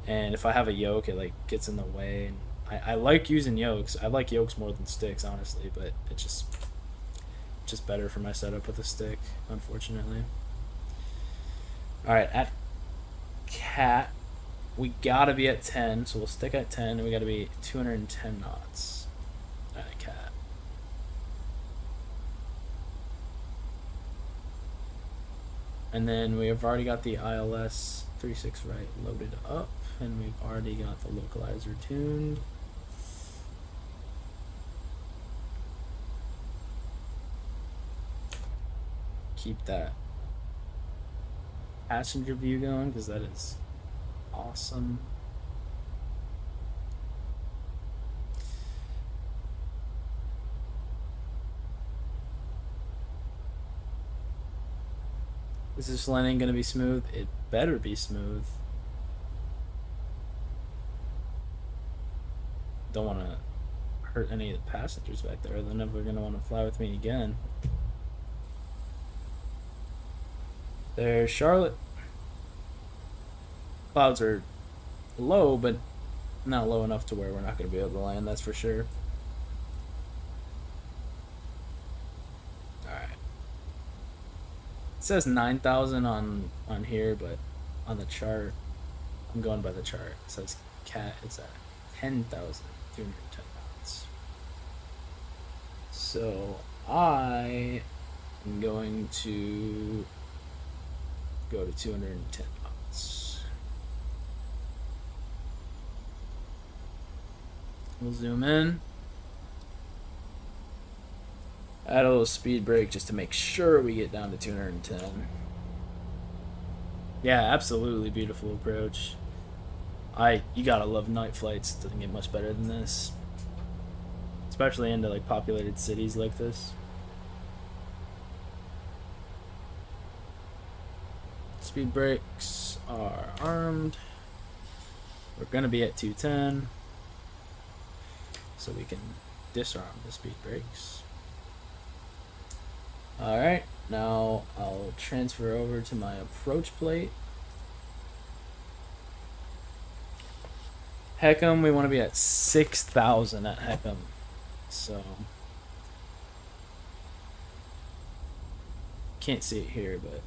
S1: and if I have a yoke, it like gets in the way. And I like using yokes. I like yokes more than sticks, honestly, but it's just better for my setup with a stick, unfortunately. All right, at cat, we gotta be at 10, so we'll stick at 10, and we gotta be 210 knots at cat. And then we have already got the ILS 36 right loaded up, and we've already got the localizer tuned. Keep that passenger view going because that is awesome. Is this landing gonna be smooth? It better be smooth. Don't want to hurt any of the passengers back there. They're never gonna want to fly with me again. There's Charlotte. Clouds are low, but not low enough to where we're not going to be able to land, that's for sure. Alright. It says 9,000 on here, but on the chart, I'm going by the chart. It says cat is at 10,210 knots. So I am going to go to 210 knots. We'll zoom in. Add a little speed brake just to make sure we get down to 210. Yeah, absolutely beautiful approach. You gotta love night flights. Doesn't get much better than this. Especially into like populated cities like this. Speed brakes are armed. We're gonna be at 210, so we can disarm the speed brakes. Alright, now I'll transfer over to my approach plate. Heckham, we want to be at 6,000 at Heckham, so can't see it here, but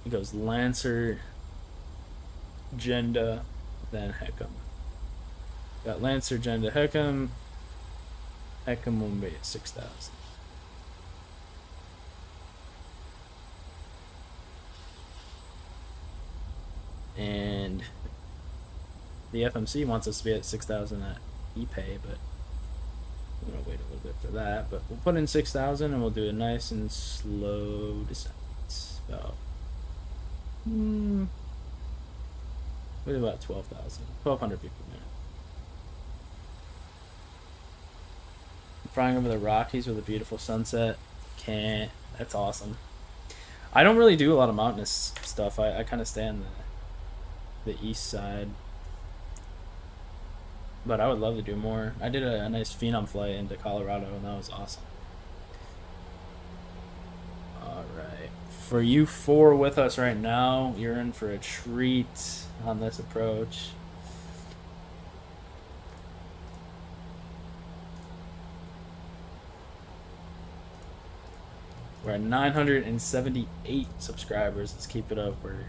S1: it goes Lancer, Jenda, then Heckham. Got Lancer, Jenda, Heckham. Heckham will be at 6,000. And the FMC wants us to be at 6,000 at ePay, but I'm gonna wait a little bit for that. But we'll put in 6,000 and we'll do a nice and slow descent. About with about 12,000, 1,200 feet per minute. I'm flying over the Rockies with a beautiful sunset. That's awesome. I don't really do a lot of mountainous stuff. I kind of stay on the east side. But I would love to do more. I did a nice Phenom flight into Colorado, and that was awesome. Alright. For you four with us right now, you're in for a treat on this approach. We're at 978 subscribers. Let's keep it up. We're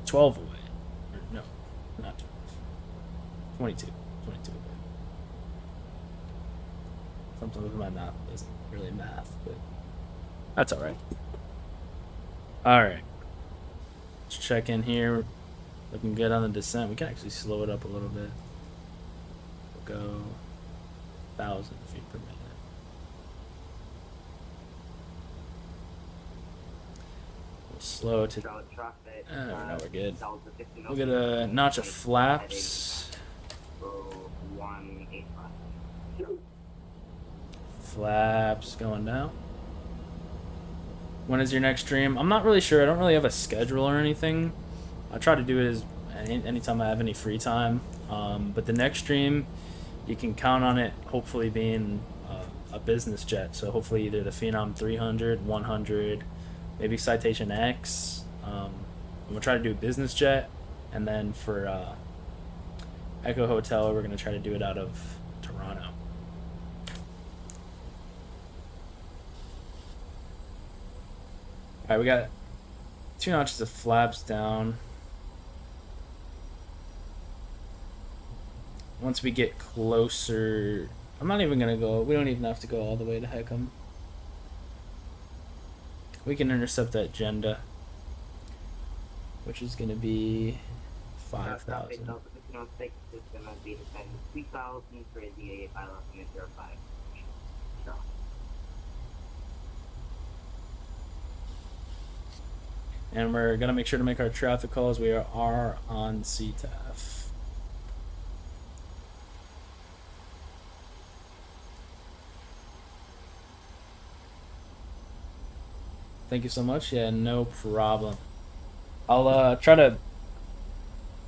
S1: 12 away. Or, no, not 12. 22 away. Something with my math isn't really math, but that's alright. Alright. Let's check in here. Looking good on the descent. We can actually slow it up a little bit. We'll go 1,000 feet per minute. We'll slow to... no, we're good. We'll get a notch of flaps. Flaps going down. When is your next stream? I'm not really sure. I don't really have a schedule or anything. I try to do it as anytime I have any free time. But the next stream you can count on it hopefully being a business jet. So hopefully either the Phenom 300, 100, maybe Citation X. I'm gonna try to do a business jet, and then for Echo Hotel, we're gonna try to do it out of Toronto. All right, we got 2 notches of flaps down. Once we get closer, I'm not even gonna go. We don't even have to go all the way to Heckham. We can intercept that agenda, which is gonna be 5,000. And we're gonna make sure to make our traffic calls. We are on CTAF. Thank you so much. Yeah, no problem. I'll try to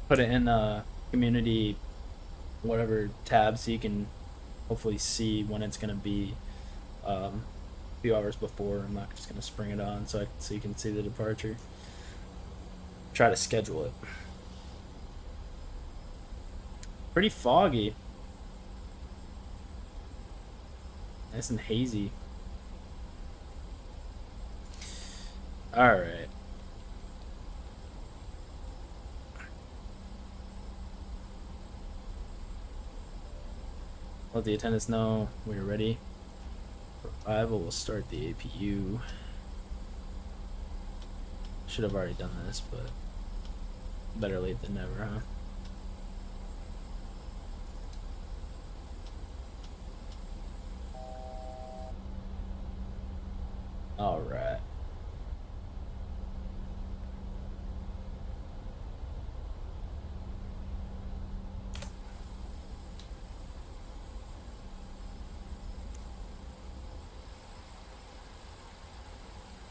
S1: put it in community whatever tab so you can hopefully see when it's gonna be a few hours before. I'm not just gonna spring it on so you can see the departure. Try to schedule it. Pretty foggy. Nice and hazy. All right. Let the attendants know we're ready for arrival. We'll start the APU. Should have already done this, but better late than never, huh? All right.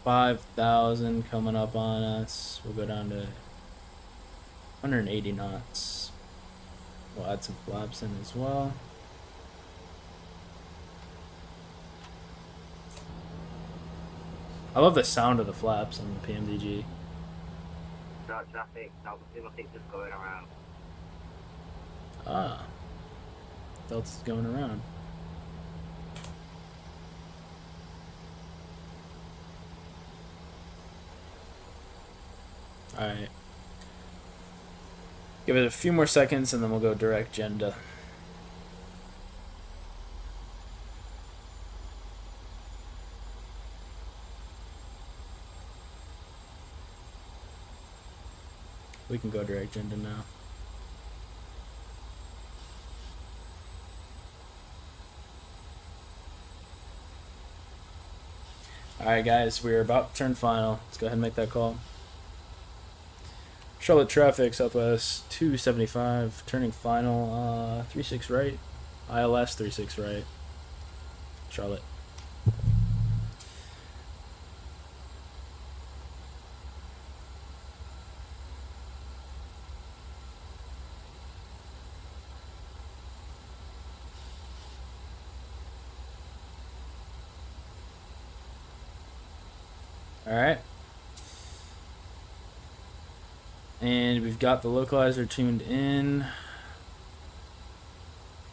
S1: $5,000 coming up on us. We'll go down to 180 knots. We'll add some flaps in as well. I love the sound of the flaps on the PMDG.
S11: Traffic, Delta's going around.
S1: Ah. Delta's going around. Alright. Give it a few more seconds and then we'll go direct agenda. We can go direct agenda now. Alright guys, we're about to turn final. Let's go ahead and make that call. Charlotte traffic, Southwest 275, turning final, 36 right, ILS 36 right, Charlotte. Alright. And we've got the localizer tuned in.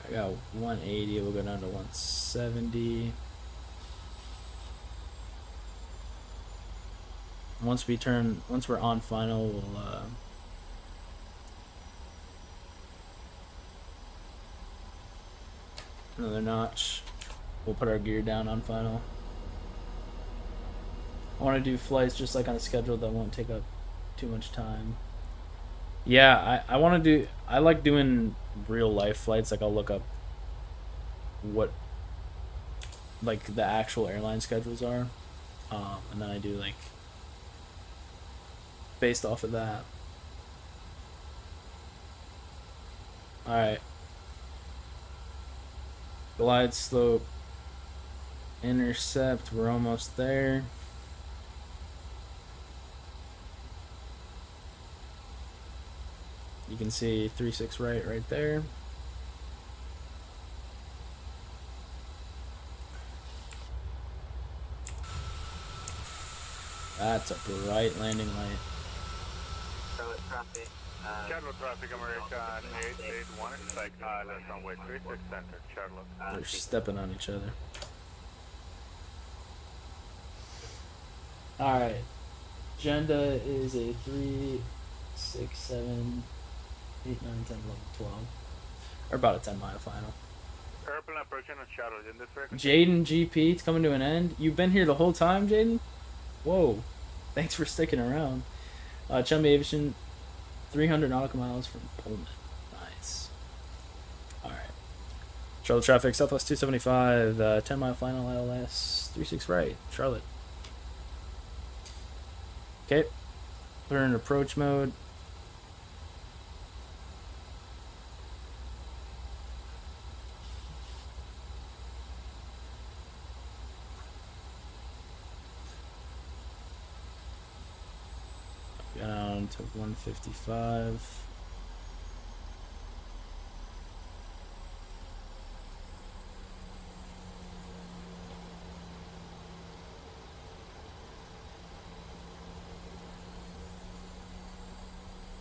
S1: I got 180, we'll go down to 170. Once we're on final, we'll another notch. We'll put our gear down on final. I want to do flights just like on a schedule that won't take up too much time. Yeah, I want to do, I like doing real life flights. Like I'll look up what like the actual airline schedules are, and then I do like based off of that. Alright. Glide slope, intercept, we're almost there. You can see 36 right there. That's a bright landing light.
S18: Charlotte traffic.
S10: Charlotte traffic, American 881, expect island runway 36 center, Charlotte.
S1: They're stepping on each other. Alright. Agenda is a 3, 6, 7, 8, 9, 10, 11, 12. Or about a 10-mile final.
S10: Airplane approaching on Charlotte in this frequency.
S1: Jaden GP, it's coming to an end. You've been here the whole time, Jaden? Whoa. Thanks for sticking around. Chum Aviation, 300 nautical miles from Pullman. Nice. Alright. Charlotte traffic, Southwest 275, 10-mile final, ILS 36 right, Charlotte. Okay. We're in approach mode. Down to 155.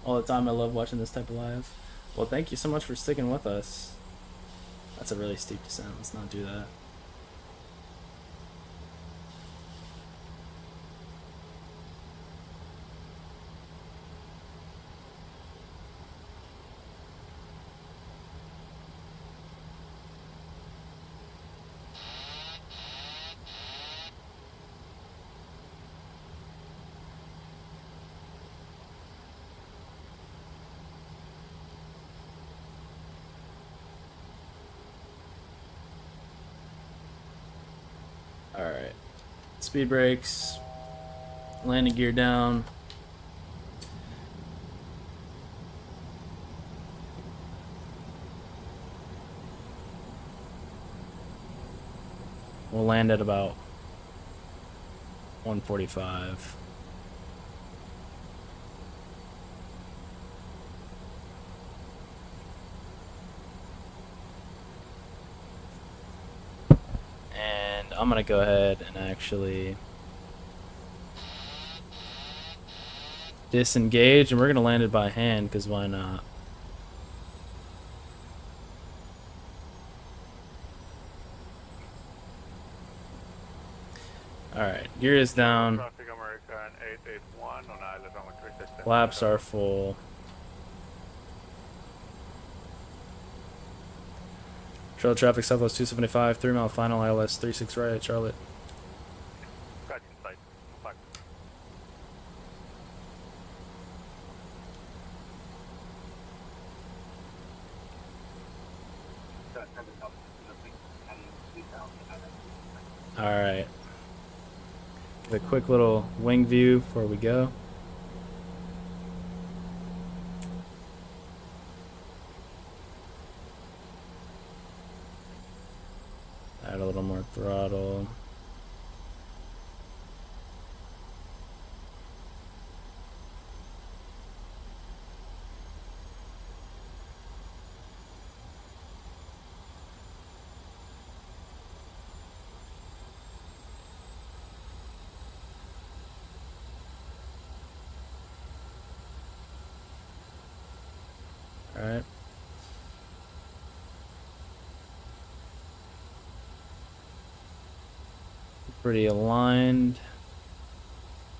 S1: All the time, I love watching this type of live. Well, thank you so much for sticking with us. That's a really steep descent. Let's not do that. Alright. Speed brakes. Landing gear down. We'll land at about 145. I'm gonna go ahead and actually disengage, and we're gonna land it by hand because why not? Alright, gear is down. Flaps are full. Charlotte traffic, Southwest 275, 3-mile final, ILS 36 right at Charlotte. Alright. Give a quick little wing view before we go. Add a little more throttle. All right. Pretty aligned.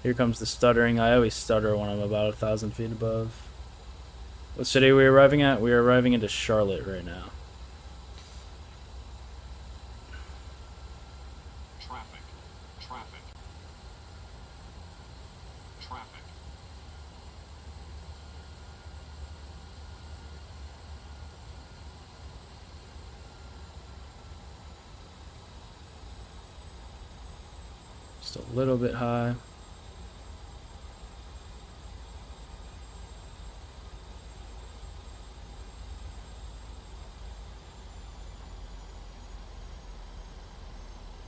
S1: Here comes the stuttering. I always stutter when I'm about 1,000 feet above. What city are we arriving at? We are arriving into Charlotte right now. Just a little bit high.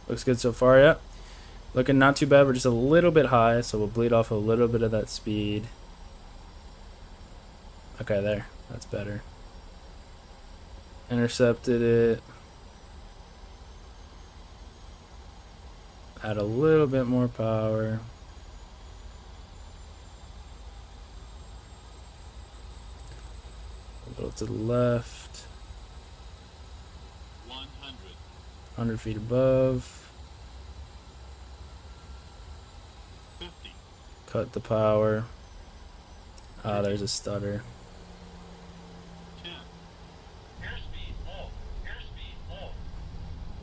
S1: Looks good so far, yeah. Looking not too bad, we're just a little bit high, so we'll bleed off a little bit of that speed. Okay, there. That's better. Intercepted it. Add a little bit more power. off to the left. 100 feet above.
S19: 50.
S1: Cut the power. Ah, there's a stutter.
S19: 10. Airspeed low. Airspeed low.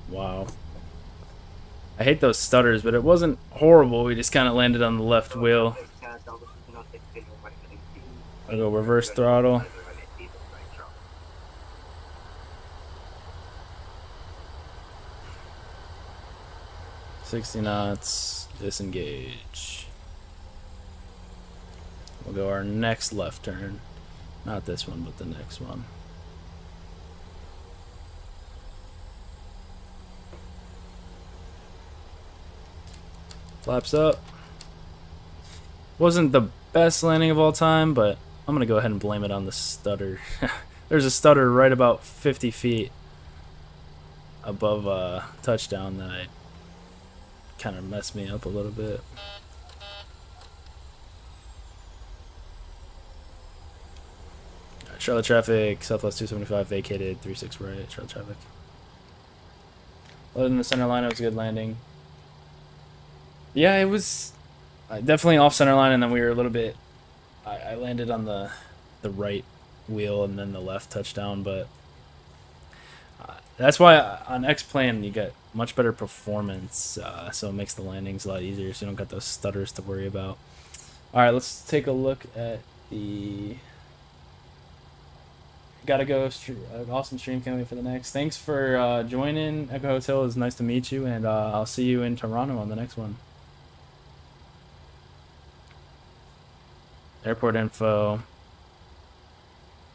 S1: Wow. I hate those stutters, but it wasn't horrible. We just kind of landed on the left wheel. I'll go reverse throttle. $60 knots, disengage. We'll go our next left turn. Not this one, but the next one. Flaps up. Wasn't the best landing of all time, but I'm gonna go ahead and blame it on the stutter. There's a stutter right about 50 feet above touchdown that kind of messed me up a little bit. Alright, Charlotte traffic, Southwest 275 vacated, 36 right, Charlotte traffic. Other than the center line, it was a good landing. Yeah, it was definitely off center line, and then we were a little bit. I landed on the right wheel and then the left touchdown, but that's why on X-Plane you get much better performance, so it makes the landings a lot easier, so you don't got those stutters to worry about. All right, let's take a look at the. Gotta go. Awesome stream. Can't wait for the next. Thanks for joining Echo Hotel. It was nice to meet you, and I'll see you in Toronto on the next one. Airport info.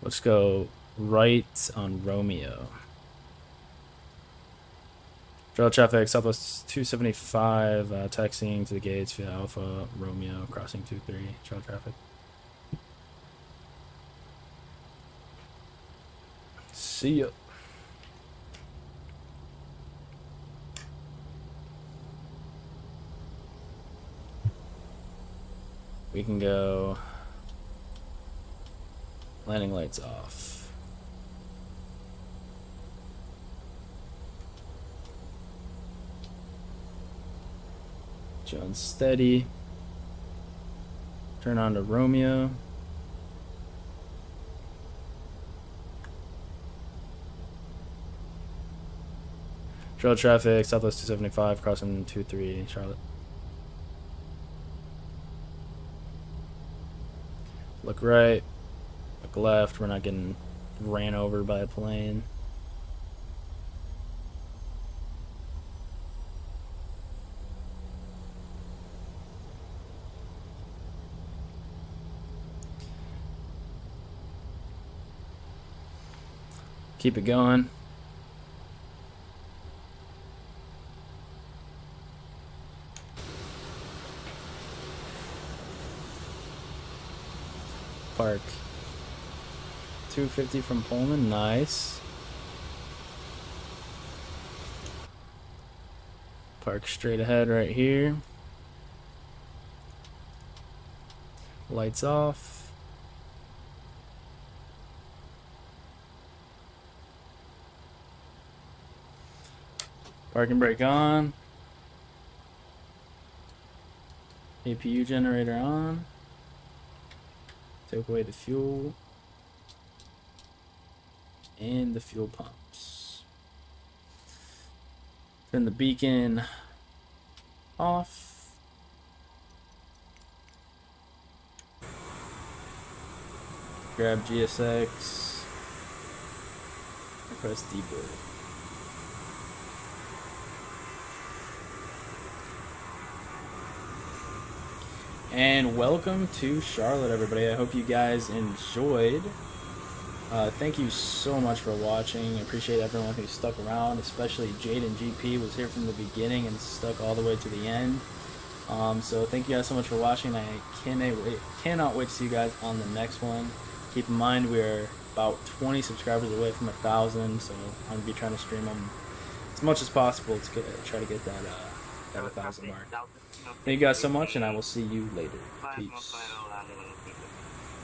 S1: Let's go right on Romeo. Trail traffic, Southwest 275, taxiing to the gates via Alpha, Romeo, crossing 23, trail traffic. See ya. We can go landing lights off. John steady. Turn on to Romeo. Trail traffic, Southwest 275, crossing 23, Charlotte. Look right, look left, we're not getting ran over by a plane. Keep it going. Park 250 from Pullman, nice. Park straight ahead right here. Lights off. Parking brake on. APU generator on. Take away the fuel and the fuel pumps. Turn the beacon off. Grab GSX. Press D-board. And welcome to Charlotte, everybody. I hope you guys enjoyed. Thank you so much for watching. I appreciate everyone who stuck around, especially Jade and GP was here from the beginning and stuck all the way to the end. So thank you guys so much for watching. I cannot wait to see you guys on the next one. Keep in mind we're about 20 subscribers away from 1,000, so I'm gonna be trying to stream them as much as possible to try to get that 1,000 mark. Thank you guys so much, and I will see you later. Peace.